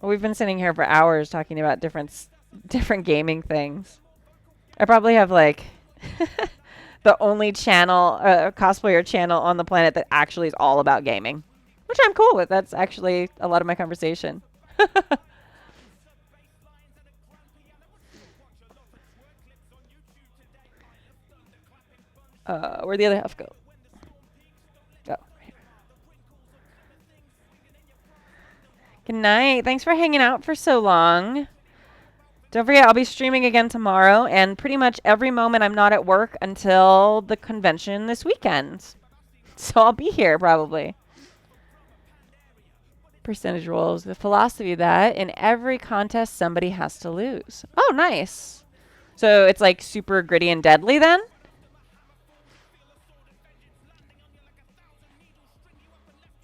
Well, we've been sitting here for hours talking about different gaming things. I probably have like the only channel, cosplayer channel on the planet that actually is all about gaming, which I'm cool with. That's actually a lot of my conversation. Where'd the other half go? Oh, right here. Good night. Thanks for hanging out for so long. Don't forget, I'll be streaming again tomorrow, and pretty much every moment I'm not at work until the convention this weekend. So I'll be here probably. Percentage rolls. The philosophy that in every contest somebody has to lose. Oh, nice. So it's like super gritty and deadly then?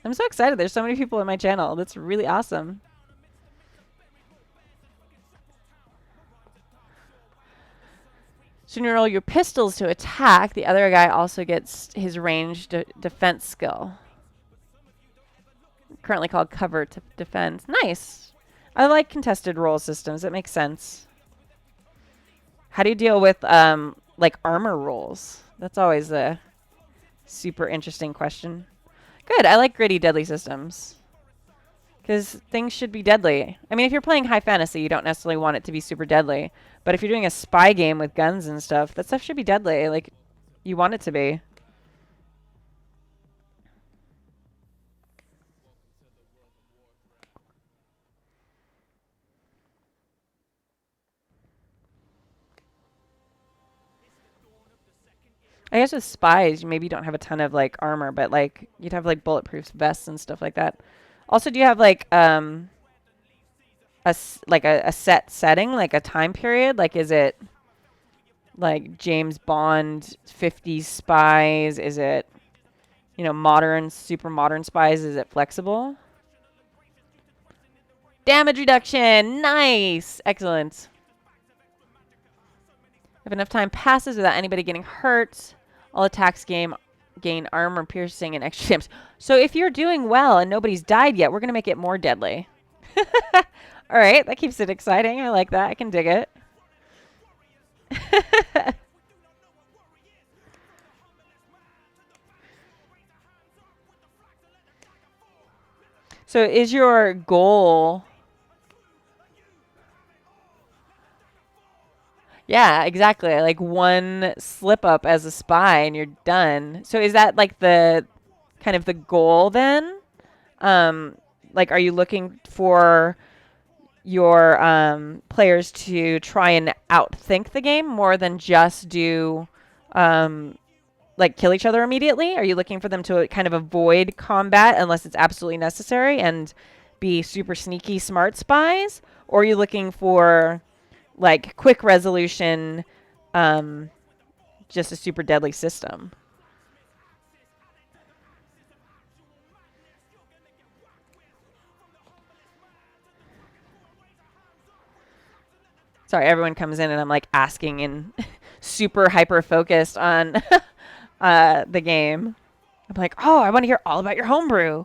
I'm so excited. There's so many people in my channel. That's really awesome. So you roll your pistols to attack. The other guy also gets his ranged defense skill. Currently called cover to defense. Nice. I like contested roll systems. It makes sense. How do you deal with like armor rolls? That's always a super interesting question. Good. I like gritty, deadly systems. Because things should be deadly. I mean, if you're playing high fantasy, you don't necessarily want it to be super deadly. But if you're doing a spy game with guns and stuff, that stuff should be deadly. Like, you want it to be. I guess with spies, you maybe don't have a ton of, like, armor, but, like, you'd have, like, bulletproof vests and stuff like that. Also, do you have, like, a set setting, like a time period? Like, is it, like, James Bond 50s spies? Is it, you know, modern, super modern spies? Is it flexible? Damage reduction! Nice! Excellent. If enough time passes without anybody getting hurt, all attacks gain armor piercing and extra damage. So if you're doing well and nobody's died yet, we're going to make it more deadly. All right, that keeps it exciting. I like that. I can dig it. So is your goal... Yeah, exactly. Like one slip up as a spy and you're done. So is that like the kind of the goal then? Like, are you looking for your players to try and outthink the game more than just do like kill each other immediately? Are you looking for them to kind of avoid combat unless it's absolutely necessary and be super sneaky smart spies? Or are you looking for like quick resolution, just a super deadly system? Sorry, everyone comes in and I'm like asking and super hyper focused on the game. I'm like, oh, I want to hear all about your homebrew.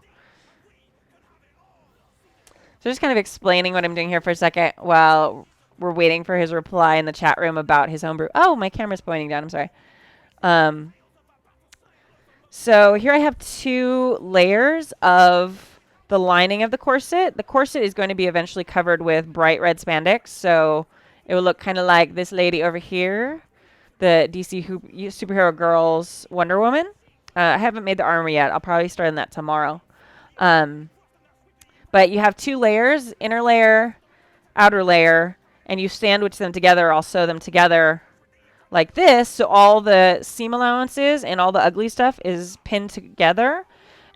So just kind of explaining what I'm doing here for a second while we're waiting for his reply in the chat room about his homebrew. Oh, my camera's pointing down. I'm sorry. So here I have 2 layers of the lining of the corset. The corset is going to be eventually covered with bright red spandex. So it will look kind of like this lady over here, the DC Superhero Girls Wonder Woman. I haven't made the armor yet. I'll probably start on that tomorrow. But you have 2 layers, inner layer, outer layer, and you sandwich them together. I'll sew them together like this. So all the seam allowances and all the ugly stuff is pinned together.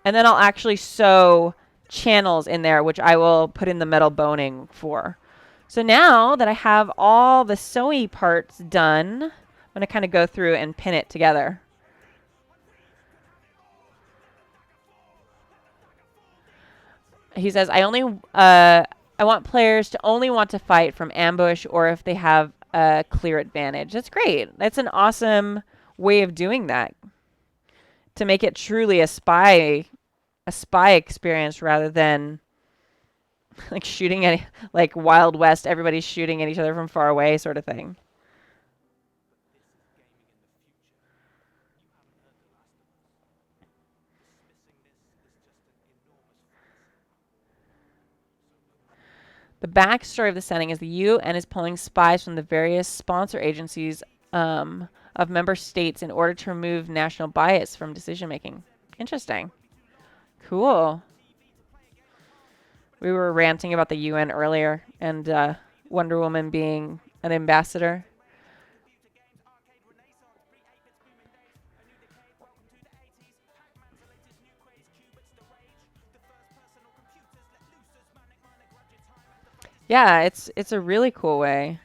And then I'll actually sew channels in there, which I will put in the metal boning for. So now that I have all the sewy parts done, I'm going to kind of go through and pin it together. He says, I want players to only want to fight from ambush or if they have a clear advantage. That's great. That's an awesome way of doing that. To make it truly a spy experience rather than like shooting at like Wild West, everybody's shooting at each other from far away sort of thing. The backstory of the setting is the UN is pulling spies from the various sponsor agencies of member states in order to remove national bias from decision making. Interesting. Cool. We were ranting about the UN earlier and Wonder Woman being an ambassador. Yeah, it's a really cool way.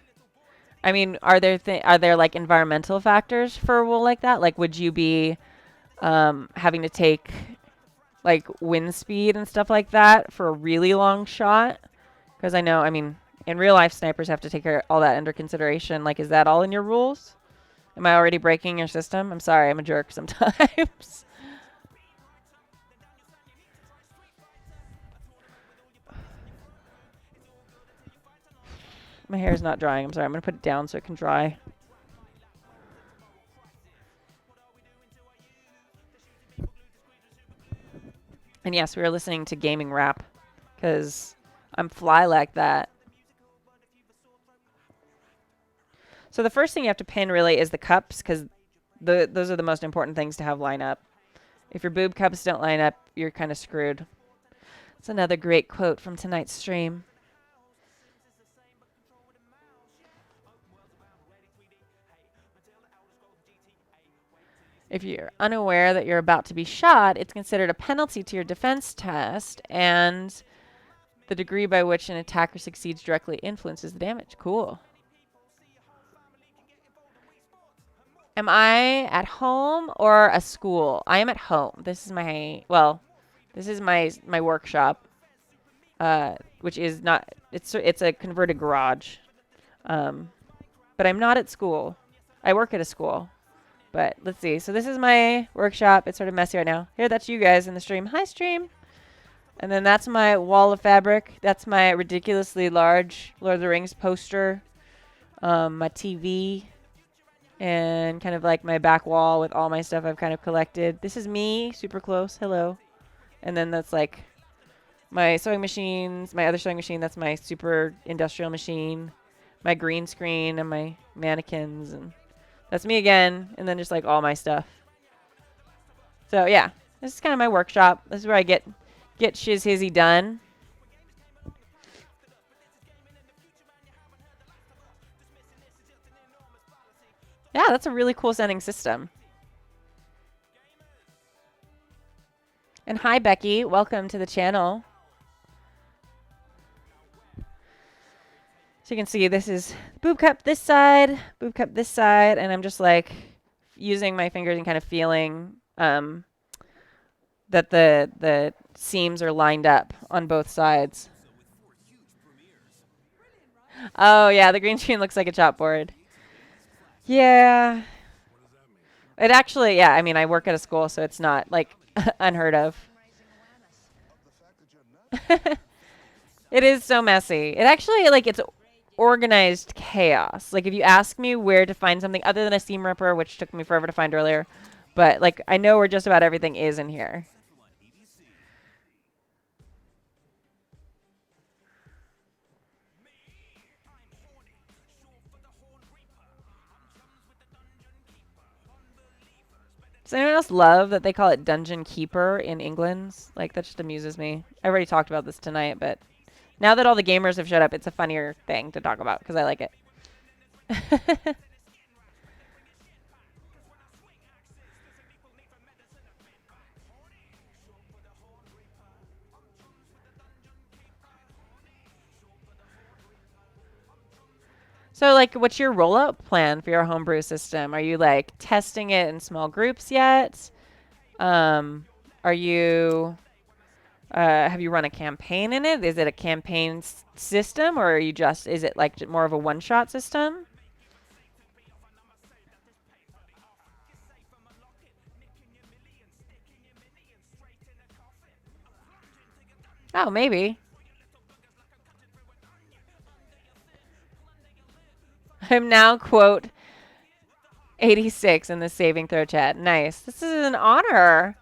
I mean, are there like environmental factors for a rule like that? Like, would you be having to take like wind speed and stuff like that for a really long shot? Because I know, I mean, in real life, snipers have to take all that under consideration. Like, is that all in your rules? Am I already breaking your system? I'm sorry, I'm a jerk sometimes. My hair's not drying. I'm sorry. I'm going to put it down so it can dry. And yes, we were listening to gaming rap because I'm fly like that. So the first thing you have to pin really is the cups because those are the most important things to have line up. If your boob cups don't line up, you're kind of screwed. It's another great quote from tonight's stream. If you're unaware that you're about to be shot, it's considered a penalty to your defense test, and the degree by which an attacker succeeds directly influences the damage. Cool. Am I at home or a school? I am at home. This is my, well, this is my workshop, which is not, it's a converted garage. But I'm not at school. I work at a school. But let's see. So this is my workshop. It's sort of messy right now. Here, that's you guys in the stream. Hi, stream. And then that's my wall of fabric. That's my ridiculously large Lord of the Rings poster. My TV. And kind of like my back wall with all my stuff I've kind of collected. This is me, super close. Hello. And then that's like my sewing machines, my other sewing machine. That's my super industrial machine. My green screen and my mannequins, and that's me again, and then just like all my stuff. So yeah, this is kind of my workshop. This is where I get shiz hizzy done. Yeah, that's a really cool sounding system. And hi Becky, welcome to the channel. So you can see this is boob cup this side, and I'm just like using my fingers and kind of feeling that the seams are lined up on both sides. Oh yeah, the green screen looks like a chalkboard. Yeah. It actually, yeah, I mean, I work at a school, so it's not like unheard of. It is so messy. It actually, like, it's organized chaos. Like, if you ask me where to find something other than a seam ripper, which took me forever to find earlier, but like I know where just about everything is in here. Does anyone else love that they call it Dungeon Keeper in England? Like, that just amuses me. I already talked about this tonight, but now that all the gamers have shut up, it's a funnier thing to talk about because I like it. So, like, what's your rollout plan for your homebrew system? Are you, like, testing it in small groups yet? Are you Have you run a campaign in it? Is it a campaign system, or are you just? Is it like more of a one-shot system? Oh, maybe. I'm now quote 86 in the saving throw chat. Nice. This is an honor.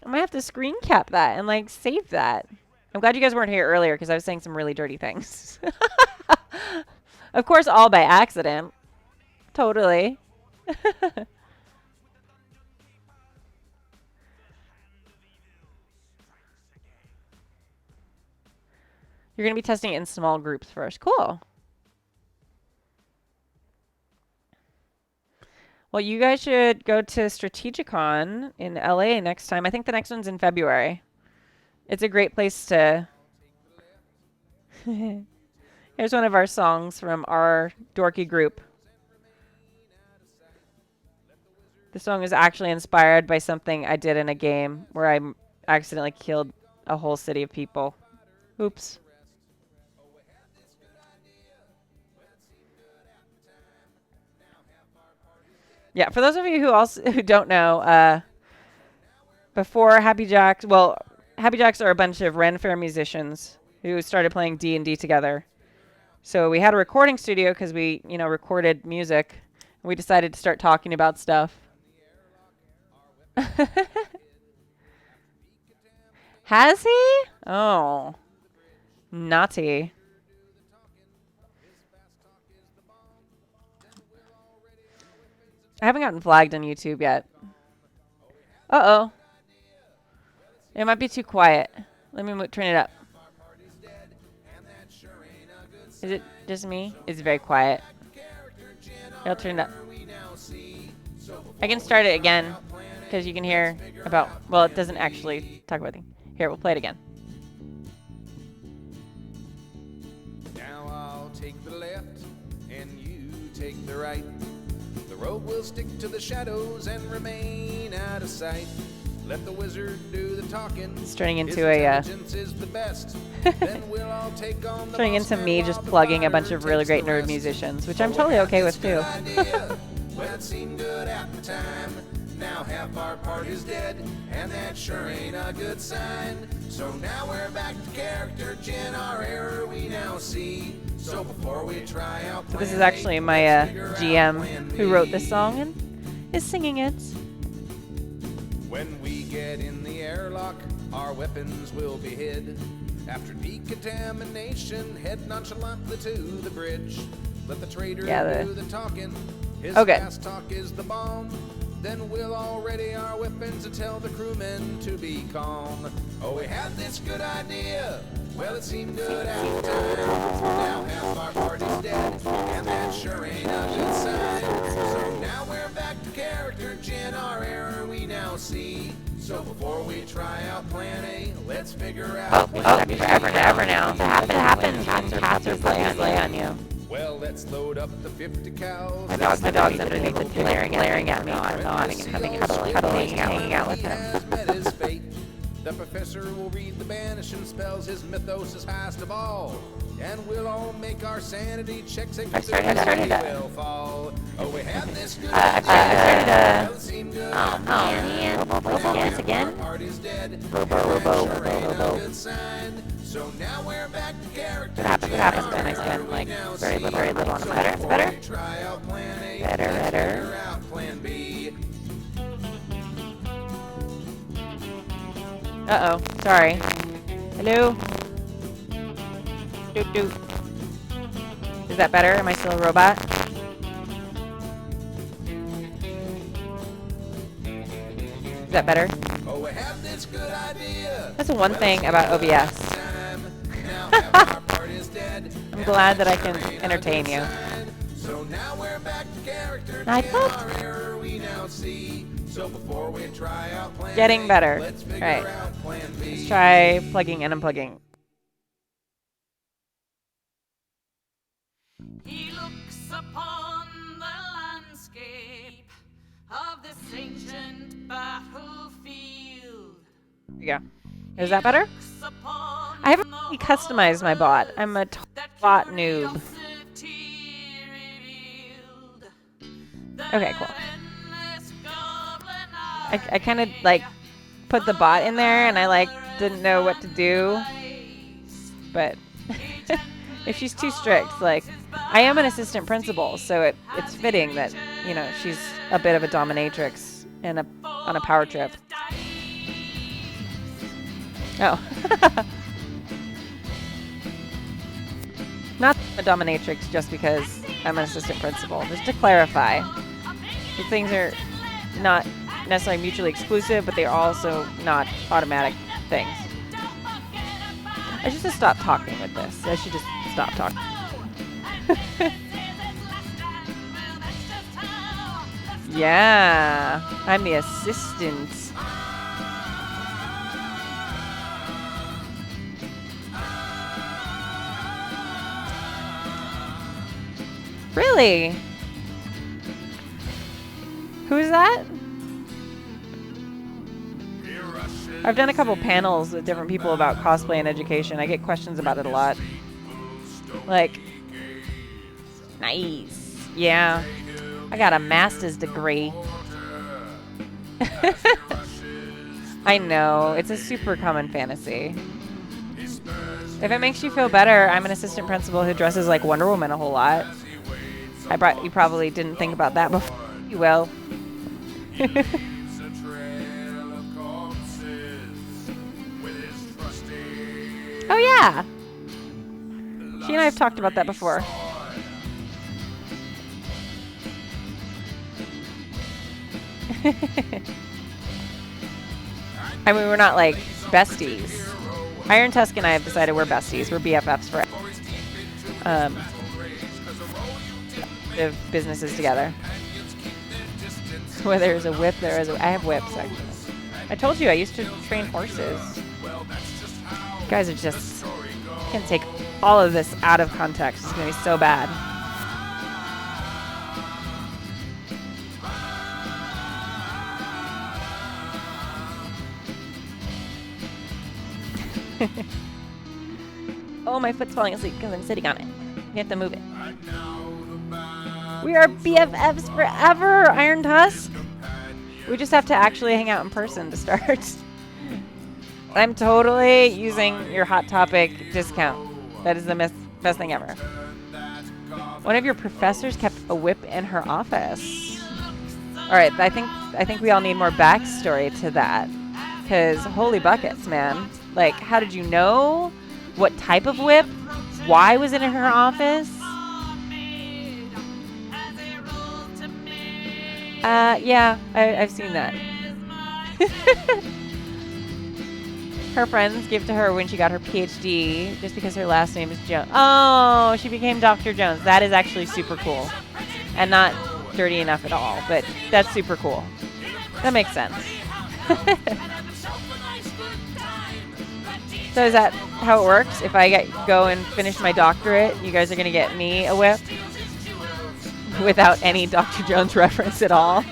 I might have to screen cap that and like save that. I'm glad you guys weren't here earlier because I was saying some really dirty things. Of course, all by accident. Totally. You're going to be testing it in small groups first. Cool. Well, you guys should go to Strategicon in LA next time. I think the next one's in February. It's a great place to... Here's one of our songs from our dorky group. The song is actually inspired by something I did in a game where I accidentally killed a whole city of people. Oops. Yeah, for those of you who don't know, before Happy Jacks, well, Happy Jacks are a bunch of Ren Fair musicians who started playing D&D together. So we had a recording studio because we, recorded music. And we decided to start talking about stuff. Has he? Oh. Naughty. I haven't gotten flagged on YouTube yet. Uh-oh. It might be too quiet. Let me turn it up. Is it just me? It's very quiet. I'll turn it up. I can start it again because you can hear about... Well, it doesn't actually talk about things. Here, we'll play it again. Now I'll take the left and you take the right. The road will stick to the shadows and remain out of sight. Let the wizard do the talking. It's turning into a turning into me just plugging a bunch of really great nerd musicians, which I'm totally okay with too. Well, it seemed good at the time. Now half our party's dead, and that sure ain't a good sign. So now we're back to character, Jen, our error we now see. So before we try out, So this is actually my GM who wrote this song and is singing it. When we get in the airlock, our weapons will be hid. After decontamination, head nonchalantly to the bridge. Let the trader do the talking. His fast talk is the bomb. Then we'll all ready our weapons to tell the crewmen to be calm. Oh, we had this good idea. Well, it seemed good at the time. Now half our party's dead, and that sure ain't a good sign. So now we're back to character, Jen, our error we now see. So before we try out plan A, let's figure out plan B. Forever and ever now. It happens. Cats are play on you. Well, let's load up the 50 cows. My dog's underneath it, glaring at me, nodding and cuddling, hanging out with him. The professor will read the banishing spells, his mythos is highest of all. And we'll all make our sanity checks and will fall. Oh, we had this good idea. Oh man, yes again. Party's dead. Sure ain't a good sign. So now we're back to character. What happens when I spend like very little on better? It's better? Try out plan A. Better. Figure out plan B. Uh-oh. Sorry. Hello? Doot. Is that better? Am I still a robot? Is that better? Oh, we have this good idea. That's the one thing about OBS. I'm glad that I can entertain you. So now we're back to character. So before we try out plan Getting better. Let's Right. Let's try plugging and unplugging. He looks upon the landscape of this ancient battlefield. Yeah. Is that better? I haven't really customized my bot. I'm a bot noob. Okay, cool. I kind of like put the bot in there and I like didn't know what to do. But if she's too strict, like I am an assistant principal, so it's fitting that, you know, she's a bit of a dominatrix and on a power trip. Oh. Not a dominatrix just because I'm an assistant principal. Just to clarify, these things are not necessarily mutually exclusive, but they're also not automatic things. I should just stop talking with this. I should just stop talking. Yeah, I'm the assistant. Really? Who's that? I've done a couple panels with different people about cosplay and education. I get questions about it a lot. Like, nice. Yeah. I got a master's degree. I know. It's a super common fantasy. If it makes you feel better, I'm an assistant principal who dresses like Wonder Woman a whole lot. You probably didn't think about that before. You will. Oh yeah. She and I have talked about that before. I mean, we're not like besties. Iron Tusk and I have decided we're besties. We're BFFs forever. Of businesses together. Where there's a whip, there is a... I have whips, actually. I told you I used to train horses. You guys are just... can take all of this out of context. It's going to be so bad. Oh, my foot's falling asleep because I'm sitting on it. You have to move it. We are BFFs forever, Iron Tusk. We just have to actually hang out in person to start. I'm totally using your Hot Topic discount. That is the best thing ever. One of your professors kept a whip in her office. All right, I think we all need more backstory to that. Because holy buckets, man. Like, how did you know? What type of whip? Why was it in her office? Yeah, I've seen that. Her friends give to her when she got her PhD just because her last name is Jones. Oh, she became Dr. Jones. That is actually super cool. And not dirty enough at all, but that's super cool. That makes sense. So is that how it works? If I go and finish my doctorate, you guys are going to get me a whip? Without any Dr. Jones reference at all.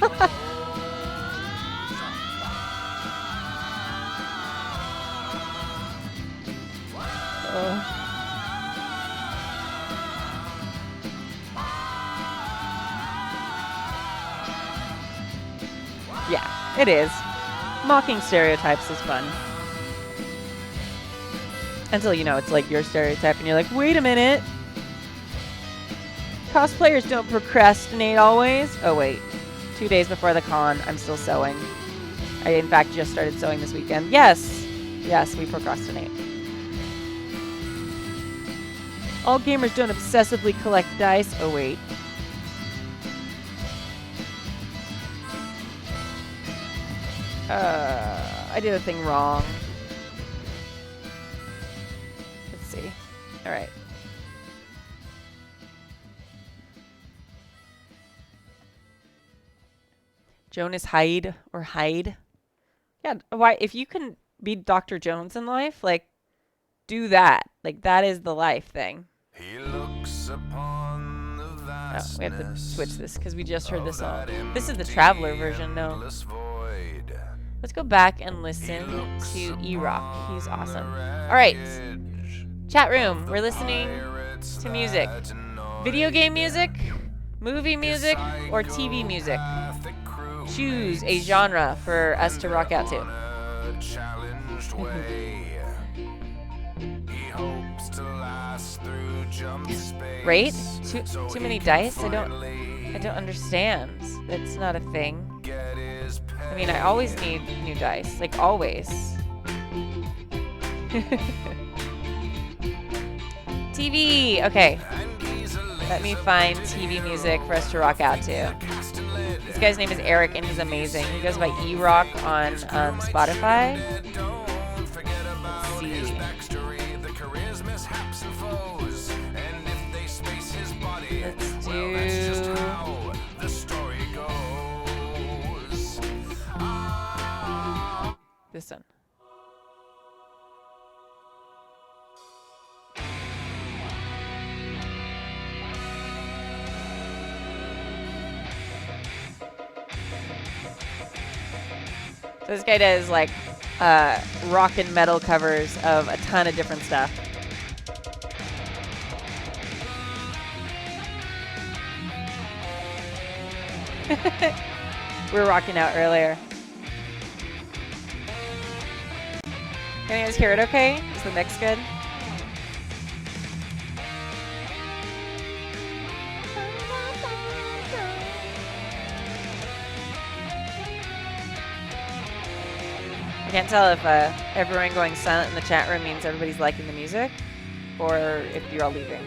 Yeah, it is. Mocking stereotypes is fun. Until, you know, it's like your stereotype and you're like, wait a minute. Cosplayers don't procrastinate always. Oh, wait. 2 days before the con, I'm still sewing. I, in fact, just started sewing this weekend. Yes. Yes, we procrastinate. All gamers don't obsessively collect dice. Oh, wait. I did a thing wrong. Let's see. All right. Jonas Hyde or Hyde. Yeah, why? If you can be Dr. Jones in life, like, do that. Like, that is the life thing. He looks upon the vastness. Oh, we have to switch this because we just heard this song. This is the Traveler version, no. Void. Let's go back and listen to E-Rock. He's awesome. All right. Chat room. We're listening to music. Video game music, movie music, or TV music. Choose a genre for us to rock out to. Right? Too many dice? I don't understand. That's not a thing. I mean, I always need new dice. Like, always. TV! Okay. Let me find TV music for us to rock out to. This guy's name is Eric, and he's amazing. He goes by E-Rock on Spotify. Let's see. Let's do... this one. So this guy does like rock and metal covers of a ton of different stuff. We were rocking out earlier. Can you guys hear it okay? Is the mix good? I can't tell if everyone going silent in the chat room means everybody's liking the music, or if you're all leaving.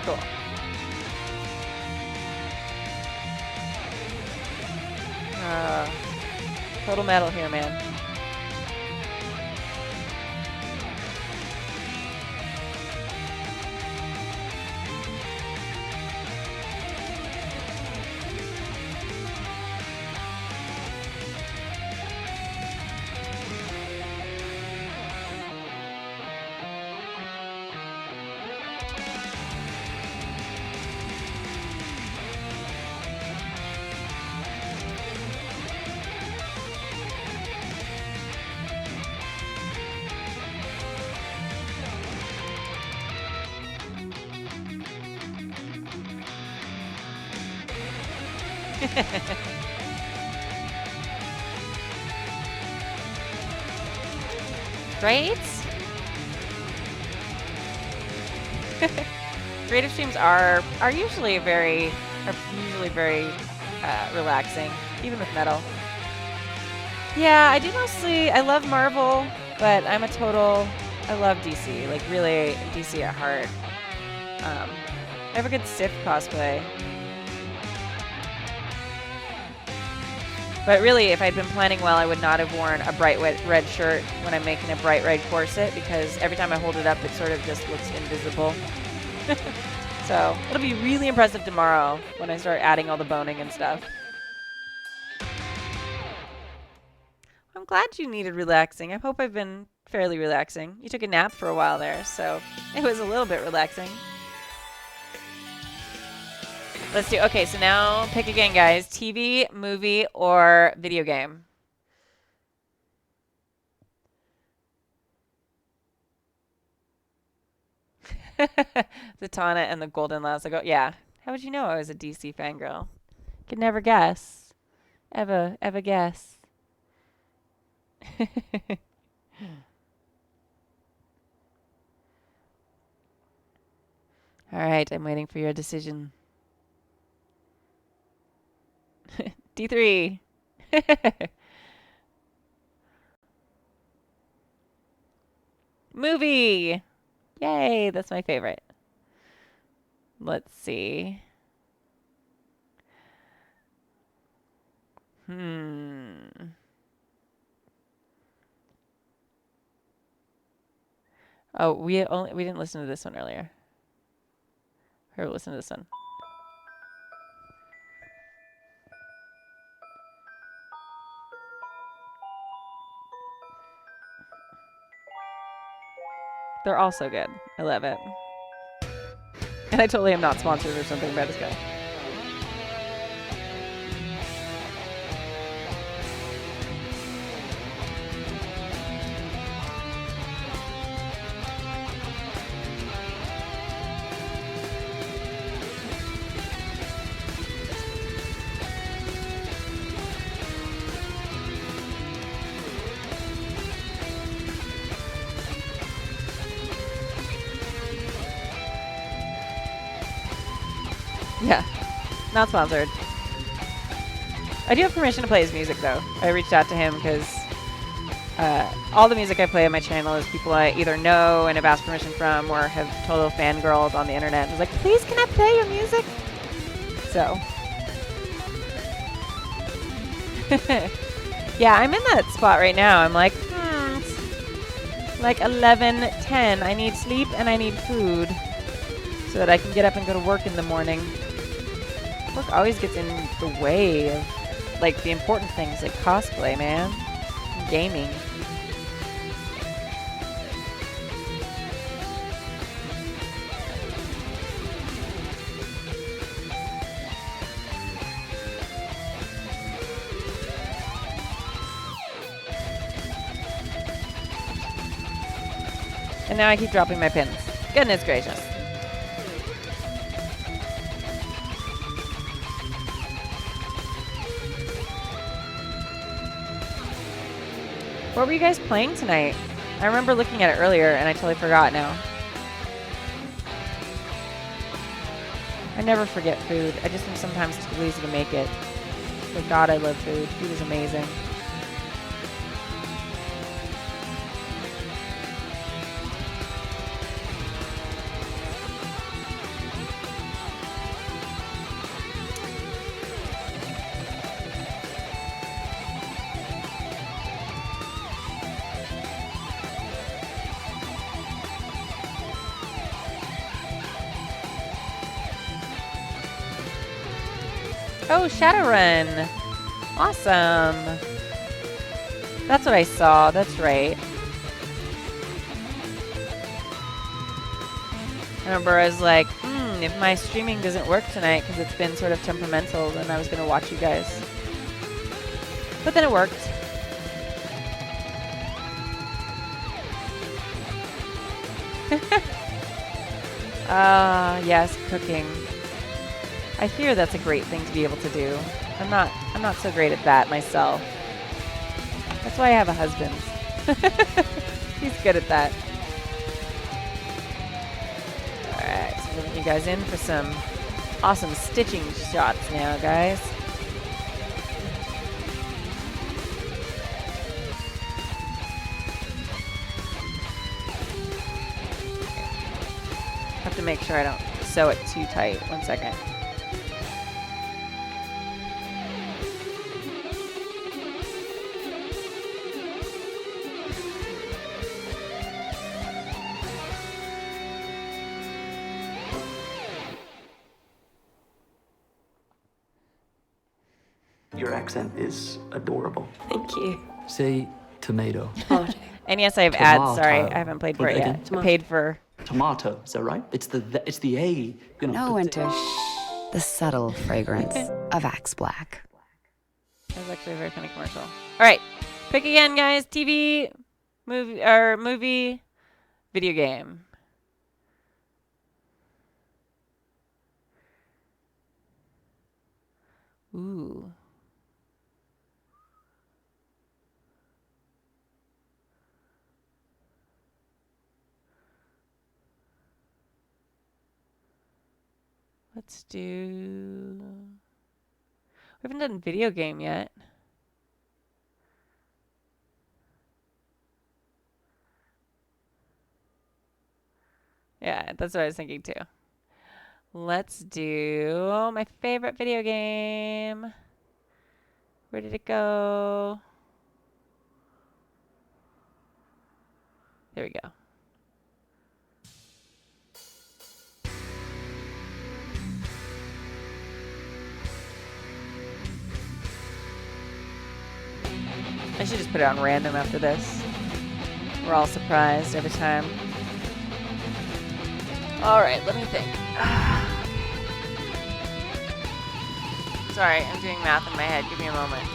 Cool. Total metal here, man. Right? Creative streams are usually very relaxing, even with metal. Yeah, I do mostly. I love Marvel, but I love DC. Like really, DC at heart. I have a good Sith cosplay. But really, if I'd been planning well, I would not have worn a bright red shirt when I'm making a bright red corset, because every time I hold it up, it sort of just looks invisible. So it'll be really impressive tomorrow when I start adding all the boning and stuff. I'm glad you needed relaxing. I hope I've been fairly relaxing. You took a nap for a while there, so it was a little bit relaxing. Let's do, okay, so now pick again, guys. TV, movie, or video game? Zatanna and the Golden Lasso. Yeah. How would you know I was a DC fangirl? Could never guess. Ever guess. All right, I'm waiting for your decision. D3. Movie. Yay, that's my favorite. Let's see. Oh, we didn't listen to this one earlier. Here, listen to this one. They're all so good. I love it. And I totally am not sponsored or something by this guy. Yeah, not sponsored. I do have permission to play his music, though. I reached out to him because all the music I play on my channel is people I either know and have asked permission from or have total fangirls on the internet and was like, please, can I play your music? So. Yeah, I'm in that spot right now. I'm like, it's like 11:10. I need sleep and I need food so that I can get up and go to work in the morning. Work always gets in the way of, like, the important things like cosplay, man. And gaming. And now I keep dropping my pins. Goodness gracious. What were you guys playing tonight? I remember looking at it earlier and I totally forgot now. I never forget food. I just think sometimes it's too lazy to make it. But God, I love food. Food is amazing. Oh, Shadowrun. Awesome. That's what I saw. That's right. I remember I was like, if my streaming doesn't work tonight because it's been sort of temperamental, then I was going to watch you guys. But then it worked. Yes, cooking. I hear that's a great thing to be able to do. I'm not so great at that myself. That's why I have a husband. He's good at that. Alright, so moving you guys in for some awesome stitching shots now, guys. Have to make sure I don't sew it too tight. 1 second. Your accent is adorable. Thank you. Say tomato. And yes, I have ads. Sorry, I haven't played for it yet. I paid for tomato. Is that right? It's the A. You know. Know when to the subtle fragrance of Axe Black. That was actually a very funny commercial. All right, pick again, guys. TV, movie, video game. Ooh. Let's do... We haven't done video game yet. Yeah, that's what I was thinking too. Let's do my favorite video game. Where did it go? There we go. I should just put it on random after this. We're all surprised every time. All right, let me think. Sorry, I'm doing math in my head. Give me a moment.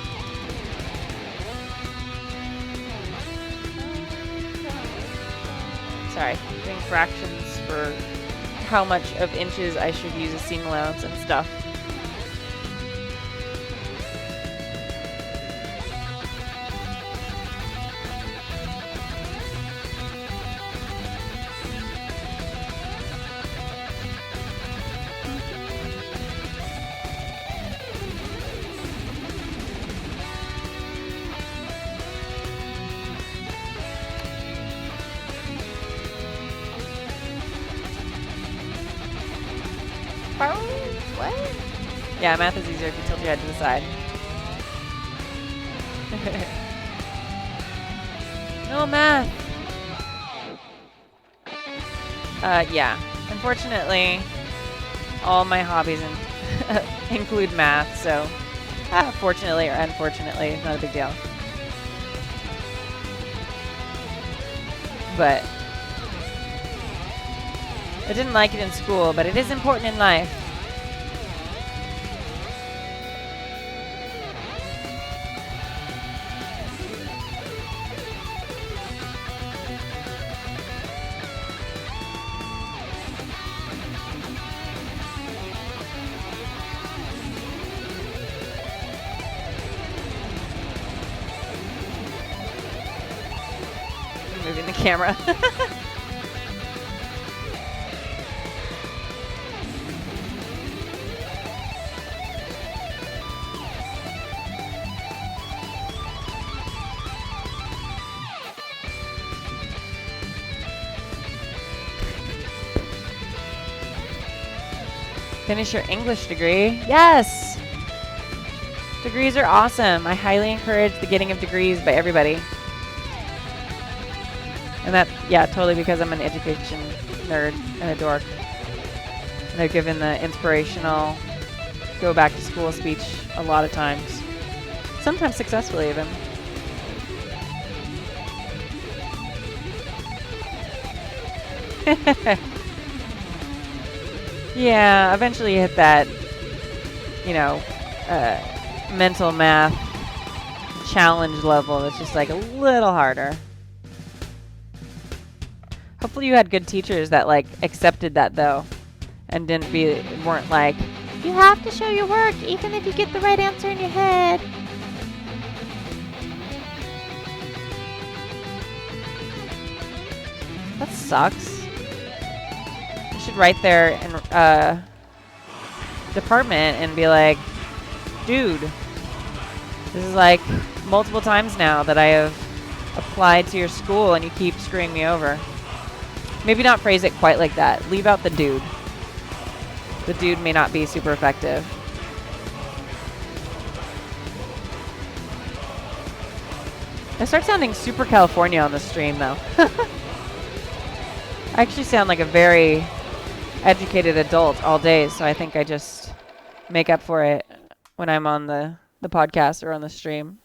Sorry, doing fractions for how much of inches I should use as seam allowance and stuff. What? Yeah, math is easier if you tilt your head to the side. No math. Yeah. Unfortunately, all my hobbies include math, so fortunately or unfortunately, not a big deal. But I didn't like it in school, but it is important in life. Moving the camera. Finish your English degree. Yes! Degrees are awesome. I highly encourage the getting of degrees by everybody. And that, yeah, totally because I'm an education nerd and a dork. And I've given the inspirational go back to school speech a lot of times. Sometimes successfully even. Yeah, eventually you hit that, you know, mental math challenge level that's just like a little harder. Hopefully you had good teachers that like accepted that though and weren't like, you have to show your work even if you get the right answer in your head. That sucks. You should write their department and be like, dude, this is like multiple times now that I have applied to your school and you keep screwing me over. Maybe not phrase it quite like that. Leave out the dude. The dude may not be super effective. I start sounding super California on the stream though. I actually sound like a very educated adult all day, so I think I just make up for it when I'm on the podcast or on the stream.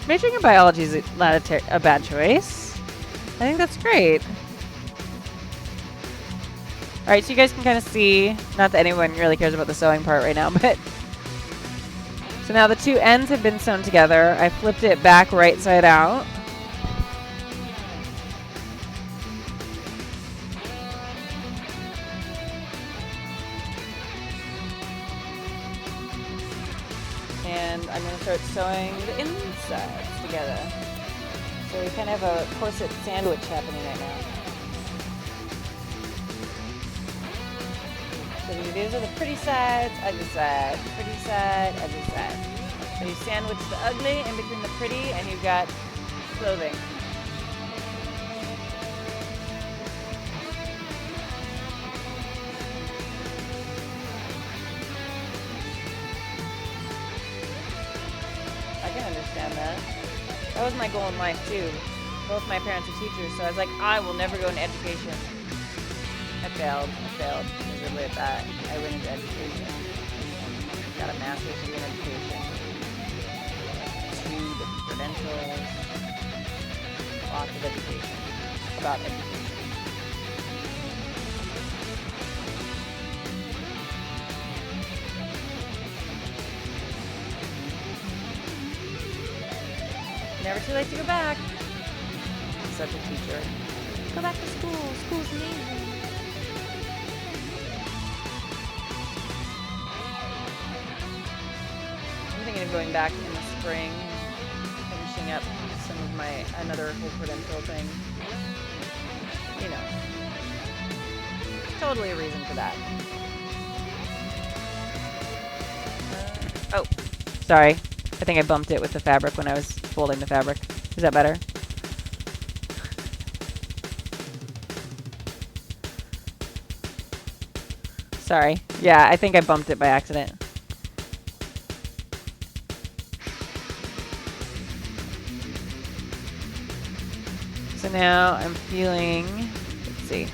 Majoring in biology is not a bad choice. I think that's great. Alright, so you guys can kind of see, not that anyone really cares about the sewing part right now, but so now the two ends have been sewn together. I flipped it back right side out. And I'm going to start sewing the insides together. So we kind of have a corset sandwich happening right now. So These are the pretty sides, ugly side, pretty side, ugly side. So you sandwich the ugly in between the pretty, and you've got clothing. I can understand that. That was my goal in life too. Both my parents are teachers, so I was like, I will never go into education. I failed miserably at that. I went into education. Got a master's degree in education. 2 different credentials. Lots of education. About education. Never too late to go back. I'm such a teacher. Go back to school. School's amazing. I'm thinking of going back in the spring, finishing up some of my another whole credential thing. You know, totally a reason for that. Oh, sorry. I think I bumped it with the fabric when I was folding the fabric. Is that better? Sorry. Yeah, I think I bumped it by accident. So now I'm feeling, let's see,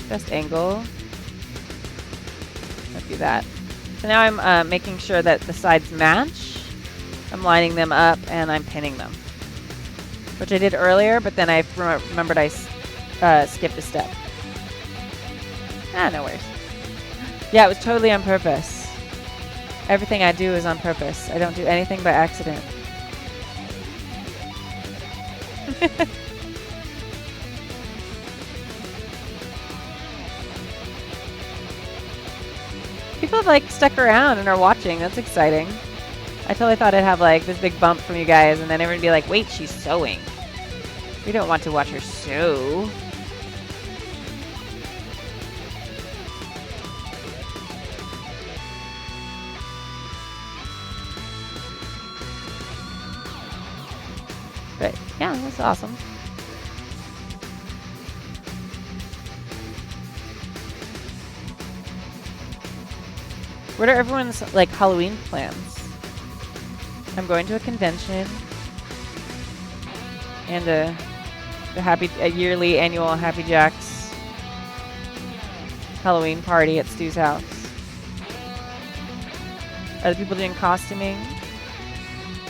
best angle. Let's do that. So now I'm making sure that the sides match. I'm lining them up and I'm pinning them, which I did earlier, but then I remembered I skipped a step. Ah, no worries. Yeah, it was totally on purpose. Everything I do is on purpose. I don't do anything by accident. People have like stuck around and are watching. That's exciting. I totally thought I'd have like this big bump from you guys and then everyone would be like, wait, she's sewing. We don't want to watch her sew. But yeah, that's awesome. What are everyone's like Halloween plans? I'm going to a convention and a yearly annual Happy Jack's Halloween party at Stu's house. Other people doing costuming.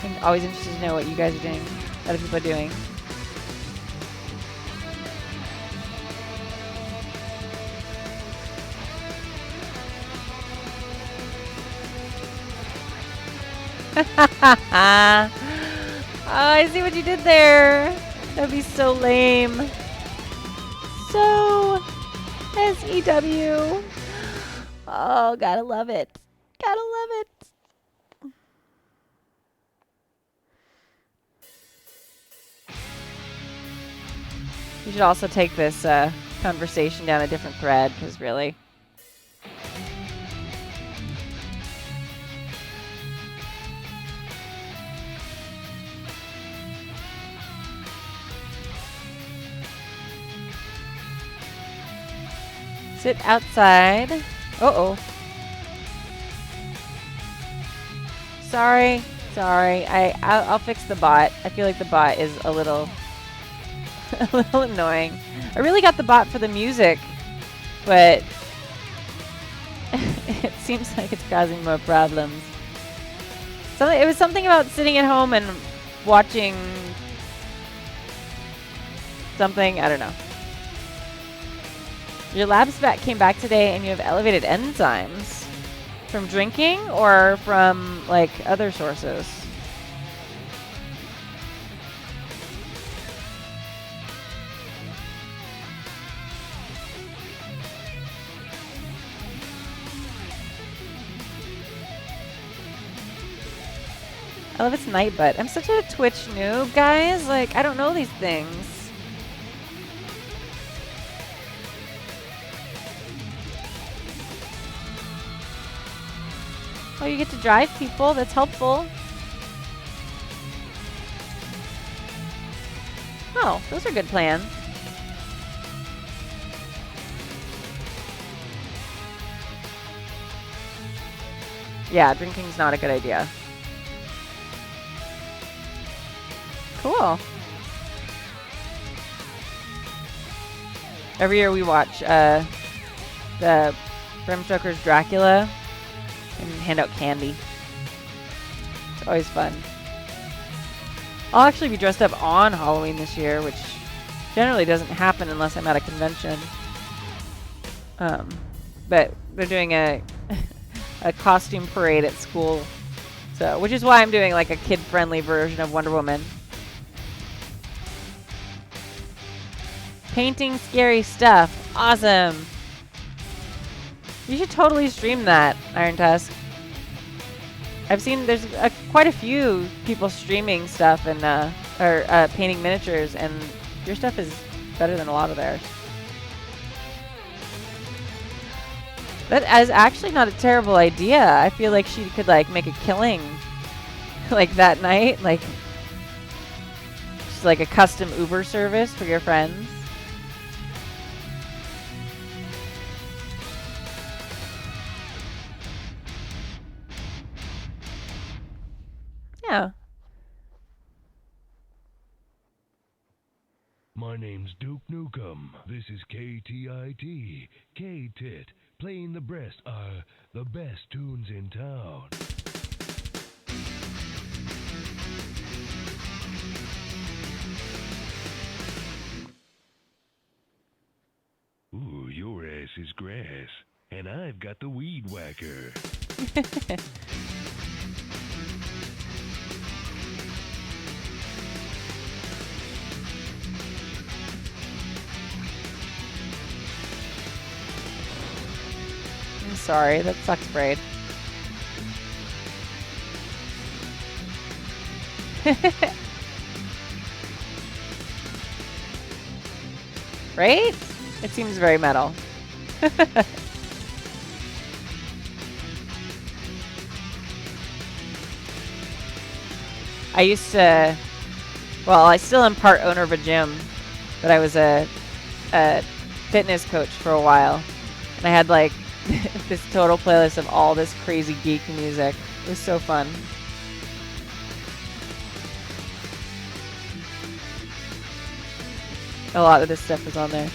I'm always interested to know what you guys are doing. Other people are doing. Oh, I see what you did there. That'd be so lame. So SEW. Oh, gotta love it. Gotta love it. You should also take this conversation down a different thread, because really. Sit outside. Uh-oh. Sorry. I'll fix the bot. I feel like the bot is a little annoying. I really got the bot for the music, but it seems like it's causing more problems. It was something about sitting at home and watching something. I don't know. Your labs came back today and you have elevated enzymes. From drinking or from, like, other sources? I love its Nightbutt. I'm such a Twitch noob, guys. Like, I don't know these things. Oh, you get to drive people. That's helpful. Oh, those are good plans. Yeah, drinking's not a good idea. Cool. Every year we watch the Bram Stoker's Dracula and hand out candy. It's always fun. I'll actually be dressed up on Halloween this year, which generally doesn't happen unless I'm at a convention. But they're doing a costume parade at school, so which is why I'm doing like a kid-friendly version of Wonder Woman. Painting scary stuff. Awesome. You should totally stream that, Iron Tusk. I've seen there's quite a few people streaming stuff and or painting miniatures, and your stuff is better than a lot of theirs. That is actually not a terrible idea. I feel like she could like make a killing like that night, like just like a custom Uber service for your friends. Yeah. My name's Duke Nukem. This is KTIT. K-Tit. Playing the best tunes in town. Ooh, your ass is grass. And I've got the weed whacker. I'm sorry, that sucks, Braid. Right? It seems very metal. I used to, well, I still am part owner of a gym, but I was a fitness coach for a while. And I had like this total playlist of all this crazy geek music. It was so fun. A lot of this stuff was on there.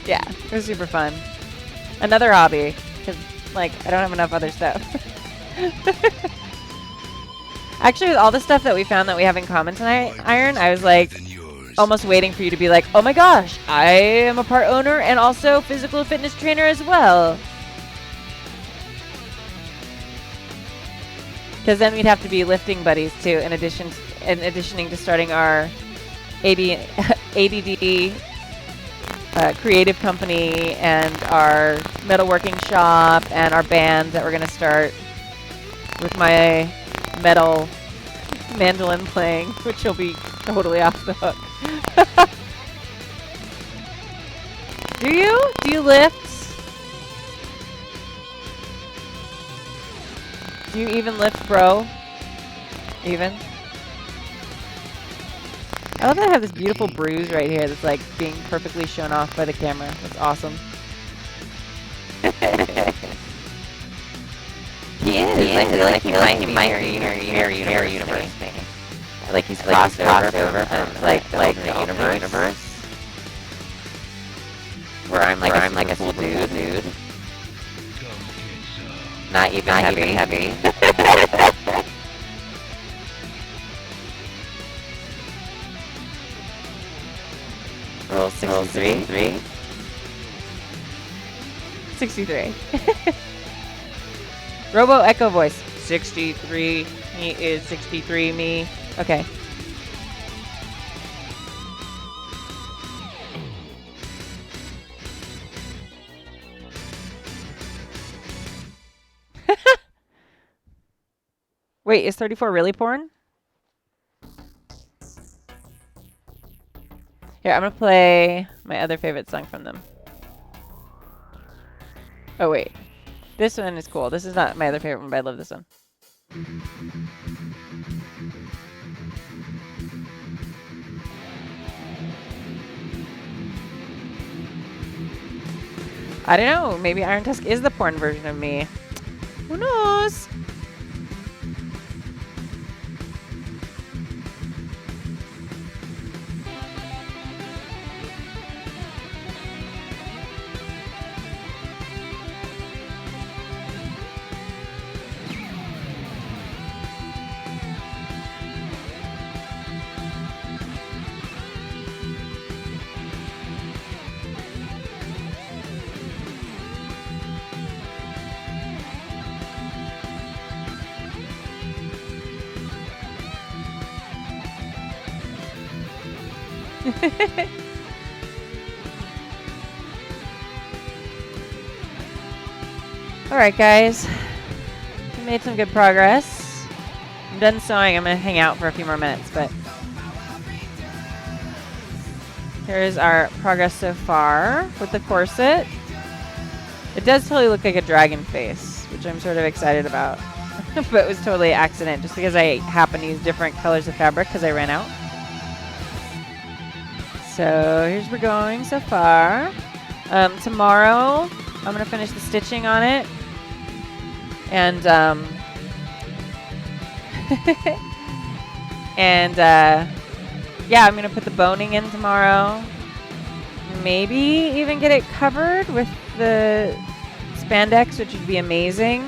Yeah, it was super fun. Another hobby, because like I don't have enough other stuff. Actually, with all the stuff that we found that we have in common tonight, Iron, I was like almost waiting for you to be like, oh my gosh, I am a part owner and also physical fitness trainer as well. Because then we'd have to be lifting buddies too, in additioning to starting our ADD creative company and our metalworking shop and our band that we're going to start with my metal mandolin playing, which will be totally off the hook. Do you? Do you lift? Do you even lift, bro? Even? I love that I have this beautiful bruise right here that's like being perfectly shown off by the camera. That's awesome. He is. I feel like he might be mirror universe. Like he's crossed over from like the universe. Where I'm like a cool dude. Not even heavy. Roll 63. 63. Robo Echo voice. 63. He is 63. Me. Okay. Wait, is 34 really porn? Here, I'm gonna play my other favorite song from them. Oh, wait. This one is cool. This is not my other favorite one, but I love this one. I don't know. Maybe Iron Tusk is the porn version of me. Who knows? Alright guys, we made some good progress. I'm done sewing. I'm going to hang out for a few more minutes, but here's our progress so far with the corset. It does totally look like a dragon face, which I'm sort of excited about. But it was totally an accident just because I happen to use different colors of fabric because I ran out. So here's where we're going so far. Tomorrow I'm going to finish the stitching on it. And yeah, I'm going to put the boning in tomorrow. Maybe even get it covered with the spandex, which would be amazing.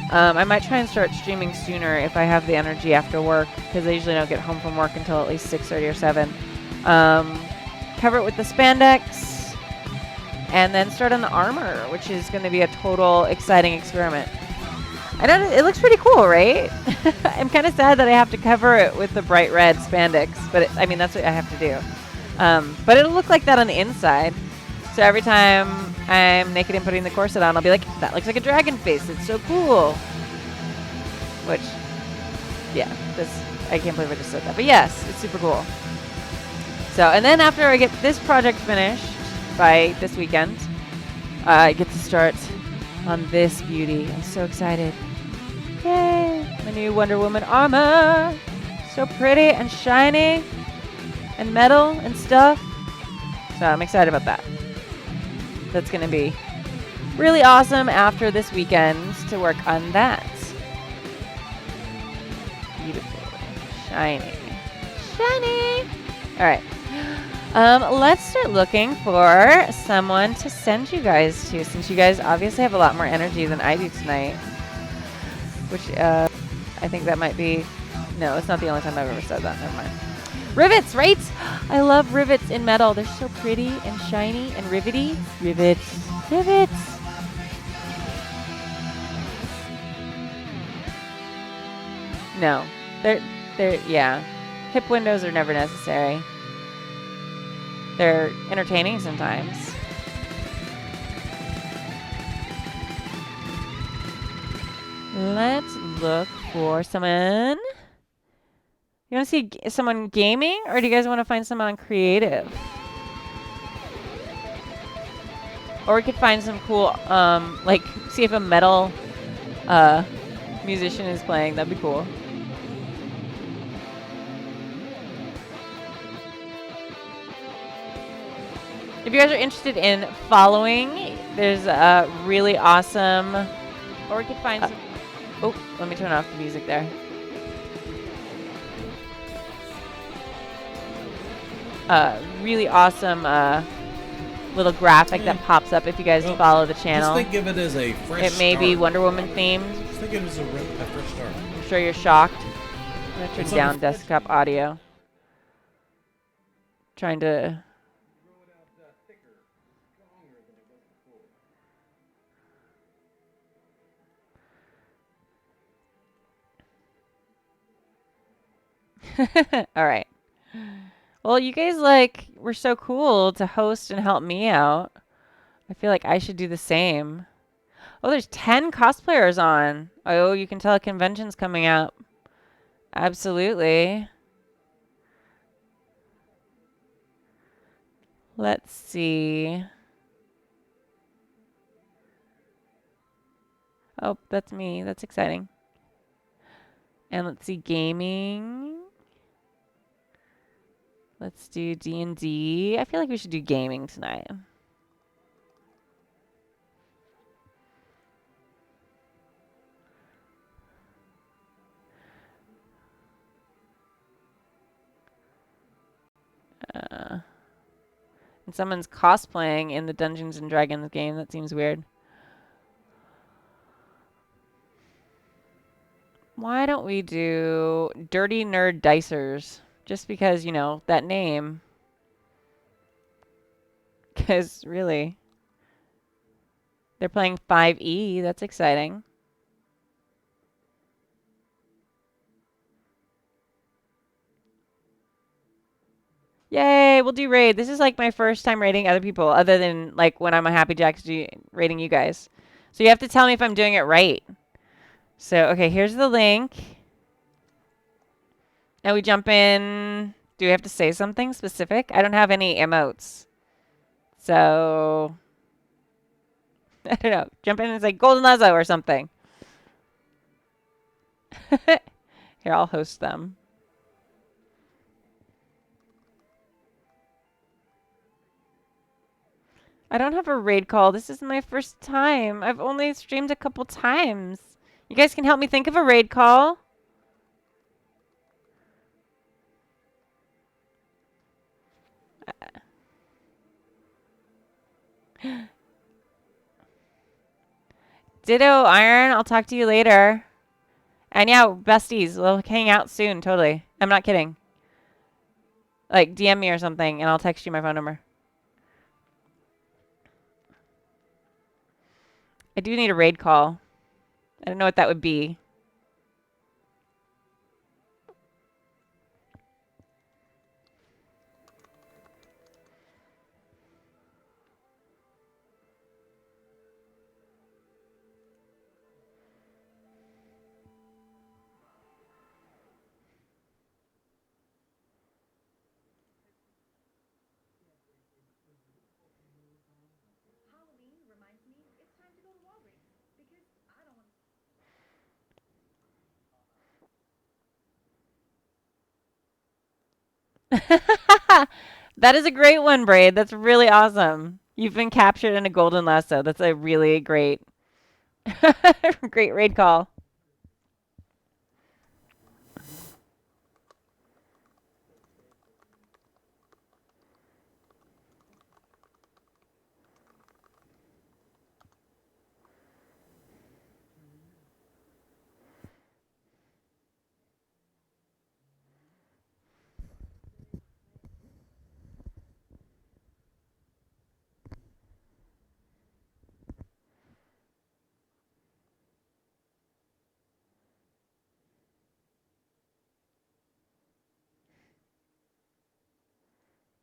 I might try and start streaming sooner if I have the energy after work, because I usually don't get home from work until at least 6:30 or 7. Cover it with the spandex, and then start on the armor, which is going to be a total exciting experiment. I know it looks pretty cool, right? I'm kind of sad that I have to cover it with the bright red spandex, but I mean, that's what I have to do. But it'll look like that on the inside. So every time I'm naked and putting the corset on, I'll be like, that looks like a dragon face. It's so cool. Which, yeah, I can't believe I just said that. But yes, it's super cool. So, and then after I get this project finished by this weekend, I get to start on this beauty. I'm so excited. Yay! My new WonderWoman armor. So pretty and shiny and metal and stuff. So I'm excited about that. That's going to be really awesome after this weekend to work on that. Beautiful. Shiny. Shiny! Alright. Let's start looking for someone to send you guys to, since you guys obviously have a lot more energy than I do tonight. Which, I think that might be... No, it's not the only time I've ever said that. Never mind. Rivets, right? I love rivets in metal. They're so pretty and shiny and rivety. Rivets. Rivets. No. They're, yeah. Hip windows are never necessary. They're entertaining sometimes. Let's look for someone. You want to see someone gaming, or do you guys want to find someone creative? Or we could find some cool, like, see if a metal musician is playing. That'd be cool. If you guys are interested in following, there's a really awesome... Or we could find some... Oh, let me turn off the music there. Really awesome little graphic that pops up if you guys follow the channel. Just think of it as a fresh It may be Wonder Woman themed. Just think of it as a fresh start. I'm sure you're shocked. I'm going to turn down desktop audio. Trying to... All right. Well, you guys were so cool to host and help me out. I feel like I should do the same. Oh, there's 10 cosplayers on. Oh, you can tell a convention's coming up. Absolutely. Let's see. Oh, that's me. That's exciting. And let's see, gaming. Let's do D&D. I feel like we should do gaming tonight. And someone's cosplaying in the Dungeons and Dragons game. That seems weird. Why don't we do Dirty Nerd Dicers? Just because, you know, that name. Because, really. They're playing 5e. That's exciting. Yay, we'll do raid. This is like my first time raiding other people, other than like when I'm a Happy Jacks raiding you guys. So you have to tell me if I'm doing it right. So, okay, here's the link. Now we jump in. Do we have to say something specific? I don't have any emotes. So, I don't know. Jump in and say Golden Lazo or something. Here, I'll host them. I don't have a raid call. This is my first time. I've only streamed a couple times. You guys can help me think of a raid call. Ditto, Iron. I'll talk to you later. And yeah, besties, we'll hang out soon, totally. I'm not kidding. Like, DM me or something, and I'll text you my phone number. I do need a raid call. I don't know what that would be. That is a great one, Braid. That's really awesome. You've been captured in a golden lasso. That's a really great, great raid call.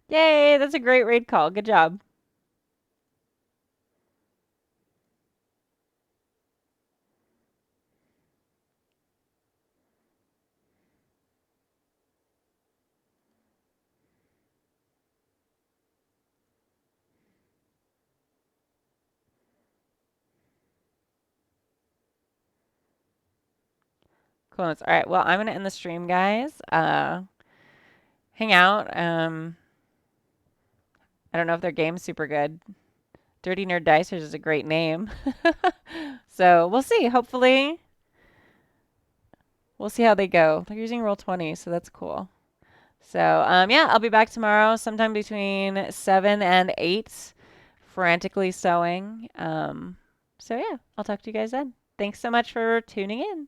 Yay, that's a great raid call. Good job. Cool. All right. Well, I'm gonna end the stream, guys. Hang out. I don't know if their game's super good. Dirty Nerd Dicers is a great name. So we'll see. Hopefully, we'll see how they go. They're using Roll20, so that's cool. So yeah, I'll be back tomorrow sometime between 7 and 8, frantically sewing. So yeah, I'll talk to you guys then. Thanks so much for tuning in.